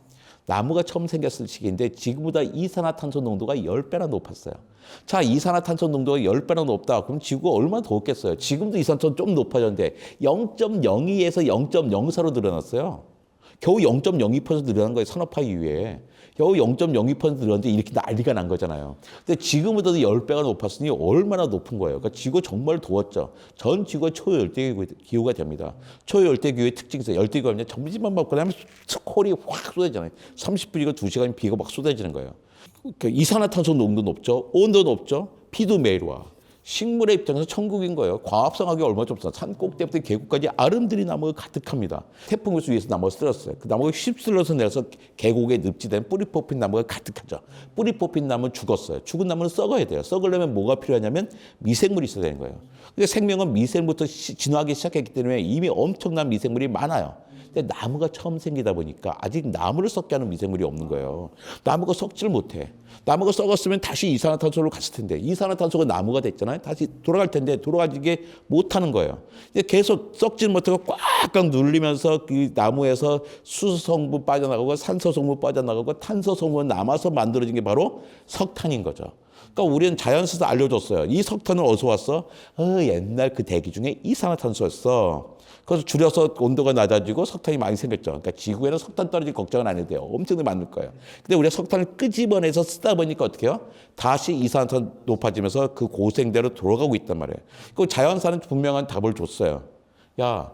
나무가 처음 생겼을 시기인데 지구보다 이산화탄소 농도가 10배나 높았어요. 자, 이산화탄소 농도가 10배나 높다. 그럼 지구가 얼마나 더웠겠어요. 지금도 이산화탄소 좀 높아졌는데 0.02에서 0.04로 늘어났어요. 겨우 0.02% 늘어난 거예요. 산업화 이후에. 겨우 0.02% 늘었는데 이렇게 난리가 난 거잖아요. 근데 지금보다도 10배가 높았으니 얼마나 높은 거예요. 그러니까 지구가 정말 더웠죠. 전 지구가 초열대기후가 됩니다. 초열대기후의 특징이 있어요. 열대기후가 점심만 먹고 나면 스콜이 확 쏟아지잖아요. 30분이고 2시간 비가 막 쏟아지는 거예요. 그러니까 이산화탄소 농도 높죠. 온도 높죠. 비도 매일 와. 식물의 입장에서 천국인 거예요. 광합성하기 얼마 좀 없어. 산 꼭대기부터 계곡까지 아름드리 나무가 가득합니다. 태풍 호수 위에서 나무가 쓰러졌어요. 그 나무가 휩쓸려서 내려서 계곡에 늪지된 뿌리 뽑힌 나무가 가득하죠. 뿌리 뽑힌 나무는 죽었어요. 죽은 나무는 썩어야 돼요. 썩으려면 뭐가 필요하냐면 미생물이 있어야 되는 거예요. 근데 생명은 미생물부터 진화하기 시작했기 때문에 이미 엄청난 미생물이 많아요. 근데 나무가 처음 생기다 보니까 아직 나무를 썩게 하는 미생물이 없는 거예요. 나무가 썩지를 못해. 나무가 썩었으면 다시 이산화탄소로 갔을 텐데 이산화탄소가 나무가 됐잖아요. 다시 돌아갈 텐데 돌아가지게 못하는 거예요. 이제 계속 썩지를 못하고 꽉꽉 눌리면서 그 나무에서 수소 성분 빠져나가고 산소 성분 빠져나가고 탄소 성분 남아서 만들어진 게 바로 석탄인 거죠. 그러니까 우리는 자연에서 알려줬어요. 이 석탄은 어디서 왔어? 옛날 그 대기 중에 이산화탄소였어. 그래서 줄여서 온도가 낮아지고 석탄이 많이 생겼죠. 그러니까 지구에는 석탄 떨어질 걱정은 안 해도 돼요. 엄청나게 많을 거예요. 근데 우리가 석탄을 끄집어내서 쓰다 보니까 어떻게 해요? 다시 이산화탄소 높아지면서 그 고생대로 돌아가고 있단 말이에요. 그 자연사는 분명한 답을 줬어요. 야,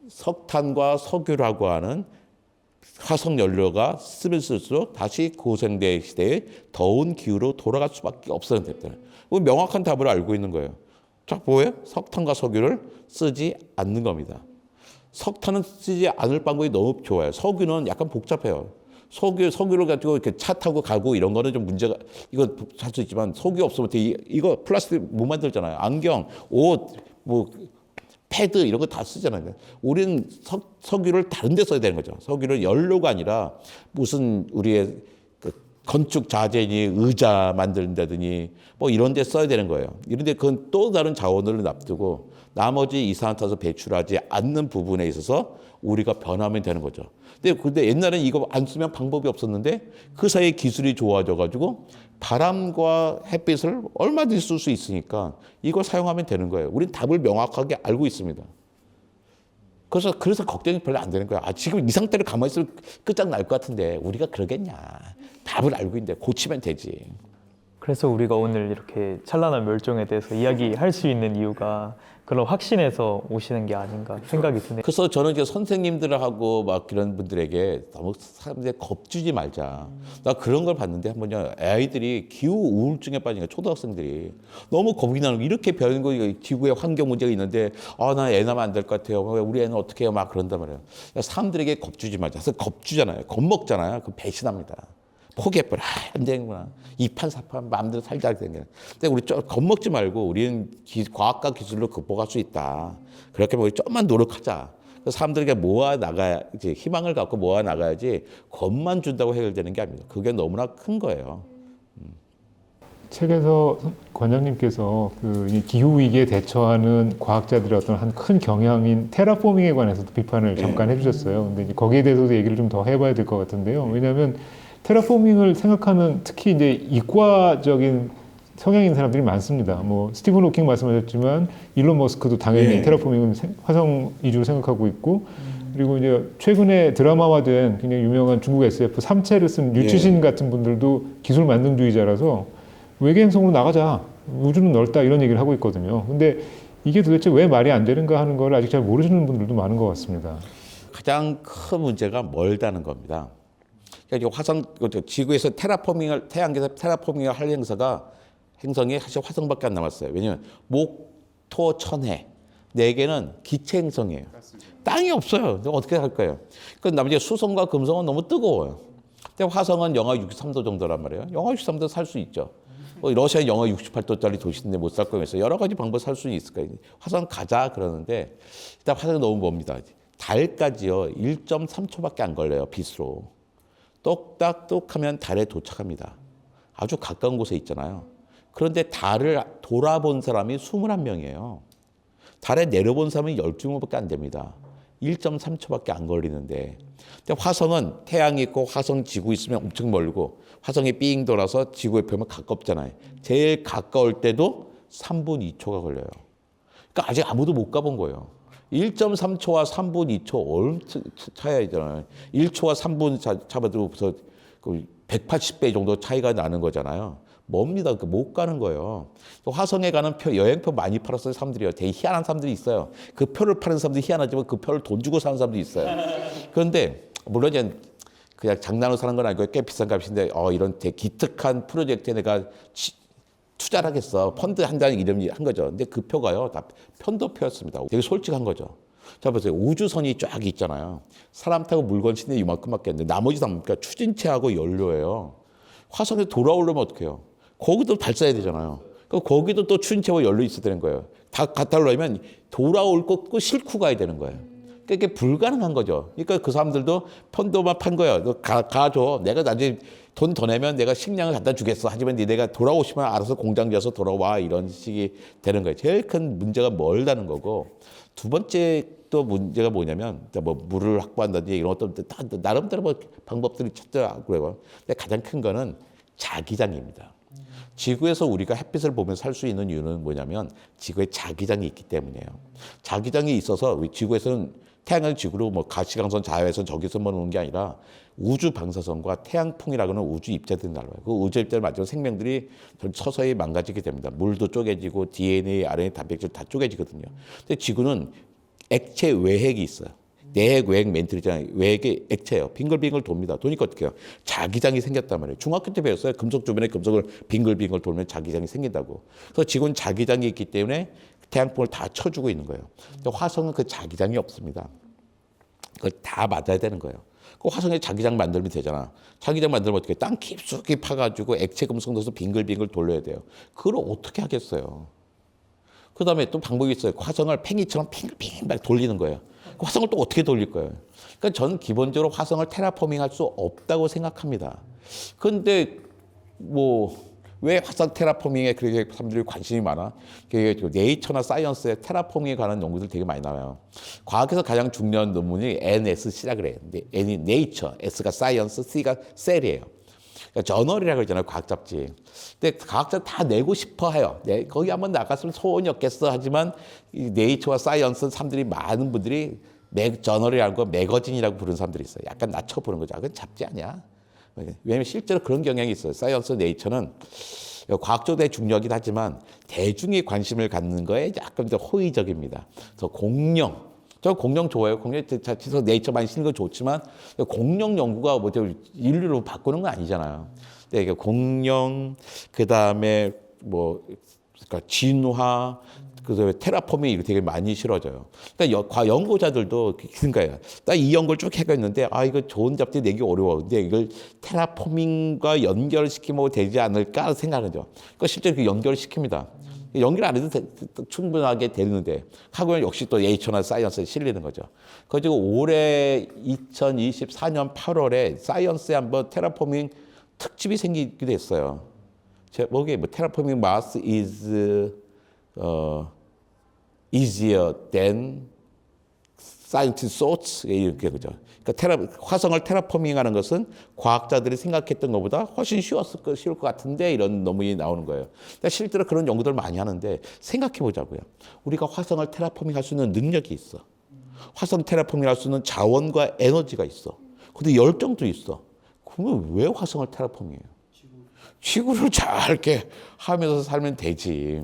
석탄과 석유라고 하는 화석 연료가 쓰면 쓸수록 다시 고생대 시대의 더운 기후로 돌아갈 수밖에 없어야 됐다. 명확한 답을 알고 있는 거예요. 자, 뭐예요? 석탄과 석유를 쓰지 않는 겁니다. 석탄은 쓰지 않을 방법이 너무 좋아요. 석유는 약간 복잡해요. 석유를 가지고 이렇게 차 타고 가고 이런 거는 좀 문제가, 이거 할 수 있지만 석유 없으면 이거 플라스틱 못 만들잖아요. 안경, 옷, 뭐, 패드 이런 거 다 쓰잖아요. 우리는 석유를 다른 데 써야 되는 거죠. 석유를 연료가 아니라 무슨 우리의 건축 자재니 의자 만든다더니 뭐 이런 데 써야 되는 거예요. 이런데 그건 또 다른 자원을 납두고 나머지 이산화탄소 배출하지 않는 부분에 있어서 우리가 변하면 되는 거죠. 근데 옛날에는 이거 안 쓰면 방법이 없었는데 그 사이에 기술이 좋아져 가지고 바람과 햇빛을 얼마든지 쓸 수 있으니까 이걸 사용하면 되는 거예요. 우린 답을 명확하게 알고 있습니다. 그래서 걱정이 별로 안 되는 거야. 지금 이 상태로 가만히 있으면 끝장날 것 같은데 우리가 그러겠냐. 답을 알고 있는데 고치면 되지. 그래서 우리가 오늘 이렇게 찬란한 멸종에 대해서 이야기할 수 있는 이유가 그런 확신에서 오시는 게 아닌가 생각이 드네요. 그래서 저는 이제 선생님들하고 막 그런 분들에게 너무 사람들이 겁주지 말자. 나 그런 걸 봤는데 한 번요. 아이들이 기후 우울증에 빠진 거예요. 초등학생들이. 너무 겁이 나는 거. 이렇게 변한 거 지구에 환경 문제가 있는데 나 애 낳으면 안 될 것 같아요. 우리 애는 어떻게 해요? 막 그런단 말이에요. 사람들에게 겁주지 말자. 그래서 겁주잖아요. 겁먹잖아요. 그 배신합니다. 포기해버려. 안 되는구나. 이판사판 마음대로 살자. 근데 우리 겁먹지 말고 우리는 과학과 기술로 극복할 수 있다. 그렇게 우리 좀만 노력하자. 사람들에게 모아 나가야, 이제 희망을 갖고 모아 나가야지 겁만 준다고 해결되는 게 아닙니다. 그게 너무나 큰 거예요. 책에서 관장님께서 이 기후 위기에 대처하는 과학자들의 어떤 한 큰 경향인 테라포밍에 관해서도 비판을 잠깐 해주셨어요. 근데 이제 거기에 대해서도 얘기를 좀 더 해봐야 될 것 같은데요. 왜냐하면 테라포밍을 생각하는 특히 이제 이과적인 성향인 사람들이 많습니다. 뭐 스티븐 호킹 말씀하셨지만 일론 머스크도 당연히 테라포밍은 화성 이주로 생각하고 있고 그리고 이제 최근에 드라마화된 굉장히 유명한 중국 SF 삼체를 쓴 류치신 같은 분들도 기술 만능주의자라서 외계 행성으로 나가자. 우주는 넓다 이런 얘기를 하고 있거든요. 근데 이게 도대체 왜 말이 안 되는가 하는 걸 아직 잘 모르시는 분들도 많은 것 같습니다. 가장 큰 문제가 멀다는 겁니다. 그러니까 화성, 지구에서 테라포밍을, 태양계에서 테라포밍을 할 행성이 사실 화성밖에 안 남았어요. 왜냐하면 목, 토, 천해 4개는 기체 행성이에요. 땅이 없어요. 어떻게 할 거예요? 그 나머지 수성과 금성은 너무 뜨거워요. 근데 화성은 영하 63도 정도란 말이에요. 영하 63도 살 수 있죠. 러시아 영하 68도짜리 도시인데 못 살 거면서 여러 가지 방법 살 수 있을 거예요. 화성 가자 그러는데 일단 화성이 너무 멉니다. 달까지요 1.3초밖에 안 걸려요. 빛으로. 똑딱똑하면 달에 도착합니다. 아주 가까운 곳에 있잖아요. 그런데 달을 돌아본 사람이 21명이에요. 달에 내려본 사람이 12명밖에 안 됩니다. 1.3초밖에 안 걸리는데. 근데 화성은 태양이 있고 화성 지구 있으면 엄청 멀고 화성이 삥 돌아서 지구에 펴면 가깝잖아요. 제일 가까울 때도 3분 2초가 걸려요. 그러니까 아직 아무도 못 가본 거예요. 1.3초와 3분 2초 엄청 차이잖아요. 1초와 3분 차봐도 벌써 180배 정도 차이가 나는 거잖아요. 멉니다. 못 가는 거예요. 화성에 가는 여행표 많이 팔았어요, 사람들이요. 되게 희한한 사람들이 있어요. 그 표를 파는 사람들이 희한하지만 그 표를 돈 주고 사는 사람도 있어요. 그런데 물론 이제 그냥 장난으로 사는 건 아니고 꽤 비싼 값인데 이런 되게 기특한 프로젝트에 내가 투자를 하겠어. 펀드 한다는 이름이 한 거죠. 근데 그 표가요, 다 편도표였습니다. 되게 솔직한 거죠. 자, 보세요. 우주선이 쫙 있잖아요. 사람 타고 물건 싣는 이만큼밖에 안 돼. 나머지 다 뭡니까? 추진체하고 연료예요. 화성에 돌아오려면 어떻게 해요? 거기도 발사해야 되잖아요. 거기도 또 추진체와 연료 있어야 되는 거예요. 다 갖다 놓으면 돌아올 거 싣고 가야 되는 거예요. 그러니까 이게 불가능한 거죠. 그러니까 그 사람들도 편도만 판 거예요. 너 가줘. 내가 나중에 돈 더 내면 내가 식량을 갖다 주겠어. 하지만 니네가 돌아오시면 알아서 공장 지어서 돌아와. 이런 식이 되는 거예요. 제일 큰 문제가 멀다는 거고. 두 번째 또 문제가 뭐냐면 뭐 물을 확보한다든지 이런 것도 다 나름대로 뭐 방법들이 찾더라고요. 근데 가장 큰 거는 자기장입니다. 지구에서 우리가 햇빛을 보면서 살 수 있는 이유는 뭐냐면 지구에 자기장이 있기 때문이에요. 자기장이 있어서 우리 지구에서는 태양을 지구로 뭐 가시광선, 자외선 저기서만 오는 게 아니라 우주 방사선과 태양풍이라고 하는 우주 입자들이 날아와요. 그 우주 입자를 맞으면 생명들이 서서히 망가지게 됩니다. 물도 쪼개지고 DNA, RNA, 단백질 다 쪼개지거든요. 근데 지구는 액체 외핵이 있어요. 내핵, 외핵 멘틀이잖아요. 외핵이 액체예요. 빙글빙글 돕니다. 도니까 어떻게 해요? 자기장이 생겼단 말이에요. 중학교 때 배웠어요. 금속 주변에 금속을 빙글빙글 돌면 자기장이 생긴다고. 그래서 지구는 자기장이 있기 때문에 태양풍을 다 쳐주고 있는 거예요. 근데 화성은 그 자기장이 없습니다. 그걸 다 맞아야 되는 거예요. 그 화성에 자기장 만들면 되잖아. 자기장 만들면 어떻게 해? 땅 깊숙이 파가지고 액체 금속 넣어서 빙글빙글 돌려야 돼요. 그걸 어떻게 하겠어요? 그 다음에 또 방법이 있어요. 화성을 팽이처럼 빙글빙글 돌리는 거예요. 그 화성을 또 어떻게 돌릴 거예요? 그러니까 저는 기본적으로 화성을 테라포밍 할 수 없다고 생각합니다. 그런데 왜 화성 테라포밍에 그렇게 사람들이 관심이 많아? 네이처나 사이언스에 테라포밍에 관한 연구들 되게 많이 나와요. 과학에서 가장 중요한 논문이 NSC라 그래요. N이 네이처, S가 사이언스, C가 셀이에요. 그러니까 저널이라고 그러잖아요, 과학 잡지. 근데 과학자 다 내고 싶어 해요. 거기 한번 나갔으면 소원이 없겠어. 하지만 이 네이처와 사이언스 사람들이 많은 분들이 저널이라는 거 매거진이라고 부르는 사람들이 있어요. 약간 낮춰 부르는 거죠. 그건 잡지 아니야. 왜냐하면 실제로 그런 경향이 있어요. 사이언스, 네이처는 과학적으로 중요하긴 하지만 대중이 관심을 갖는 거에 약간 더 호의적입니다. 그래서 공룡. 저 공룡 좋아해요. 공룡 자체서 네이처 많이 쓰는 건 좋지만 공룡 연구가 인류로 바꾸는 건 아니잖아요. 근데 공룡 그다음에 그러니까 진화 그다음에 테라포밍 이렇게 되게 많이 실어져요. 그러니까 연구자들도 그러니까요. 나 이 연구를 쭉 해갔는데 이거 좋은 잡지 내기 어려워. 근데 이걸 테라포밍과 연결시키면 되지 않을까 생각하죠. 그러니까 실제로 그 연결을 시킵니다. 연결 안 해도 충분하게 되는데 하고는 역시 또 네이처나 사이언스에 실리는 거죠. 그리고 올해 2024년 8월에 사이언스에 한번 테라포밍 특집이 생기기도 했어요. 제목이 뭐 terraforming Mars is easier than scientists thought 이렇게 그죠. 그러니까 화성을 테라포밍하는 것은 과학자들이 생각했던 것보다 훨씬 쉬울 것 같은데 이런 논문이 나오는 거예요. 그러니까 실제로 그런 연구들 많이 하는데 생각해 보자고요. 우리가 화성을 테라포밍할 수 있는 능력이 있어. 화성 테라포밍할 수 있는 자원과 에너지가 있어. 근데 열정도 있어. 그러면 왜 화성을 테라포밍해요? 지구를 잘 이렇게 하면서 살면 되지.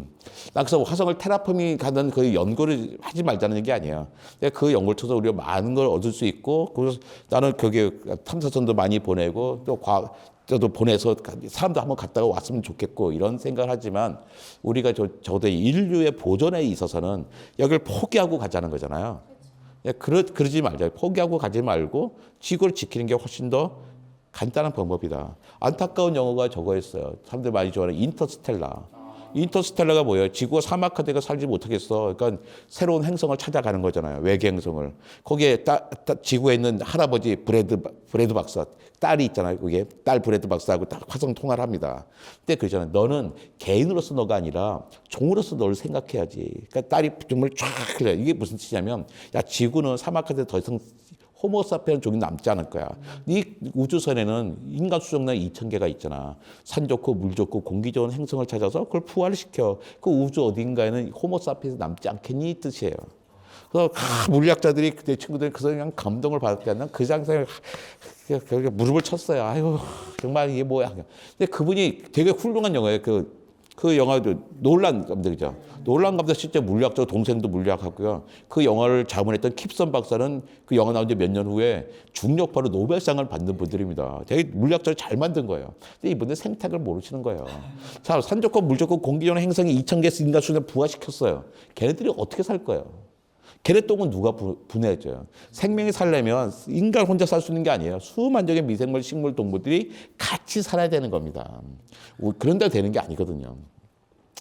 나 그래서 화성을 테라포밍 가는 그 연구를 하지 말자는 게 아니야. 그 연구를 통해서 우리가 많은 걸 얻을 수 있고, 그래서 나는 거기에 탐사선도 많이 보내고, 또 과학자도 보내서 사람도 한번 갔다가 왔으면 좋겠고, 이런 생각을 하지만, 우리가 적어도 인류의 보존에 있어서는 여기를 포기하고 가자는 거잖아요. 그러지 말자. 포기하고 가지 말고, 지구를 지키는 게 훨씬 더 간단한 방법이다. 안타까운 영화가 저거였어요. 사람들 많이 좋아하는 인터스텔라. 인터스텔라가 뭐예요? 지구가 사막화되고 살지 못하겠어. 그러니까 새로운 행성을 찾아가는 거잖아요. 외계 행성을. 거기에 지구에 있는 할아버지 브래드 박사 딸이 있잖아요. 그게 딸 브래드 박사하고 딱 화성 통화를 합니다. 근데 그러잖아요. 너는 개인으로서 너가 아니라 종으로서 너를 생각해야지. 그러니까 딸이 정말 쫙 그래. 이게 무슨 뜻이냐면 야 지구는 사막화돼 더 이상 호모사피엔 종이 남지 않을 거야. 이 우주선에는 인간 수정란 2,000개가 있잖아. 산 좋고 물 좋고 공기 좋은 행성을 찾아서 그걸 부활시켜. 그 우주 어딘가에는 호모사피엔이 남지 않겠니? 이 뜻이에요. 그래서 물리학자들이 내 친구들이 그냥 감동을 받았지 않나? 그 장소에 무릎을 쳤어요. 아이고 정말 이게 뭐야. 근데 그분이 되게 훌륭한 영화예요. 그 영화도 놀란 감독이죠. 놀란 감독 실제 물리학자 동생도 물리학하고요. 그 영화를 자문했던 킵선 박사는 그 영화 나온 지 몇 년 후에 중력파로 노벨상을 받는 분들입니다. 되게 물리학자를 잘 만든 거예요. 근데 이분들 생태학을 모르시는 거예요. 자, 산 좋고 물 좋고 공기 좋은 행성이 2,000개 인간 수준에 부화시켰어요. 걔네들이 어떻게 살 거예요? 걔네 똥은 누가 분해해줘요? 생명이 살려면 인간 혼자 살 수 있는 게 아니에요. 수만 종의 미생물, 식물, 동물들이 같이 살아야 되는 겁니다. 그런데 되는 게 아니거든요.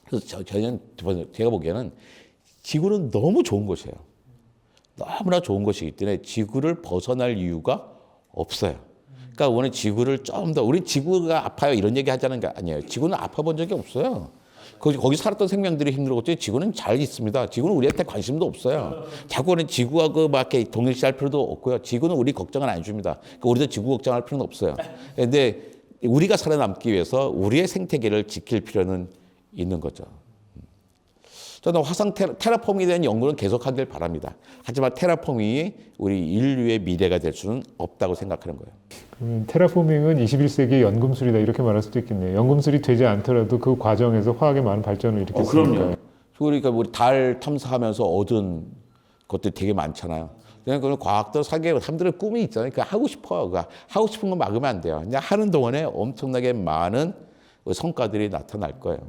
그래서 제가 보기에는 지구는 너무 좋은 곳이에요. 너무나 좋은 곳이기 때문에 지구를 벗어날 이유가 없어요. 그러니까 오늘 지구를 좀 더, 우리 지구가 아파요 이런 얘기 하자는 게 아니에요. 지구는 아파 본 적이 없어요. 거기 살았던 생명들이 힘들었지 지구는 잘 있습니다. 지구는 우리한테 관심도 없어요. 자꾸는 지구하고 막 이렇게 동일시할 필요도 없고요. 지구는 우리 걱정을 안 해줍니다. 그러니까 우리도 지구 걱정할 필요는 없어요. 그런데 우리가 살아남기 위해서 우리의 생태계를 지킬 필요는 있는 거죠. 저는 화성 테라포밍에 대한 연구는 계속하길 바랍니다. 하지만 테라포밍이 우리 인류의 미래가 될 수는 없다고 생각하는 거예요. 테라포밍은 21세기의 연금술이다 이렇게 말할 수도 있겠네요. 연금술이 되지 않더라도 그 과정에서 화학의 많은 발전을 일으켰으니까요. 그러니까 우리 달 탐사하면서 얻은 것들 되게 많잖아요. 그냥 과학도 사람들의 꿈이 있잖아요. 그러니까 하고 싶어요. 그러니까 하고 싶은 거 막으면 안 돼요. 그냥 하는 동안에 엄청나게 많은 성과들이 나타날 거예요.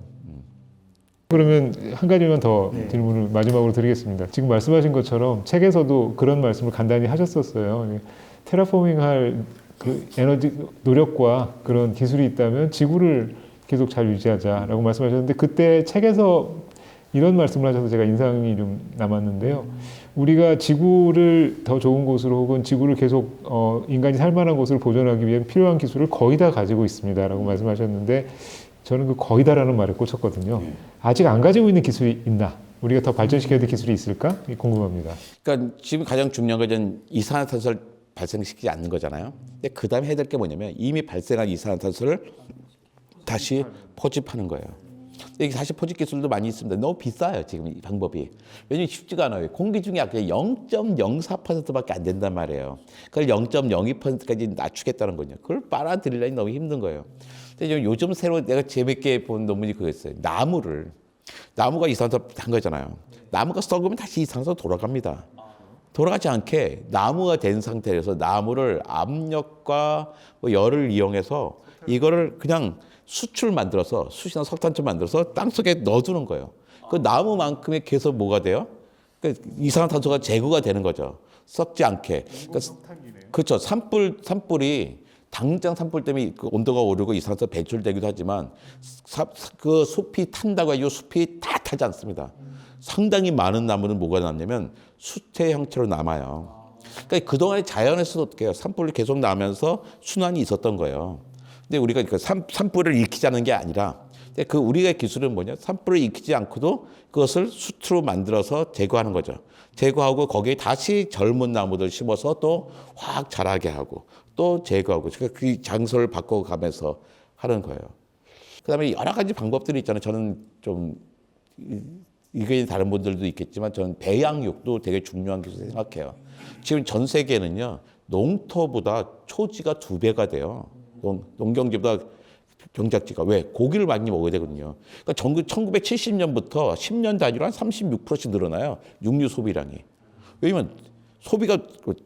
그러면 한 가지만 더 질문을 마지막으로 드리겠습니다. 지금 말씀하신 것처럼 책에서도 그런 말씀을 간단히 하셨었어요. 테라포밍할 그 에너지 노력과 그런 기술이 있다면 지구를 계속 잘 유지하자라고 말씀하셨는데 그때 책에서 이런 말씀을 하셔서 제가 인상이 좀 남았는데요. 우리가 지구를 더 좋은 곳으로 혹은 지구를 계속 인간이 살만한 곳을 보존하기 위해 필요한 기술을 거의 다 가지고 있습니다라고 말씀하셨는데 저는 그 거의 다라는 말에 꽂혔거든요. 아직 안 가지고 있는 기술이 있나? 우리가 더 발전시켜야 될 기술이 있을까? 궁금합니다. 그러니까 지금 가장 중요한 건 이산화탄소를 발생시키지 않는 거잖아요. 근데 그 다음에 해야 될 게 뭐냐면 이미 발생한 이산화탄소를 다시 포집하는 거예요. 이게 사실 포집 기술도 많이 있습니다. 너무 비싸요, 지금 이 방법이. 왜냐면 쉽지가 않아요. 공기 중에 아까 0.04%밖에 안 된단 말이에요. 그걸 0.02%까지 낮추겠다는 거죠. 그걸 빨아들이려니 너무 힘든 거예요. 근데 요즘 새로 내가 재밌게 본 논문이 그거였어요. 나무가 이산화탄소 한 거잖아요. 나무가 썩으면 다시 이산화탄소 돌아갑니다. 돌아가지 않게 나무가 된 상태에서 나무를 압력과 열을 이용해서 이거를 그냥 수출 만들어서 수시나 석탄처럼 만들어서 땅속에 넣어두는 거예요. 그 나무만큼의 계속 뭐가 돼요? 그러니까 이산화탄소가 제거가 되는 거죠. 썩지 않게. 그렇죠. 산불이 당장 산불 때문에 그 온도가 오르고 이산화탄소 배출되기도 하지만 그 숲이 탄다고 해도 숲이 다 타지 않습니다. 상당히 많은 나무는 뭐가 남냐면 수채 형태로 남아요. 그러니까 그동안에 자연에서도 어떻게 해요? 산불이 계속 나면서 순환이 있었던 거예요. 근데 우리가 그 산불을 일으키자는 게 아니라 근데 그 우리의 기술은 뭐냐? 산불을 익히지 않고도 그것을 수트로 만들어서 제거하는 거죠. 제거하고 거기에 다시 젊은 나무들 심어서 또 확 자라게 하고 또 제거하고 그러니까 그 장소를 바꿔가면서 하는 거예요. 그다음에 여러 가지 방법들이 있잖아요. 저는 좀 이게 다른 분들도 있겠지만 저는 배양육도 되게 중요한 기술 생각해요. 지금 전 세계는요 농토보다 초지가 2배가 돼요. 농경지보다 경작지가 왜 고기를 많이 먹어야 되거든요. 그러니까 1970년부터 10년 단위로 한 36%씩 늘어나요. 육류 소비량이. 왜냐면 소비가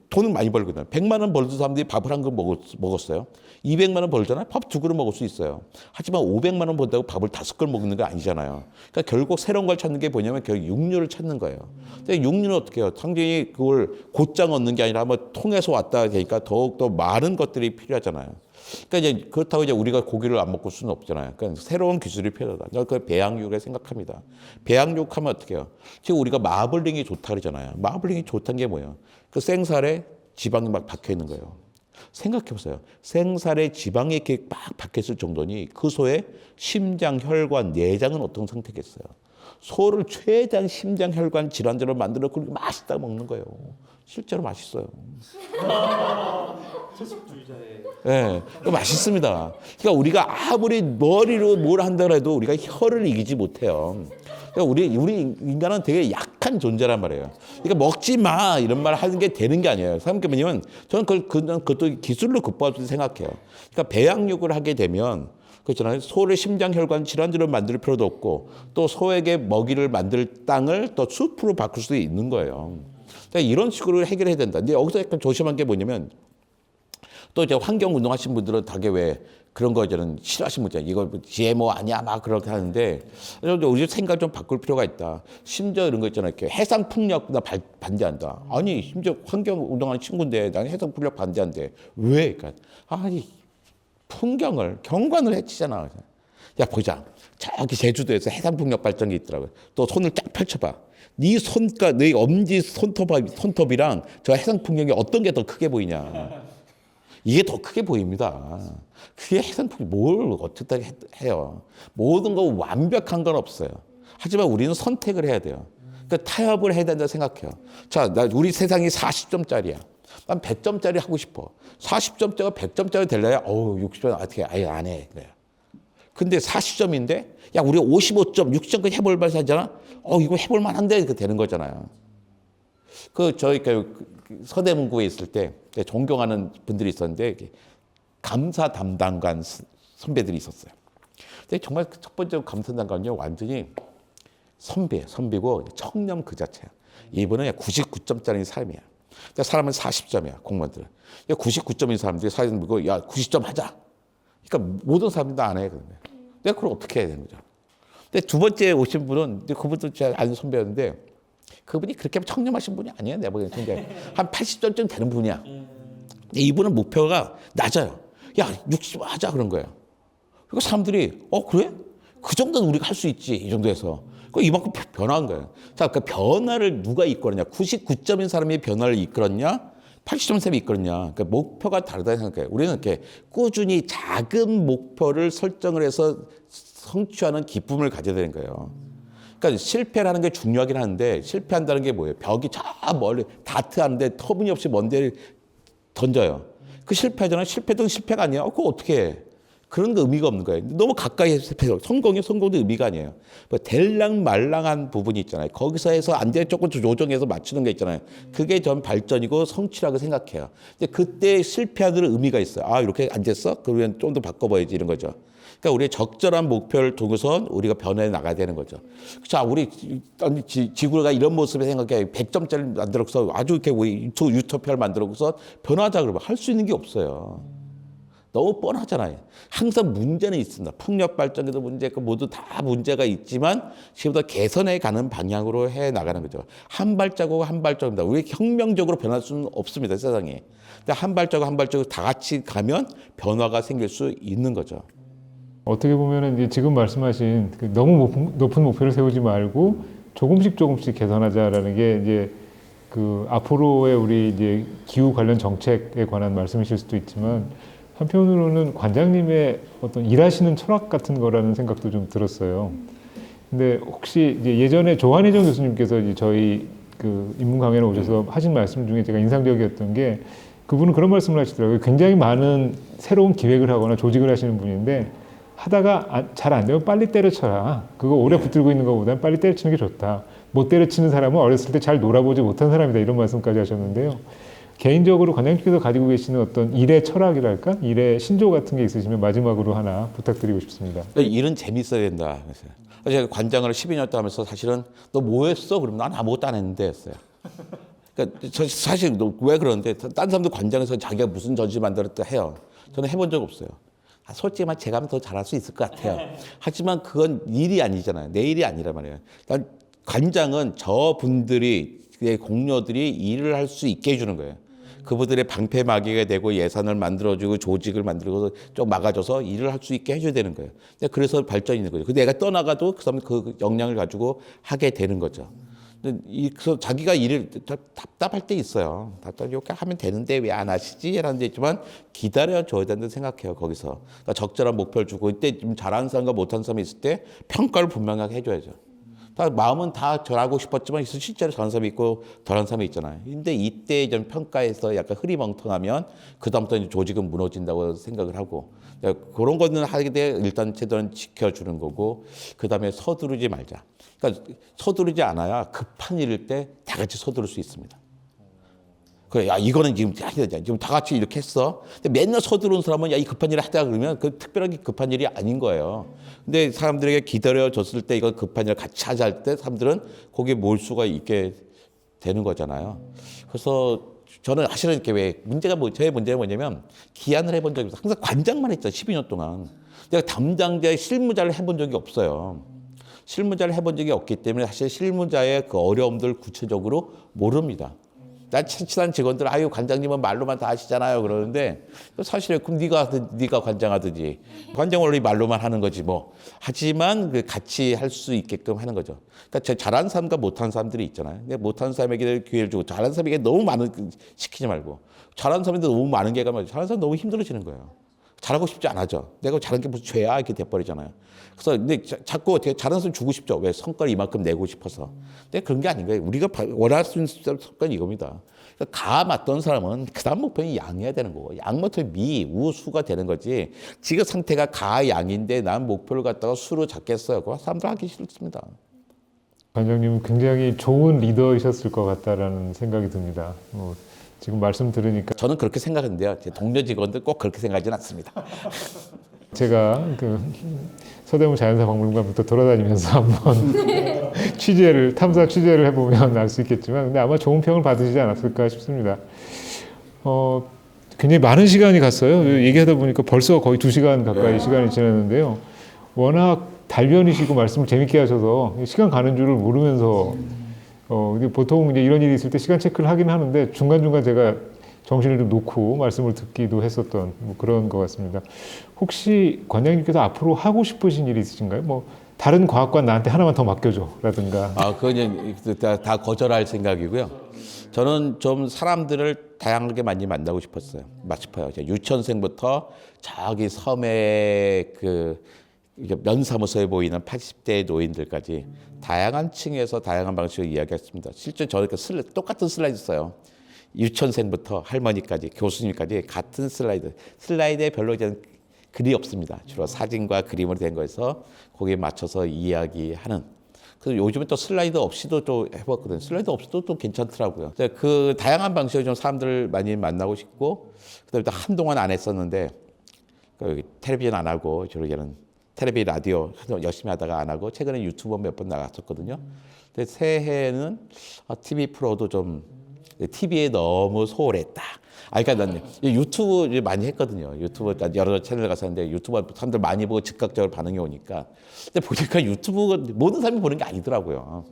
돈을 많이 벌거든요. 100만 원 벌던 사람들이 밥을 한 그릇 먹었어요. 200만 원 벌잖아요. 밥 2그릇 먹을 수 있어요. 하지만 500만 원 번다고 밥을 5그릇 먹는 거 아니잖아요. 그러니까 결국 새로운 걸 찾는 게 뭐냐면 결국 육류를 찾는 거예요. 근데 육류는 어떻게 해요? 상당히 그걸 곧장 얻는 게 아니라 뭐 통해서 왔다 되니까 더욱더 많은 것들이 필요하잖아요. 그러니까 이제 그렇다고 이제 우리가 고기를 안 먹을 수는 없잖아요. 그러니까 새로운 기술이 필요하다. 저는 그 배양육을 생각합니다. 배양육 하면 어떻게 해요? 지금 우리가 마블링이 좋다 그러잖아요. 마블링이 좋다는 게 뭐예요? 그 생살에 지방이 막 박혀 있는 거예요. 생각해 보세요. 생살에 지방이 이렇게 막 박혀 있을 정도니 그 소의 심장, 혈관, 내장은 어떤 상태겠어요? 소를 최대한 심장, 혈관 질환제로 만들어 그리고 맛있다 먹는 거예요. 실제로 맛있어요. 예, 네, 맛있습니다. 그러니까 우리가 아무리 머리로 뭘 한다 해도 우리가 혀를 이기지 못해요. 그러니까 우리 인간은 되게 약한 존재란 말이에요. 그러니까 먹지 마 이런 말 하는 게 되는 게 아니에요. 왜냐면 저는 그것도 기술로 극복할 수 생각해요. 그러니까 배양육을 하게 되면 그렇잖아요. 소를 심장, 혈관 질환제로 만들 필요도 없고 또 소에게 먹이를 만들 땅을 또 숲으로 바꿀 수도 있는 거예요. 그러니까 이런 식으로 해결해야 된다. 근데 여기서 약간 조심한 게 뭐냐면 또 이제 환경 운동하신 분들은 되게 왜 그런 거 저는 싫어하시는 분들 이거 GMO 아니야 막 그렇게 하는데 우리 생각 좀 바꿀 필요가 있다. 심지어 이런 거 있잖아요. 이렇게 해상 풍력 나 반대한다. 아니 심지어 환경 운동하는 친구인데 나는 해상 풍력 반대한대. 왜? 그러니까 아니 풍경을 경관을 해치잖아. 야 보자. 저기 제주도에서 해상 풍력 발전기 있더라고요. 또 손을 쫙 펼쳐봐. 네 손가 네 엄지 손톱이랑 저 해상 풍경이 어떤 게 더 크게 보이냐? 이게 더 크게 보입니다. 그게 해상풍이 뭘 어떻게 해요. 모든 거 완벽한 건 없어요. 하지만 우리는 선택을 해야 돼요. 그러니까 타협을 해야 된다 생각해요. 자, 우리 세상이 40점짜리야. 난 100점짜리 하고 싶어. 40점짜리가 100점짜리 되려야 60점 어떻게 아예 안 해. 그래요. 근데 40점인데 야 우리 55점, 60점까지 해볼 만하잖아. 이거 해볼 만한데 이렇게 되는 거잖아요. 저희 서대문구에 있을 때 존경하는 분들이 있었는데 감사 담당관 선배들이 있었어요. 근데 정말 첫 번째 감사 담당관이 완전히 선비고 청렴 그 자체야. 이분은 99점짜리 사람이야. 사람은 40점이야 공무원들은. 99점인 사람들이 사진 보고 야 90점 하자. 그러니까 모든 사람들도 안 해. 내가 그걸 어떻게 해야 되는 거죠. 근데 두 번째 오신 분은 그분도 제가 아는 선배였는데 그분이 그렇게 청렴하신 분이 아니에요. 내가 보기에는. 근데 한 80점쯤 되는 분이야. 근데 이분은 목표가 낮아요. 야, 60 하자 그런 거예요. 그리고 사람들이 그래? 그 정도는 우리가 할 수 있지. 이 정도에서. 이만큼 변화한 거예요. 자, 그 변화를 누가 이끌었냐? 99점인 사람이 변화를 이끌었냐? 80점 사람이 이끌었냐? 그러니까 목표가 다르다고 생각해요. 우리는 이렇게 꾸준히 작은 목표를 설정을 해서 성취하는 기쁨을 가져야 되는 거예요. 그러니까 실패라는 게 중요하긴 한데 실패한다는 게 뭐예요? 벽이 저 멀리 다트하는데 터무니없이 먼 데를 던져요. 그 실패하잖아요. 실패든 실패가 아니야. 그거 어떻게 해? 그런 거 의미가 없는 거예요. 너무 가까이 해서 성공도 의미가 아니에요. 뭐 될랑말랑한 부분이 있잖아요. 거기서 해서 안 돼 조금 조정해서 맞추는 게 있잖아요. 그게 전 발전이고 성취라고 생각해요. 근데 그때 실패하는 의미가 있어요. 이렇게 안 됐어? 그러면 좀 더 바꿔봐야지 이런 거죠. 그러니까 우리의 적절한 목표를 두고선 우리가 변해 나가야 되는 거죠. 자, 우리 지구가 이런 모습에 생각해 100점짜리 만들어서 아주 이렇게 우리 유토피아를 만들어서 변하자 그러면 할 수 있는 게 없어요. 너무 뻔하잖아요. 항상 문제는 있습니다. 풍력 발전에도 문제 있고 모두 다 문제가 있지만 지금부터 개선해 가는 방향으로 해 나가는 거죠. 한 발자국 한 발자국입니다. 우리 혁명적으로 변할 수는 없습니다. 세상에. 근데 한 발자국 한 발자국 다 같이 가면 변화가 생길 수 있는 거죠. 어떻게 보면은 이제 지금 말씀하신 너무 높은 목표를 세우지 말고 조금씩 개선하자라는 게 이제 그 앞으로의 우리 이제 기후 관련 정책에 관한 말씀이실 수도 있지만 한편으로는 관장님의 어떤 일하시는 철학 같은 거라는 생각도 좀 들었어요. 근데 혹시 이제 예전에 조한혜정 교수님께서 이제 저희 그 인문 강연에 오셔서 하신 말씀 중에 제가 인상적이었던 게 그분은 그런 말씀을 하시더라고요. 굉장히 많은 새로운 기획을 하거나 조직을 하시는 분인데 하다가 잘 안 되면 빨리 때려쳐라. 그거 오래 붙들고 있는 것보다는 빨리 때려치는 게 좋다. 못 때려치는 사람은 어렸을 때 잘 놀아보지 못한 사람이다. 이런 말씀까지 하셨는데요. 개인적으로 관장님께서 가지고 계시는 어떤 일의 철학이랄까? 일의 신조 같은 게 있으시면 마지막으로 하나 부탁드리고 싶습니다. 일은 재밌어야 된다. 그래서 제가 관장을 12년 동안 하면서 사실은 너 뭐 했어? 그러면 난 아무것도 안 했는데 했어요. 그러니까 사실 왜 그러는데 딴 사람들 관장에서 자기가 무슨 전시 만들었다 해요. 저는 해본 적 없어요. 솔직히 말 제가 하면 더 잘할 수 있을 것 같아요. 하지만 그건 일이 아니잖아요. 내 일이 아니란 말이에요. 난 관장은 저분들이 공료들이 일을 할 수 있게 해주는 거예요. 그분들의 방패막이가 되고 예산을 만들어주고 조직을 만들고 좀 막아줘서 일을 할 수 있게 해줘야 되는 거예요. 그래서 발전이 있는 거죠. 근데 내가 떠나가도 그 사람 그 역량을 가지고 하게 되는 거죠. 그래서 자기가 일을 답답할 때 있어요. 답답하게 이렇게 하면 되는데 왜 안 하시지? 라는 데 있지만 기다려줘야 된다고 생각해요. 거기서. 그러니까 적절한 목표를 주고 이때 좀 잘하는 사람과 못하는 사람이 있을 때 평가를 분명하게 해줘야죠. 다 마음은 다 잘하고 싶었지만 실제로 잘하는 사람이 있고 덜한 사람이 있잖아요. 근데 이때 좀 평가에서 약간 흐리멍텅하면 그다음부터 이제 조직은 무너진다고 생각을 하고 그런 거는 하게 돼 일단 최대한 지켜주는 거고 그다음에 서두르지 말자. 그러니까 서두르지 않아야 급한 일일 때 다 같이 서두를 수 있습니다. 그래, 야 이거는 지금 다 같이 이렇게 했어. 근데 맨날 서두르는 사람은 야 이 급한 일을 하자 그러면 그 특별하게 급한 일이 아닌 거예요. 근데 사람들에게 기다려줬을 때 이거 급한 일을 같이 하자 할 때 사람들은 거기에 몰 수가 있게 되는 거잖아요. 그래서 저는 사실은 이렇게 왜 문제가 저의 문제가 뭐냐면 기한을 해본 적이 없어요. 항상 관장만 했죠. 12년 동안. 내가 담당자의 실무자를 해본 적이 없어요. 실무자를 해본 적이 없기 때문에 사실 실무자의 그 어려움들 구체적으로 모릅니다. 난 친한 직원들 아유 관장님은 말로만 다 하시잖아요 그러는데 사실 그럼 네가 관장하듯이 관장은 원래 말로만 하는 거지 뭐 하지만 그 같이 할 수 있게끔 하는 거죠. 그러니까 잘하는 사람과 못하는 사람들이 있잖아요. 근데 못하는 사람에게 기회를 주고 잘하는 사람에게 너무 많은 시키지 말고 잘하는 사람인데 너무 많은 게 가면 잘하는 사람 너무 힘들어지는 거예요. 잘하고 싶지 않아죠. 내가 잘한 게 무슨 죄야 이렇게 돼버리잖아요. 그래서 근데 자꾸 어떻게 잘하는 사람 주고 싶죠. 왜 성과를 이만큼 내고 싶어서. 근데 그런 게 아닌 거예요. 우리가 원할 수 있는 성과는 이겁니다. 그러니까 가 맞던 사람은 그다음 목표는 양이어야 되는 거고 양 못하면 미, 우, 수가 되는 거지. 지금 상태가 가, 양인데 난 목표를 갖다가 수로 잡겠어요. 그거 사람들 하기 싫습니다. 관장님은 굉장히 좋은 리더이셨을 것 같다라는 생각이 듭니다. 지금 말씀 들으니까 저는 그렇게 생각하는데요. 제 동료 직원들 꼭 그렇게 생각하지는 않습니다. 제가 그 서대문 자연사 박물관부터 돌아다니면서 한번 탐사 취재를 해보면 알 수 있겠지만, 근데 아마 좋은 평을 받으시지 않았을까 싶습니다. 굉장히 많은 시간이 갔어요. 얘기하다 보니까 벌써 거의 2시간 가까이 시간이 지났는데요. 워낙 달변이시고 말씀을 재밌게 하셔서 시간 가는 줄을 모르면서 보통 이제 이런 일이 있을 때 시간 체크를 하긴 하는데 중간중간 제가 정신을 좀 놓고 말씀을 듣기도 했었던 그런 것 같습니다. 혹시 관장님께서 앞으로 하고 싶으신 일이 있으신가요? 다른 과학관 나한테 하나만 더 맡겨줘라든가. 그건 다 거절할 생각이고요. 저는 좀 사람들을 다양하게 많이 만나고 싶어요. 유치원생부터 저기 섬의 면사무소에 보이는 80대 노인들까지 다양한 층에서 다양한 방식으로 이야기했습니다. 실제 저렇게 똑같은 슬라이드 써요. 유치원생부터 할머니까지 교수님까지 같은 슬라이드에 별로 이제 글이 없습니다. 주로 사진과 그림으로 된 거에서 거기에 맞춰서 이야기하는. 그래서 요즘에 또 슬라이드 없이도 또 해봤거든요. 슬라이드 없이도 또 괜찮더라고요. 그 다양한 방식으로 좀 사람들을 많이 만나고 싶고, 그다음에 또 한동안 안 했었는데 텔레비전 안 하고 주로 이제는 텔레비 라디오 열심히 하다가 안 하고 최근에 유튜브 몇 번 나갔었거든요. 근데 새해에는 TV 프로도 좀 TV에 너무 소홀했다. 그러니까 난 유튜브 많이 했거든요. 유튜브 여러 채널 가서 하는데 유튜브 사람들 많이 보고 즉각적으로 반응이 오니까. 근데 보니까 유튜브가 모든 사람이 보는 게 아니더라고요.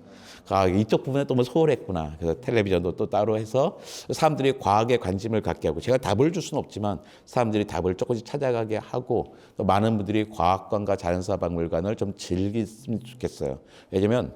이쪽 부분에 또 소홀했구나. 그래서 텔레비전도 또 따로 해서 사람들이 과학에 관심을 갖게 하고 제가 답을 줄 수는 없지만 사람들이 답을 조금씩 찾아가게 하고 또 많은 분들이 과학관과 자연사박물관을 좀 즐겼으면 좋겠어요. 왜냐하면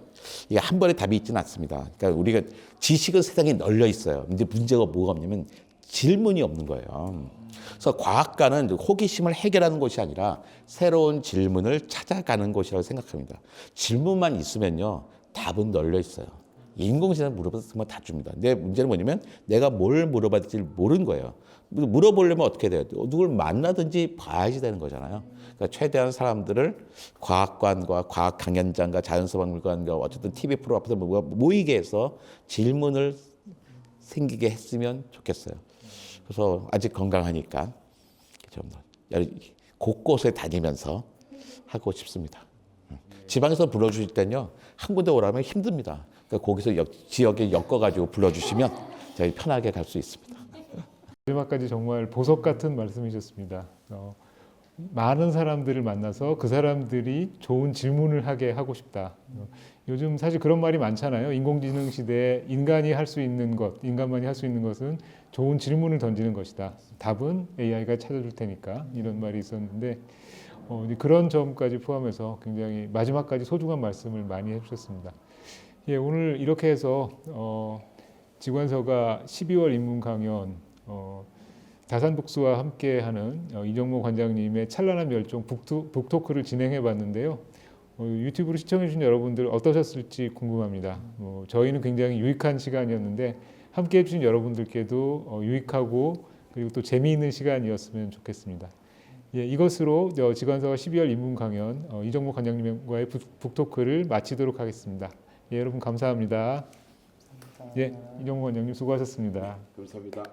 이게 한 번에 답이 있지는 않습니다. 그러니까 우리가 지식은 세상에 널려 있어요. 근데 문제가 뭐가 없냐면 질문이 없는 거예요. 그래서 과학과는 호기심을 해결하는 곳이 아니라 새로운 질문을 찾아가는 곳이라고 생각합니다. 질문만 있으면요, 답은 널려 있어요. 인공지능 물어봐서 정말 다 줍니다. 내 문제는 뭐냐면 내가 뭘 물어봐야 될지 모르는 거예요. 물어보려면 어떻게 돼요? 누굴 만나든지 봐야지 되는 거잖아요. 그러니까 최대한 사람들을 과학관과 과학 강연장과 자연수박물관과 어쨌든 TV 프로 앞에서 모이게 해서 질문을 생기게 했으면 좋겠어요. 그래서 아직 건강하니까 좀 곳곳에 다니면서 하고 싶습니다. 지방에서 불러주실 때는요, 한 군데 오라면 힘듭니다. 그러니까 거기서 지역에 엮어가지고 불러주시면 저희 편하게 갈 수 있습니다. 마지막까지 정말 보석 같은 말씀이셨습니다. 많은 사람들을 만나서 그 사람들이 좋은 질문을 하게 하고 싶다. 요즘 사실 그런 말이 많잖아요. 인공지능 시대에 인간이 할 수 있는 것, 인간만이 할 수 있는 것은 좋은 질문을 던지는 것이다. 답은 AI가 찾아줄 테니까, 이런 말이 있었는데 그런 점까지 포함해서 굉장히 마지막까지 소중한 말씀을 많이 해주셨습니다. 예, 오늘 이렇게 해서 지관서가 12월 입문 강연 다산북수와 함께하는 이정모 관장님의 찬란한 멸종 북토크를 진행해 봤는데요. 유튜브로 시청해 주신 여러분들 어떠셨을지 궁금합니다. 저희는 굉장히 유익한 시간이었는데 함께해 주신 여러분들께도 유익하고 그리고 또 재미있는 시간이었으면 좋겠습니다. 예, 이것으로 지관서가 12월 입문 강연 이정모 관장님과의 북토크를 마치도록 하겠습니다. 예, 여러분 감사합니다. 예, 이정모 관장님 수고하셨습니다. 감사합니다.